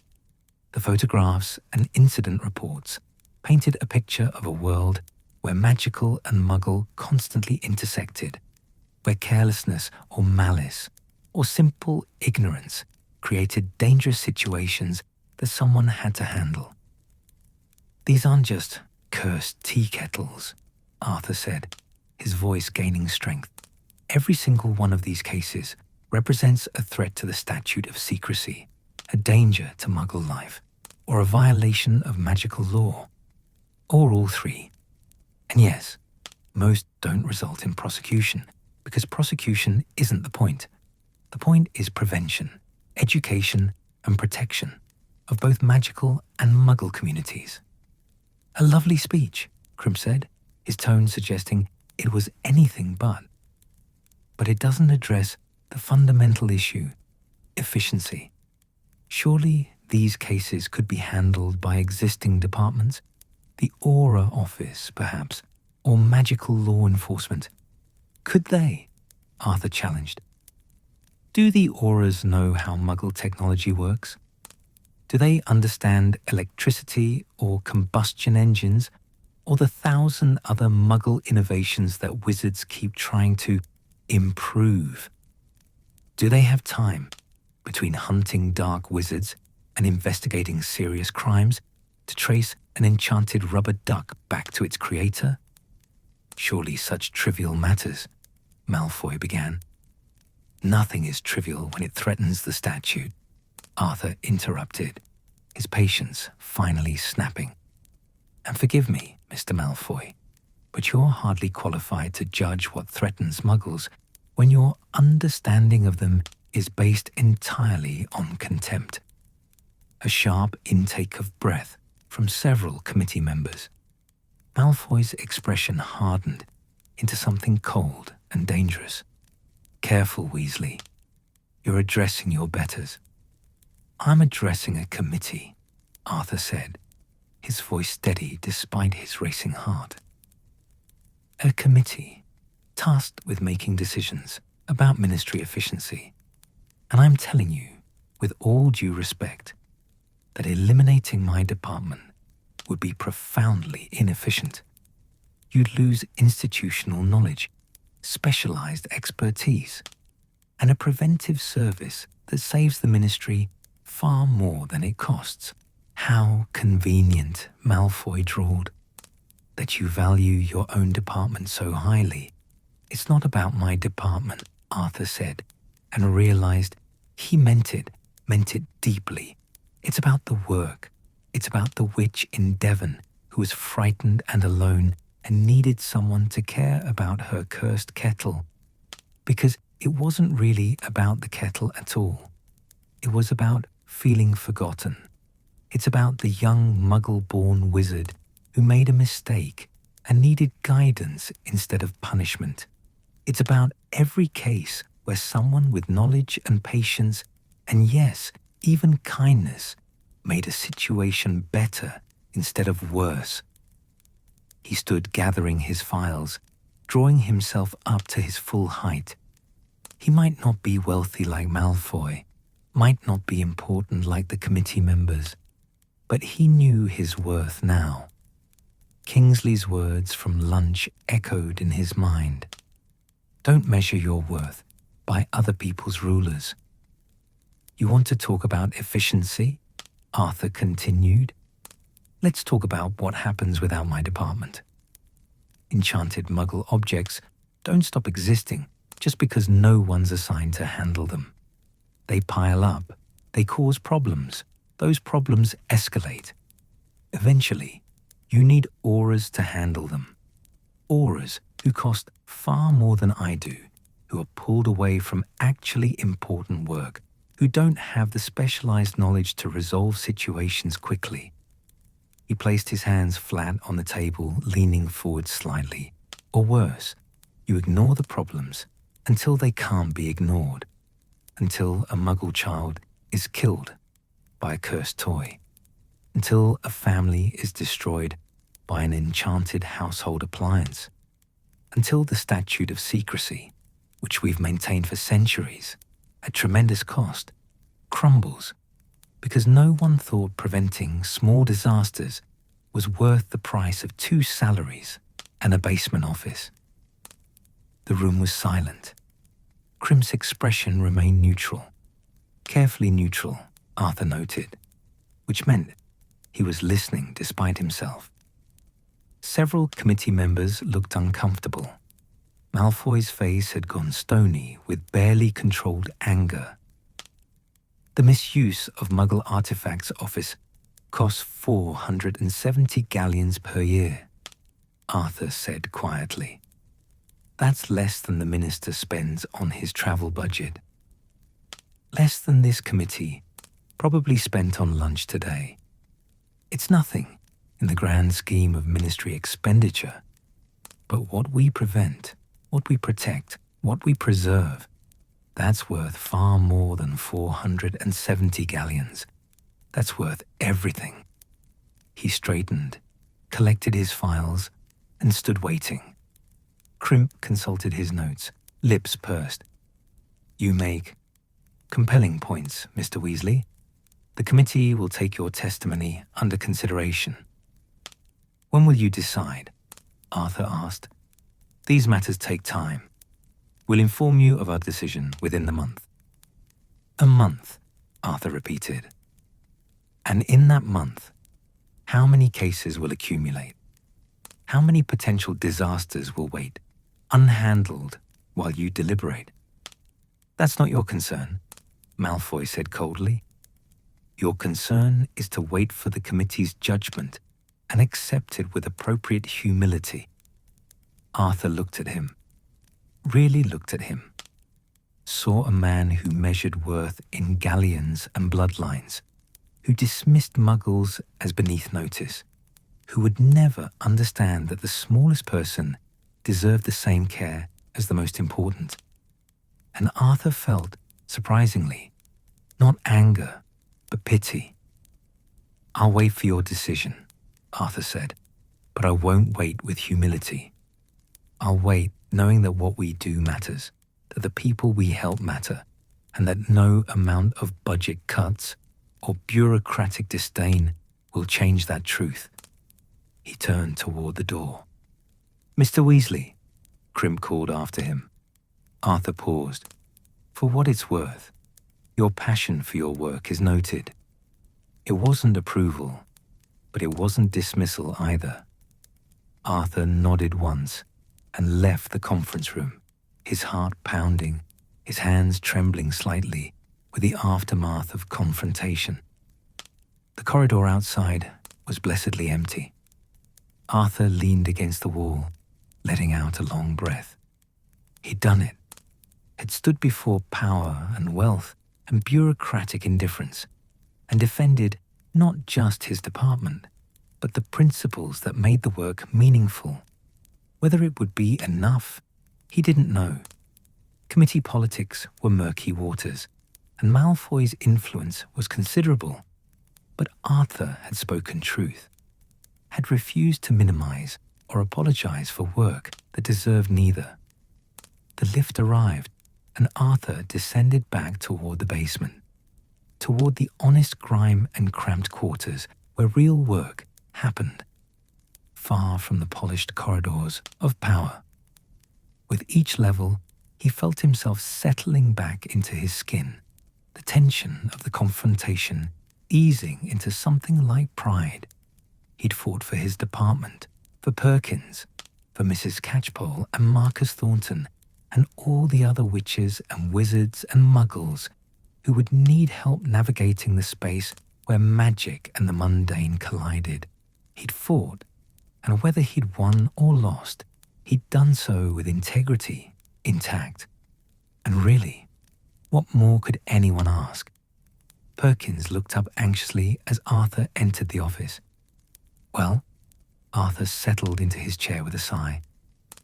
The photographs and incident reports painted a picture of a world where magical and Muggle constantly intersected, where carelessness or malice or simple ignorance created dangerous situations that someone had to handle. These aren't just cursed tea kettles, Arthur said, his voice gaining strength. Every single one of these cases represents a threat to the statute of secrecy, a danger to Muggle life, or a violation of magical law, or all three. And yes, most don't result in prosecution, because prosecution isn't the point. The point is prevention, education, and protection of both magical and Muggle communities. A lovely speech, Crim said, his tone suggesting it was anything but. But it doesn't address the fundamental issue, efficiency. Surely these cases could be handled by existing departments, the Aura Office, perhaps, or magical law enforcement. Could they? Arthur challenged. Do the Auras know how Muggle technology works? Do they understand electricity or combustion engines or the 1,000 other Muggle innovations that wizards keep trying to improve? Do they have time between hunting dark wizards and investigating serious crimes to trace an enchanted rubber duck back to its creator? Surely such trivial matters, Malfoy began. Nothing is trivial when it threatens the statute, Arthur interrupted, his patience finally snapping. And forgive me, Mr. Malfoy, but you're hardly qualified to judge what threatens Muggles when your understanding of them is based entirely on contempt. A sharp intake of breath from several committee members. Malfoy's expression hardened into something cold and dangerous. Careful, Weasley. You're addressing your betters. I'm addressing a committee, Arthur said, his voice steady despite his racing heart. A committee. tasked with making decisions about ministry efficiency. And I'm telling you, with all due respect, that eliminating my department would be profoundly inefficient. You'd lose institutional knowledge, specialized expertise, and a preventive service that saves the ministry far more than it costs. How convenient, Malfoy drawled, that you value your own department so highly. It's not about my department, Arthur said, and realized he meant it deeply. It's about the work. It's about the witch in Devon who was frightened and alone and needed someone to care about her cursed kettle. Because it wasn't really about the kettle at all. It was about feeling forgotten. It's about the young Muggle-born wizard who made a mistake and needed guidance instead of punishment. It's about every case where someone with knowledge and patience, and yes, even kindness, made a situation better instead of worse. He stood gathering his files, drawing himself up to his full height. He might not be wealthy like Malfoy, might not be important like the committee members, but he knew his worth now. Kingsley's words from lunch echoed in his mind. Don't measure your worth by other people's rulers. You want to talk about efficiency? Arthur continued. Let's talk about what happens without my department. Enchanted Muggle objects don't stop existing just because no one's assigned to handle them. They pile up, they cause problems, those problems escalate. Eventually, you need auras to handle them. Auras who cost far more than I do, who are pulled away from actually important work, who don't have the specialized knowledge to resolve situations quickly. He placed his hands flat on the table, leaning forward slightly. Or worse, you ignore the problems until they can't be ignored, until a Muggle child is killed by a cursed toy, until a family is destroyed by an enchanted household appliance, until the statute of secrecy, which we've maintained for centuries, at tremendous cost, crumbles because no one thought preventing small disasters was worth the price of 2 salaries and a basement office. The room was silent. Crimp's expression remained neutral. Carefully neutral, Arthur noted, which meant he was listening despite himself. Several committee members looked uncomfortable. Malfoy's face had gone stony with barely controlled anger. The misuse of Muggle artifacts office costs 470 galleons per year, Arthur said quietly. That's less than the minister spends on his travel budget. Less than this committee probably spent on lunch today. It's nothing in the grand scheme of ministry expenditure, but what we prevent, what we protect, what we preserve, that's worth far more than 470 galleons. That's worth everything. He straightened, collected his files, and stood waiting. Crimp consulted his notes, lips pursed. You make compelling points, Mr. Weasley. The committee will take your testimony under consideration. When will you decide? Arthur asked. These matters take time. We'll inform you of our decision within the month. A month, Arthur repeated. And in that month, how many cases will accumulate? How many potential disasters will wait, unhandled, while you deliberate? That's not your concern, Malfoy said coldly. Your concern is to wait for the committee's judgment and accept it with appropriate humility. Arthur looked at him, really looked at him, saw a man who measured worth in galleons and bloodlines, who dismissed Muggles as beneath notice, who would never understand that the smallest person deserved the same care as the most important. And Arthur felt, surprisingly, not anger, but pity. I'll wait for your decision, Arthur said, but I won't wait with humility. I'll wait knowing that what we do matters, that the people we help matter, and that no amount of budget cuts or bureaucratic disdain will change that truth. He turned toward the door. "Mr. Weasley," Crimp called after him. Arthur paused. "For what it's worth, your passion for your work is noted." It wasn't approval, but it wasn't dismissal either. Arthur nodded once and left the conference room, his heart pounding, his hands trembling slightly with the aftermath of confrontation. The corridor outside was blessedly empty. Arthur leaned against the wall, letting out a long breath. He'd done it. Had stood before power and wealth and bureaucratic indifference, and defended not just his department, but the principles that made the work meaningful. Whether it would be enough, he didn't know. Committee politics were murky waters, and Malfoy's influence was considerable. But Arthur had spoken truth, had refused to minimize or apologize for work that deserved neither. The lift arrived, and Arthur descended back toward the basement, toward the honest grime and cramped quarters where real work happened, far from the polished corridors of power. With each level, he felt himself settling back into his skin, the tension of the confrontation easing into something like pride. He'd fought for his department, for Perkins, for Mrs. Catchpole and Marcus Thornton, and all the other witches and wizards and muggles who would need help navigating the space where magic and the mundane collided. He'd fought, and whether he'd won or lost, he'd done so with integrity intact. And really, what more could anyone ask? Perkins looked up anxiously as Arthur entered the office. "Well," Arthur settled into his chair with a sigh,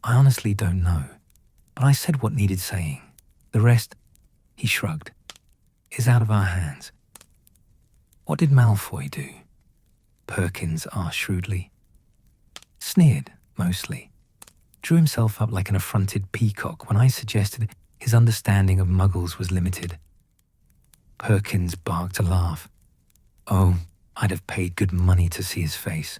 "I honestly don't know, but I said what needed saying. The rest," he shrugged, "is out of our hands." "What did Malfoy do?" Perkins asked shrewdly. "Sneered, mostly. Drew himself up like an affronted peacock when I suggested his understanding of Muggles was limited." Perkins barked a laugh. "Oh, I'd have paid good money to see his face."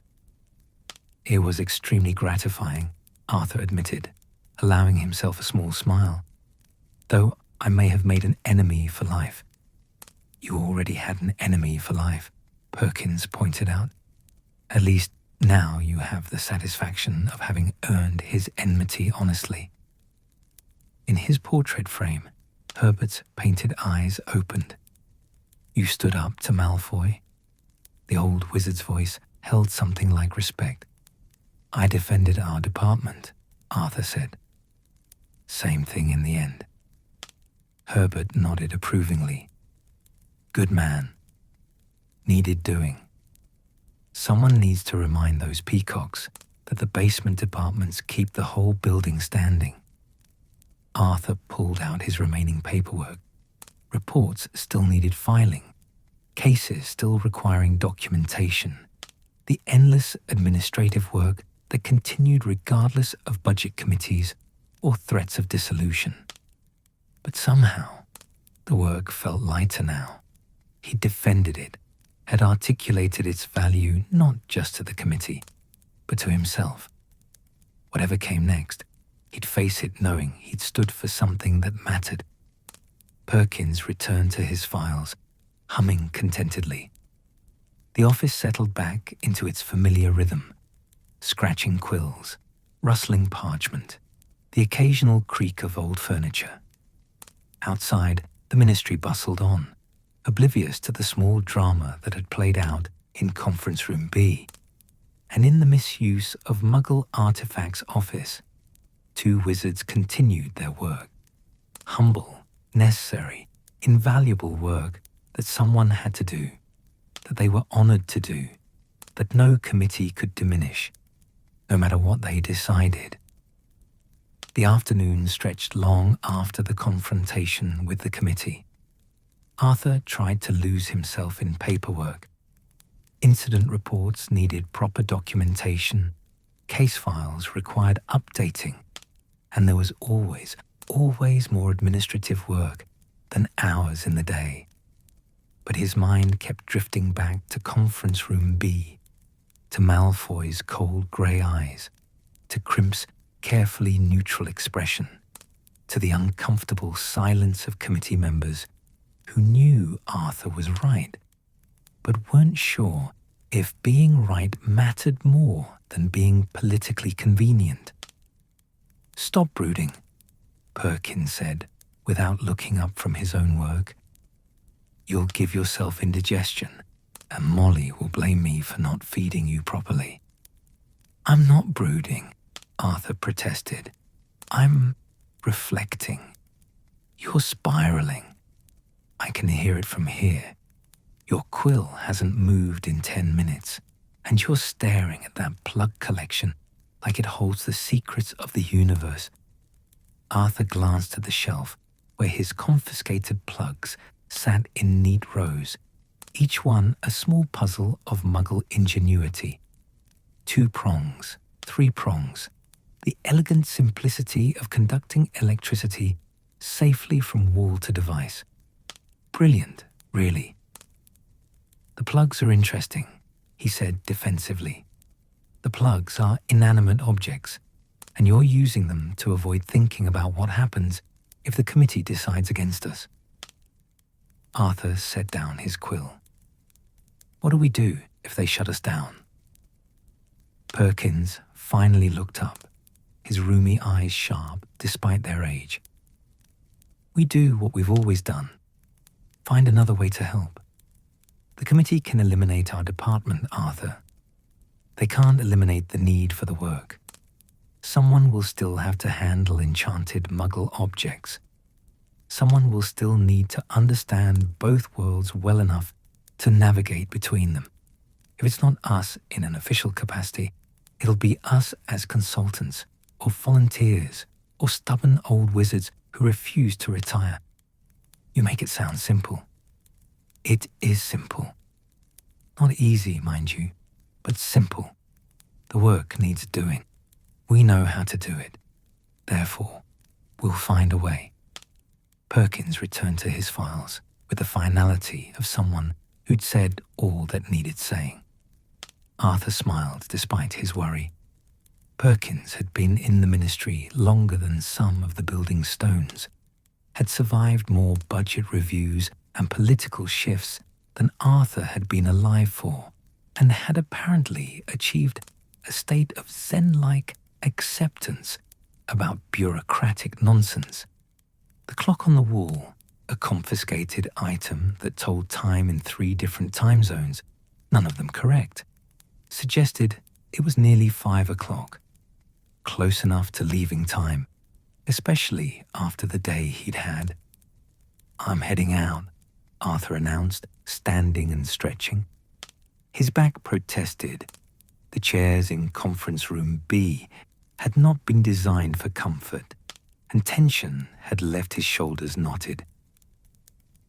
"It was extremely gratifying," Arthur admitted, allowing himself a small smile. "Though I may have made an enemy for life." "You already had an enemy for life," Perkins pointed out. "At least now you have the satisfaction of having earned his enmity honestly." In his portrait frame, Herbert's painted eyes opened. "You stood up to Malfoy?" The old wizard's voice held something like respect. "I defended our department," Arthur said. "Same thing in the end." Herbert nodded approvingly. "Good man. Needed doing. Someone needs to remind those peacocks that the basement departments keep the whole building standing." Arthur pulled out his remaining paperwork. Reports still needed filing, cases still requiring documentation, the endless administrative work that continued regardless of budget committees or threats of dissolution. But somehow, the work felt lighter now. He defended it, had articulated its value not just to the committee, but to himself. Whatever came next, he'd face it knowing he'd stood for something that mattered. Perkins returned to his files, humming contentedly. The office settled back into its familiar rhythm, scratching quills, rustling parchment, the occasional creak of old furniture. Outside, the ministry bustled on, oblivious to the small drama that had played out in Conference Room B. And in the misuse of Muggle Artifacts' office, two wizards continued their work. Humble, necessary, invaluable work that someone had to do, that they were honored to do, that no committee could diminish, no matter what they decided. The afternoon stretched long after the confrontation with the committee. Arthur tried to lose himself in paperwork. Incident reports needed proper documentation, case files required updating, and there was always more administrative work than hours in the day. But his mind kept drifting back to Conference Room B, to Malfoy's cold grey eyes, to Crimp's carefully neutral expression, to the uncomfortable silence of committee members who knew Arthur was right, but weren't sure if being right mattered more than being politically convenient. "Stop brooding," Perkins said, without looking up from his own work. "You'll give yourself indigestion, and Molly will blame me for not feeding you properly." "I'm not brooding," Arthur protested. "I'm reflecting. You're spiraling. I can hear it from here. Your quill hasn't moved in 10 minutes, and you're staring at that plug collection like it holds the secrets of the universe." Arthur glanced at the shelf where his confiscated plugs sat in neat rows, each one a small puzzle of Muggle ingenuity. 2 prongs, 3 prongs, the elegant simplicity of conducting electricity safely from wall to device. Brilliant, really. "The plugs are interesting," he said defensively. "The plugs are inanimate objects, and you're using them to avoid thinking about what happens if the committee decides against us." Arthur set down his quill. "What do we do if they shut us down?" Perkins finally looked up, his rheumy eyes sharp despite their age. "We do what we've always done. Find another way to help. The committee can eliminate our department, Arthur. They can't eliminate the need for the work. Someone will still have to handle enchanted Muggle objects. Someone will still need to understand both worlds well enough to navigate between them. If it's not us in an official capacity, it'll be us as consultants or volunteers or stubborn old wizards who refuse to retire." "You make it sound simple." "It is simple. Not easy, mind you, but simple. The work needs doing. We know how to do it. Therefore, we'll find a way." Perkins returned to his files with the finality of someone who'd said all that needed saying. Arthur smiled despite his worry. Perkins had been in the ministry longer than some of the building's stones, had survived more budget reviews and political shifts than Arthur had been alive for, and had apparently achieved a state of zen-like acceptance about bureaucratic nonsense. The clock on the wall, a confiscated item that told time in 3 different time zones, none of them correct, suggested it was nearly 5 o'clock, close enough to leaving time, especially after the day he'd had. "I'm heading out," Arthur announced, standing and stretching. His back protested. The chairs in Conference Room B had not been designed for comfort, and tension had left his shoulders knotted.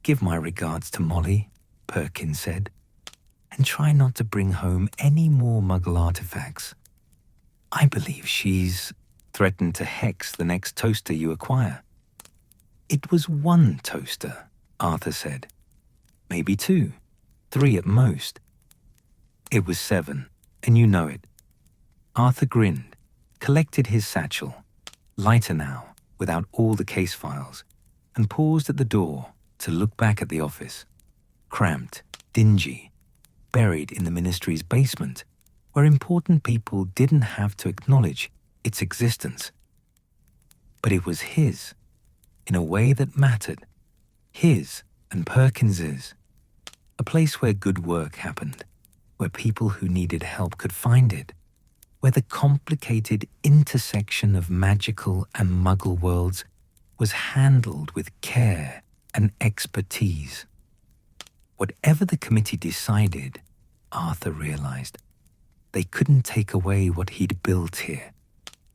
"Give my regards to Molly," Perkins said, "and try not to bring home any more Muggle artifacts. I believe she's threatened to hex the next toaster you acquire." "It was 1 toaster," Arthur said. "Maybe 2, 3 at most." "It was 7, and you know it." Arthur grinned, collected his satchel, lighter now, without all the case files, and paused at the door to look back at the office. Cramped, dingy, buried in the ministry's basement, where important people didn't have to acknowledge its existence. But it was his, in a way that mattered, his and Perkins's. A place where good work happened, where people who needed help could find it, where the complicated intersection of magical and Muggle worlds was handled with care and expertise. Whatever the committee decided, Arthur realized, they couldn't take away what he'd built here.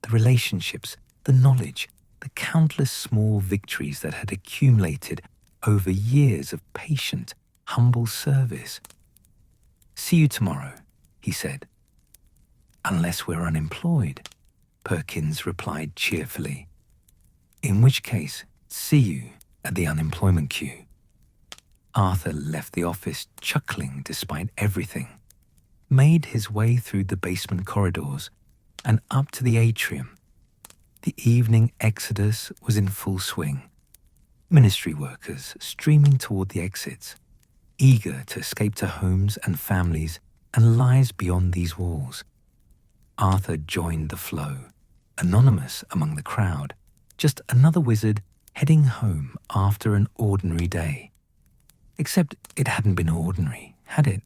The relationships, the knowledge, the countless small victories that had accumulated over years of patient, humble service. "See you tomorrow," he said. "Unless we're unemployed," Perkins replied cheerfully. In which case, see you at the unemployment queue. Arthur left the office chuckling despite everything, made his way through the basement corridors and up to the atrium. The evening exodus was in full swing. Ministry workers streaming toward the exits, eager to escape to homes and families and lives beyond these walls. Arthur joined the flow, anonymous among the crowd, just another wizard heading home after an ordinary day. Except it hadn't been ordinary, had it?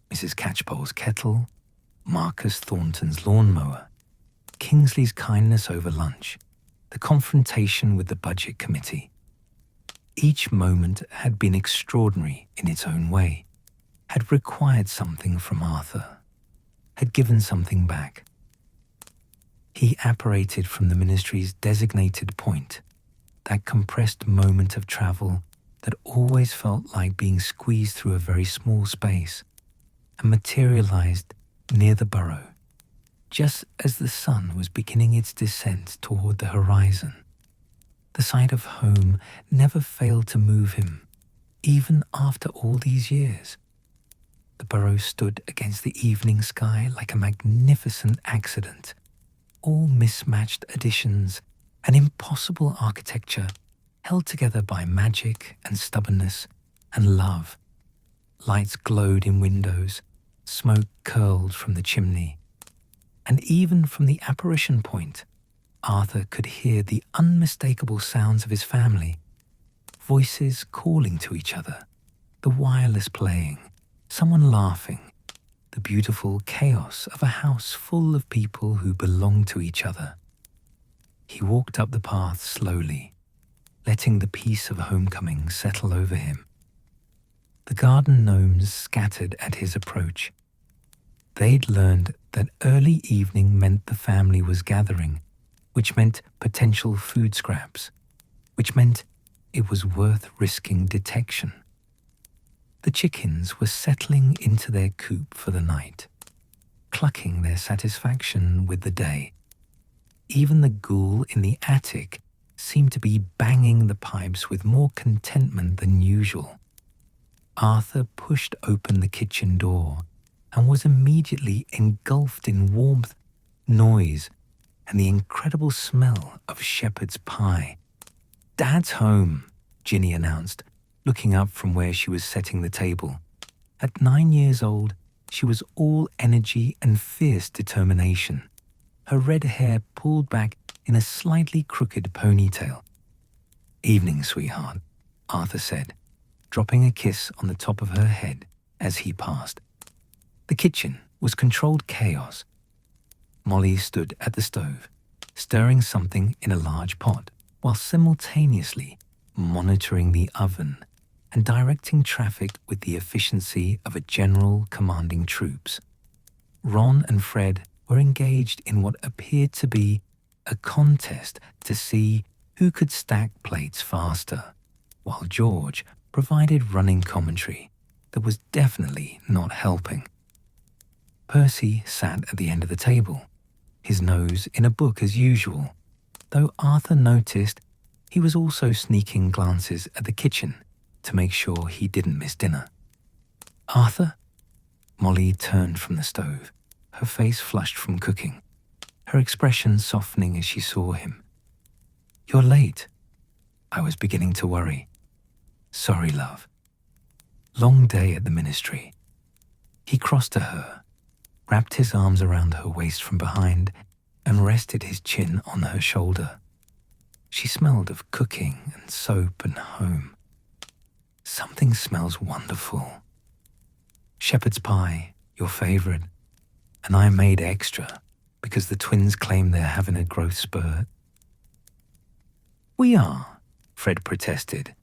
Mrs. Catchpole's kettle, Marcus Thornton's lawnmower, Kingsley's kindness over lunch, the confrontation with the budget committee. Each moment had been extraordinary in its own way, had required something from Arthur, had given something back. He apparated from the ministry's designated point, that compressed moment of travel that always felt like being squeezed through a very small space, and materialized near the burrow, just as the sun was beginning its descent toward the horizon. The sight of home never failed to move him, even after all these years. The burrow stood against the evening sky like a magnificent accident, all mismatched additions, an impossible architecture held together by magic and stubbornness and love. Lights glowed in windows, smoke curled from the chimney, and even from the apparition point, Arthur could hear the unmistakable sounds of his family, voices calling to each other, the wireless playing, someone laughing, the beautiful chaos of a house full of people who belonged to each other. He walked up the path slowly, letting the peace of homecoming settle over him. The garden gnomes scattered at his approach. They'd learned that early evening meant the family was gathering, which meant potential food scraps, which meant it was worth risking detection. The chickens were settling into their coop for the night, clucking their satisfaction with the day. Even the ghoul in the attic seemed to be banging the pipes with more contentment than usual. Arthur pushed open the kitchen door and was immediately engulfed in warmth, noise, and the incredible smell of shepherd's pie. "Dad's home," Ginny announced, looking up from where she was setting the table. At 9 years old, she was all energy and fierce determination, her red hair pulled back in a slightly crooked ponytail. "Evening, sweetheart," Arthur said, dropping a kiss on the top of her head as he passed. The kitchen was controlled chaos. Molly stood at the stove, stirring something in a large pot, while simultaneously monitoring the oven and directing traffic with the efficiency of a general commanding troops. Ron and Fred were engaged in what appeared to be a contest to see who could stack plates faster, while George provided running commentary that was definitely not helping. Percy sat at the end of the table, his nose in a book as usual, though Arthur noticed he was also sneaking glances at the kitchen to make sure he didn't miss dinner. "Arthur?" Molly turned from the stove, her face flushed from cooking, her expression softening as she saw him. "You're late." I was beginning to worry. "Sorry, love. Long day at the ministry." He crossed to her, wrapped his arms around her waist from behind, and rested his chin on her shoulder. She smelled of cooking and soap and home. "Something smells wonderful. Shepherd's pie, your favorite, and I made extra because the twins claim they're having a growth spurt." "We are," Fred protested.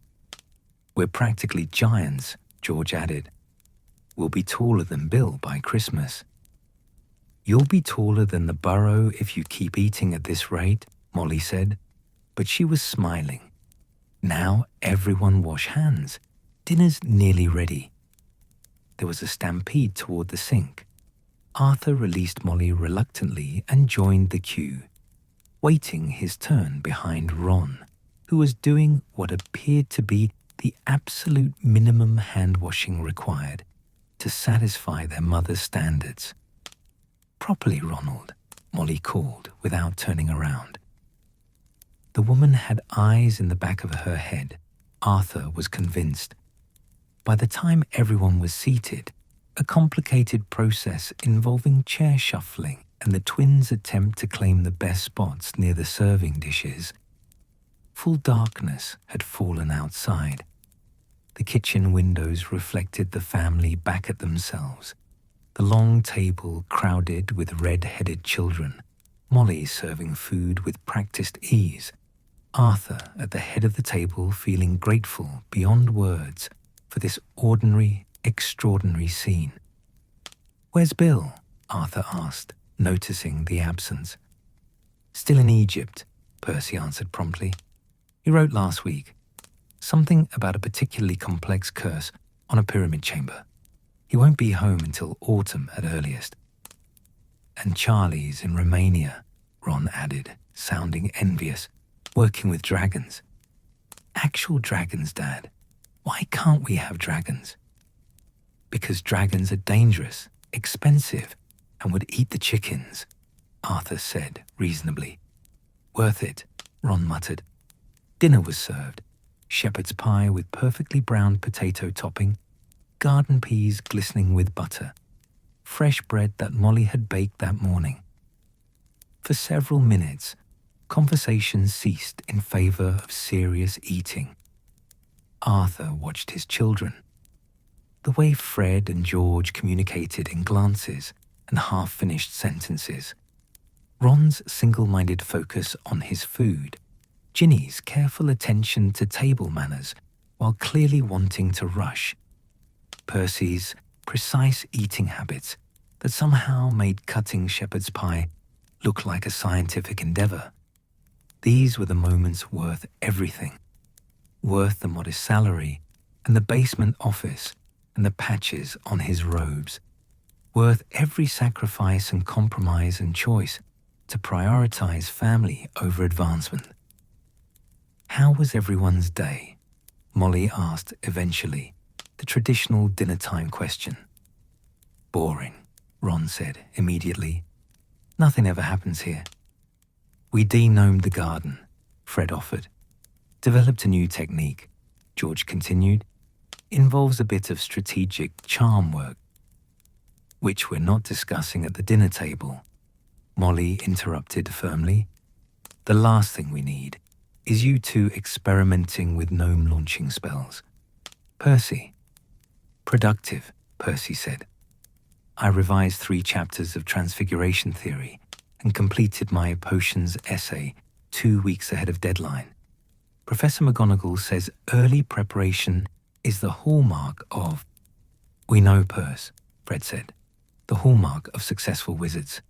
"We're practically giants," George added. "We'll be taller than Bill by Christmas." "You'll be taller than the burrow if you keep eating at this rate," Molly said, but she was smiling. "Now everyone wash hands. Dinner's nearly ready." There was a stampede toward the sink. Arthur released Molly reluctantly and joined the queue. waiting his turn behind Ron, who was doing what appeared to be the absolute minimum hand-washing required to satisfy their mother's standards. "Properly, Ronald," Molly called without turning around. The woman had eyes in the back of her head. Arthur was convinced. By the time everyone was seated, a complicated process involving chair shuffling and the twins' attempt to claim the best spots near the serving dishes, full darkness had fallen outside. The kitchen windows reflected the family back at themselves, the long table crowded with red-headed children, Molly serving food with practiced ease, Arthur at the head of the table feeling grateful beyond words for this ordinary, extraordinary scene. "Where's Bill?" Arthur asked, noticing the absence. "Still in Egypt," Percy answered promptly. "He wrote last week. Something about a particularly complex curse on a pyramid chamber. He won't be home until autumn at earliest." "And Charlie's in Romania," Ron added, sounding envious, "working with dragons." "Actual dragons, Dad. Why can't we have dragons?" "Because dragons are dangerous, expensive, and would eat the chickens," Arthur said reasonably. "Worth it," Ron muttered. Dinner was served. Shepherd's pie with perfectly browned potato topping, garden peas glistening with butter, fresh bread that Molly had baked that morning. For several minutes, conversation ceased in favor of serious eating. Arthur watched his children. The way Fred and George communicated in glances and half-finished sentences, Ron's single-minded focus on his food, Ginny's careful attention to table manners while clearly wanting to rush, Percy's precise eating habits that somehow made cutting shepherd's pie look like a scientific endeavor. These were the moments worth everything, worth the modest salary and the basement office and the patches on his robes, worth every sacrifice and compromise and choice to prioritize family over advancement. "How was everyone's day?" Molly asked eventually, the traditional dinner-time question. "Boring," Ron said immediately. "Nothing ever happens here." "We de-gnomed the garden," Fred offered. "Developed a new technique," George continued. "Involves a bit of strategic charm work." "Which we're not discussing at the dinner table," Molly interrupted firmly. "The last thing we need is you two experimenting with gnome launching spells." "Percy." "Productive," Percy said. "I revised 3 chapters of Transfiguration Theory and completed my potions essay 2 weeks ahead of deadline. Professor McGonagall says early preparation is the hallmark of—" "We know, Perce," Fred said. "The hallmark of successful wizards.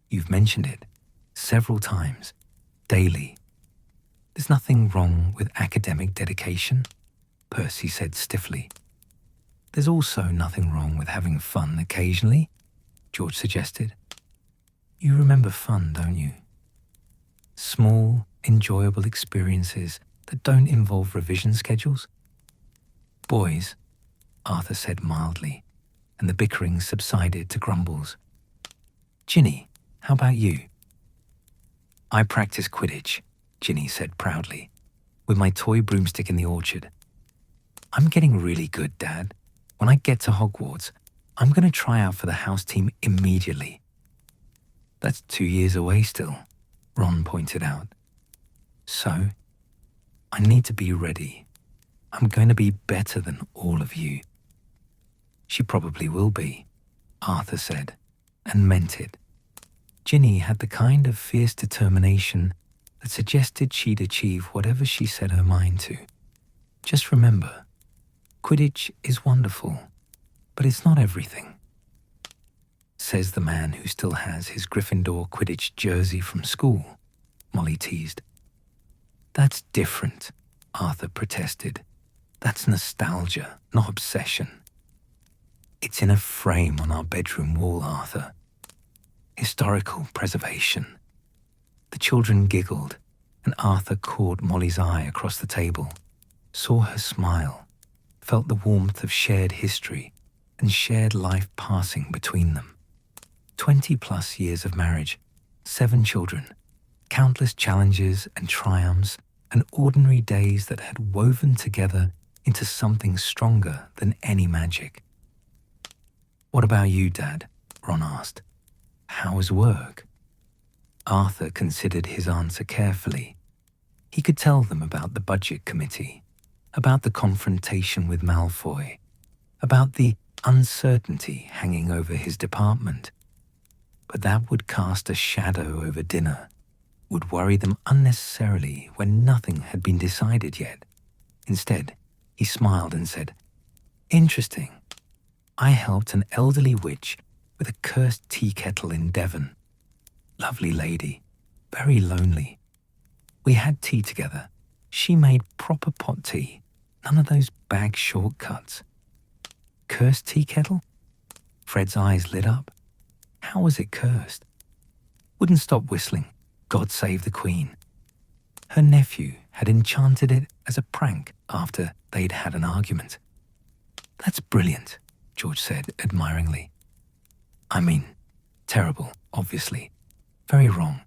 You've mentioned it several times, daily." "There's nothing wrong with academic dedication," Percy said stiffly. "There's also nothing wrong with having fun occasionally," George suggested. "You remember fun, don't you? Small, enjoyable experiences that don't involve revision schedules." "Boys," Arthur said mildly, and the bickering subsided to grumbles. "Ginny, how about you?" "I practice Quidditch," Ginny said proudly, "with my toy broomstick in the orchard. I'm getting really good, Dad. When I get to Hogwarts, I'm going to try out for the house team immediately." "That's 2 years away still," Ron pointed out. "So, I need to be ready. I'm going to be better than all of you." "She probably will be," Arthur said, and meant it. Ginny had the kind of fierce determination that suggested she'd achieve whatever she set her mind to. "Just remember, Quidditch is wonderful, but it's not everything," says the man who still has his Gryffindor Quidditch jersey from school, Molly teased. "That's different," Arthur protested. "That's nostalgia, not obsession." "It's in a frame on our bedroom wall, Arthur. Historical preservation. The children giggled, and Arthur caught Molly's eye across the table, saw her smile, felt the warmth of shared history and shared life passing between them. 20+ years of marriage, 7 children, countless challenges and triumphs, and ordinary days that had woven together into something stronger than any magic. "What about you, Dad?" Ron asked. "How was work?" Arthur considered his answer carefully. He could tell them about the budget committee, about the confrontation with Malfoy, about the uncertainty hanging over his department. But that would cast a shadow over dinner, would worry them unnecessarily when nothing had been decided yet. Instead, he smiled and said, "Interesting. I helped an elderly witch with a cursed tea kettle in Devon. Lovely lady, very lonely. We had tea together. She made proper pot tea, none of those bag shortcuts." "Cursed tea kettle?" Fred's eyes lit up. How was it cursed? Wouldn't stop whistling, "God Save the Queen." Her nephew had enchanted it as a prank after they'd had an argument. "That's brilliant," George said admiringly. "I mean, terrible, obviously. Very wrong,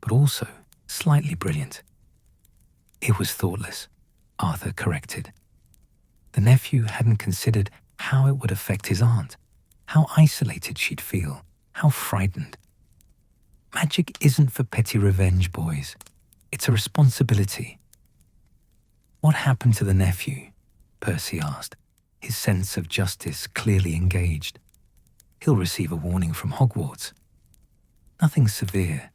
but also slightly brilliant." "It was thoughtless," Arthur corrected. The nephew hadn't considered how it would affect his aunt, how isolated she'd feel, how frightened. Magic isn't for petty revenge, boys. It's a responsibility. "What happened to the nephew?" Percy asked, his sense of justice clearly engaged. "He'll receive a warning from Hogwarts." "Nothing severe.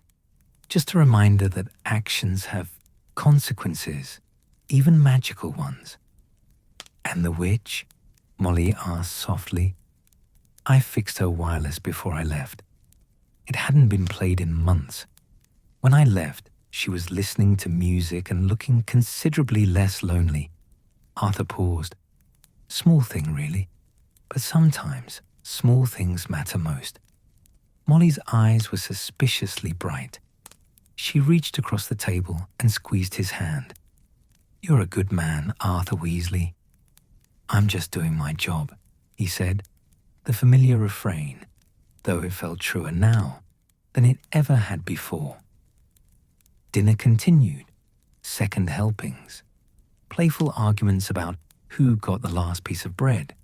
Just a reminder that actions have consequences, even magical ones." "And the witch?" Molly asked softly. "I fixed her wireless before I left. It hadn't been played in months. When I left, she was listening to music and looking considerably less lonely." Arthur paused. "Small thing, really. But sometimes small things matter most." Molly's eyes were suspiciously bright. She reached across the table and squeezed his hand. "You're a good man, Arthur Weasley." "I'm just doing my job," he said, the familiar refrain, though it felt truer now than it ever had before. Dinner continued, second helpings, playful arguments about who got the last piece of bread,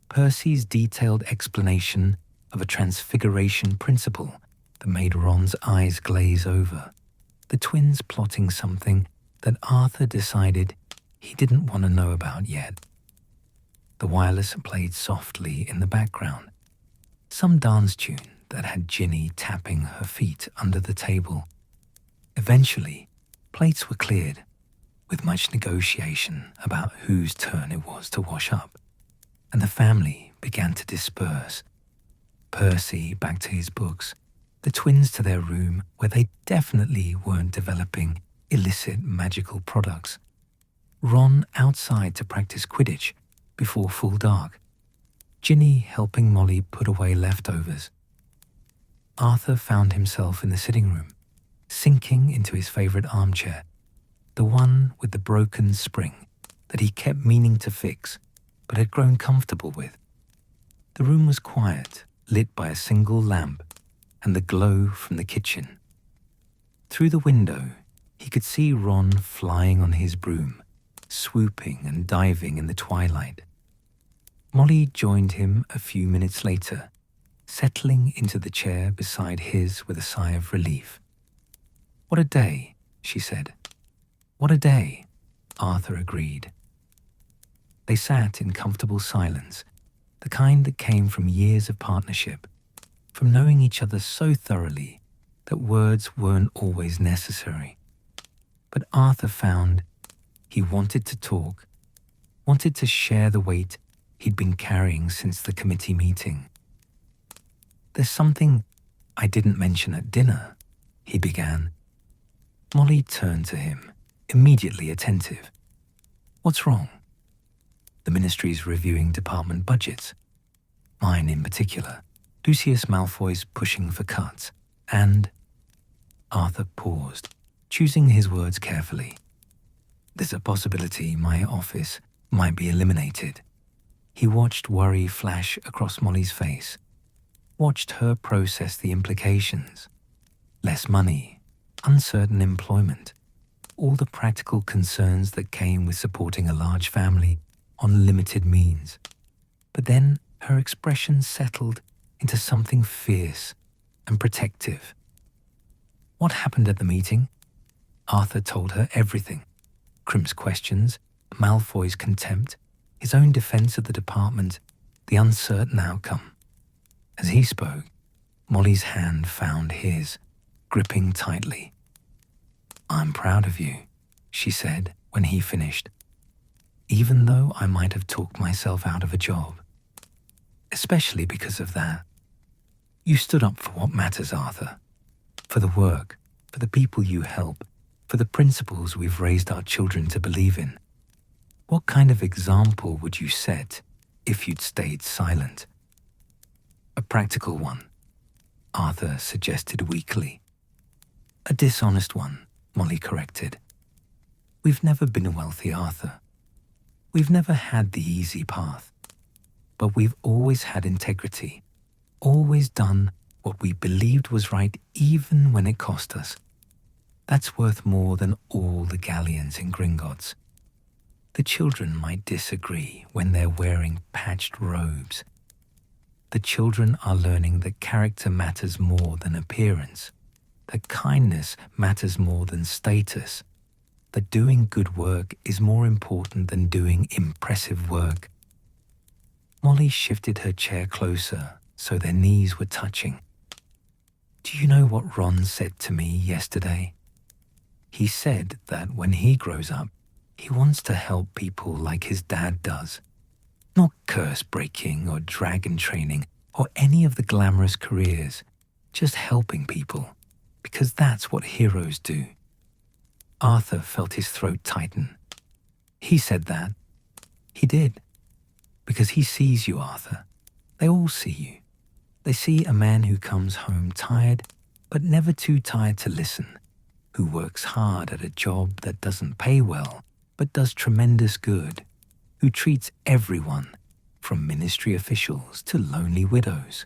Percy's detailed explanation of a transfiguration principle that made Ron's eyes glaze over, the twins plotting something that Arthur decided he didn't want to know about yet. The wireless played softly in the background, some dance tune that had Ginny tapping her feet under the table. Eventually, plates were cleared, with much negotiation about whose turn it was to wash up, and the family began to disperse. Percy back to his books, the twins to their room where they definitely weren't developing illicit magical products. Ron outside to practice Quidditch before full dark. Ginny helping Molly put away leftovers. Arthur found himself in the sitting room, sinking into his favorite armchair, the one with the broken spring that he kept meaning to fix but had grown comfortable with. The room was quiet, lit by a single lamp and the glow from the kitchen. Through the window, he could see Ron flying on his broom, swooping and diving in the twilight. Molly joined him a few minutes later, settling into the chair beside his with a sigh of relief. "What a day," she said. "What a day," Arthur agreed. They sat in comfortable silence, the kind that came from years of partnership, from knowing each other so thoroughly that words weren't always necessary. But Arthur found he wanted to talk, wanted to share the weight he'd been carrying since the committee meeting. "There's something I didn't mention at dinner," he began. Molly turned to him, immediately attentive. "What's wrong?" "The ministry's reviewing department budgets. Mine in particular. Lucius Malfoy's pushing for cuts. And..." Arthur paused, choosing his words carefully. There's a possibility my office might be eliminated. He watched worry flash across Molly's face, watched her process the implications. Less money, uncertain employment, all the practical concerns that came with supporting a large family on limited means. But then her expression settled into something fierce and protective. What happened at the meeting? Arthur told her everything. Crimp's questions, Malfoy's contempt, his own defense of the department, the uncertain outcome. As he spoke, Molly's hand found his, gripping tightly. "I'm proud of you," she said when he finished, "even though I might have talked myself out of a job. Especially because of that. You stood up for what matters, Arthur. For the work, for the people you help, for the principles we've raised our children to believe in. What kind of example would you set if you'd stayed silent?" "A practical one," Arthur suggested weakly. "A dishonest one," Molly corrected. "We've never been wealthy, Arthur. We've never had the easy path. But we've always had integrity, always done what we believed was right even when it cost us. That's worth more than all the galleons in Gringotts. The children might disagree when they're wearing patched robes. The children are learning that character matters more than appearance, that kindness matters more than status, that doing good work is more important than doing impressive work." Molly shifted her chair closer so their knees were touching. "Do you know what Ron said to me yesterday? He said that when he grows up, he wants to help people like his dad does. Not curse breaking or dragon training or any of the glamorous careers, just helping people, because that's what heroes do." Arthur felt his throat tighten. "He said that." "He did. Because he sees you, Arthur. They all see you. They see a man who comes home tired, but never too tired to listen, who works hard at a job that doesn't pay well, but does tremendous good, who treats everyone, from ministry officials to lonely widows,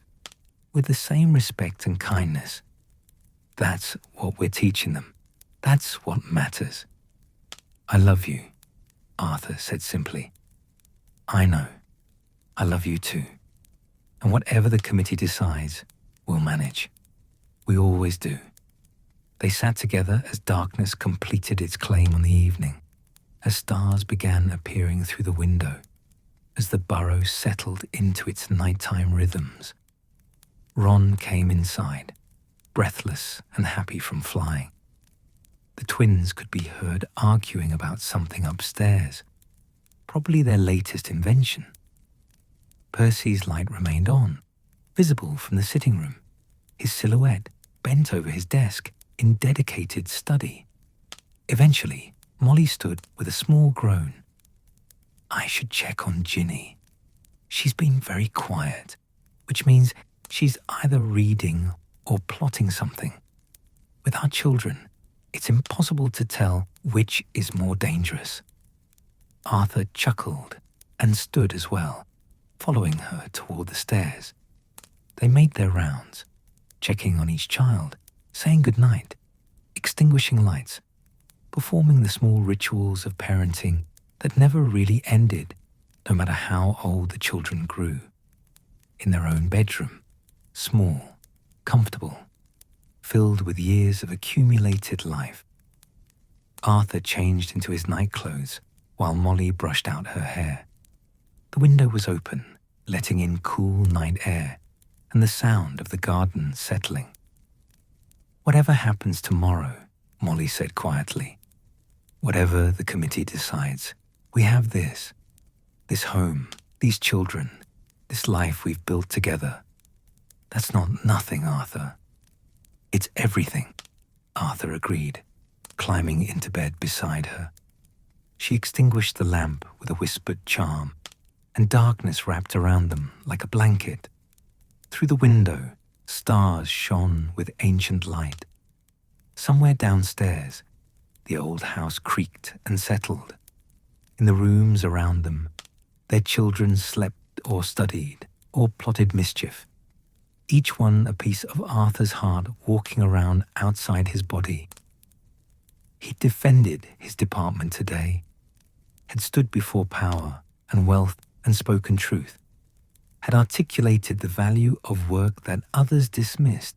with the same respect and kindness. That's what we're teaching them. That's what matters." "I love you," Arthur said simply. "I know. I love you too. And whatever the committee decides, we'll manage. We always do." They sat together as darkness completed its claim on the evening, as stars began appearing through the window, as the burrow settled into its nighttime rhythms. Ron came inside, breathless and happy from flying. The twins could be heard arguing about something upstairs, probably their latest invention. Percy's light remained on, visible from the sitting room, his silhouette bent over his desk in dedicated study. Eventually, Molly stood with a small groan. "I should check on Ginny. She's been very quiet, which means she's either reading or plotting something. With our children, it's impossible to tell which is more dangerous." Arthur chuckled and stood as well, following her toward the stairs. They made their rounds, checking on each child, saying goodnight, extinguishing lights, performing the small rituals of parenting that never really ended, no matter how old the children grew. In their own bedroom, small, comfortable, filled with years of accumulated life. Arthur changed into his nightclothes while Molly brushed out her hair. The window was open, letting in cool night air and the sound of the garden settling. "Whatever happens tomorrow," Molly said quietly, "whatever the committee decides, we have this home, these children, this life we've built together. That's not nothing, Arthur. It's everything," Arthur agreed, climbing into bed beside her. She extinguished the lamp with a whispered charm, and darkness wrapped around them like a blanket. Through the window, stars shone with ancient light. Somewhere downstairs, the old house creaked and settled. In the rooms around them, their children slept or studied or plotted mischief, each one a piece of Arthur's heart walking around outside his body. He defended his department today, had stood before power and wealth and spoken truth, had articulated the value of work that others dismissed,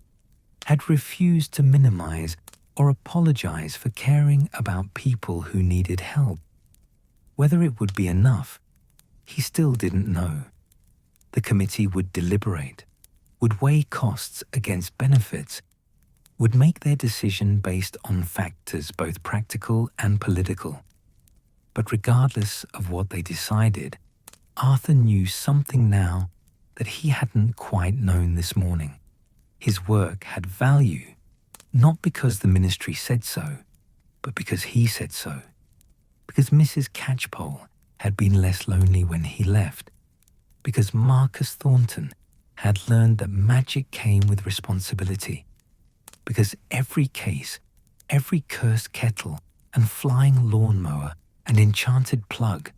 had refused to minimize or apologize for caring about people who needed help. Whether it would be enough, he still didn't know. The committee would deliberate, would weigh costs against benefits, would make their decision based on factors both practical and political. But regardless of what they decided, Arthur knew something now that he hadn't quite known this morning. His work had value, not because the ministry said so, but because he said so. Because Mrs. Catchpole had been less lonely when he left. Because Marcus Thornton had learned that magic came with responsibility. Because every case, every cursed kettle and flying lawnmower and enchanted plug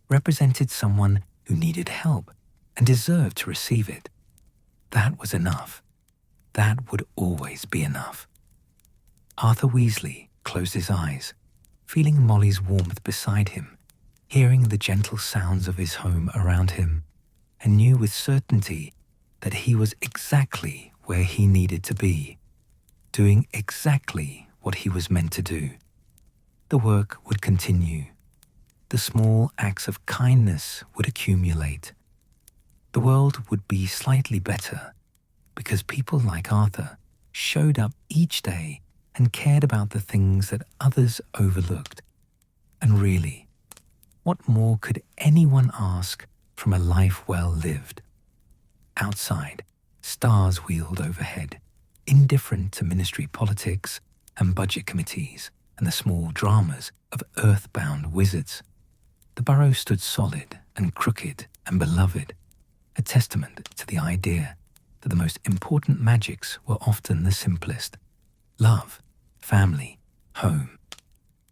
represented someone who needed help and deserved to receive it. That was enough. That would always be enough. Arthur Weasley closed his eyes, feeling Molly's warmth beside him, hearing the gentle sounds of his home around him, and knew with certainty that he was exactly where he needed to be, doing exactly what he was meant to do. The work would continue. The small acts of kindness would accumulate. The world would be slightly better because people like Arthur showed up each day and cared about the things that others overlooked. And really, what more could anyone ask from a life well lived? Outside, stars wheeled overhead, indifferent to ministry politics and budget committees and the small dramas of earthbound wizards. The burrow stood solid and crooked and beloved, a testament to the idea that the most important magics were often the simplest. Love, family, home.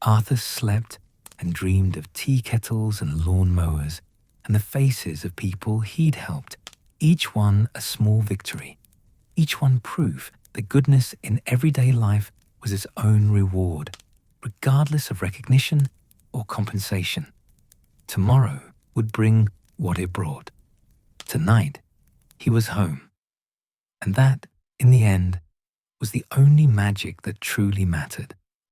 Arthur slept and dreamed of tea kettles and lawn mowers and the faces of people he'd helped, each one a small victory, each one proof that goodness in everyday life was its own reward, regardless of recognition or compensation. Tomorrow would bring what it brought. Tonight, he was home. And that, in the end, was the only magic that truly mattered.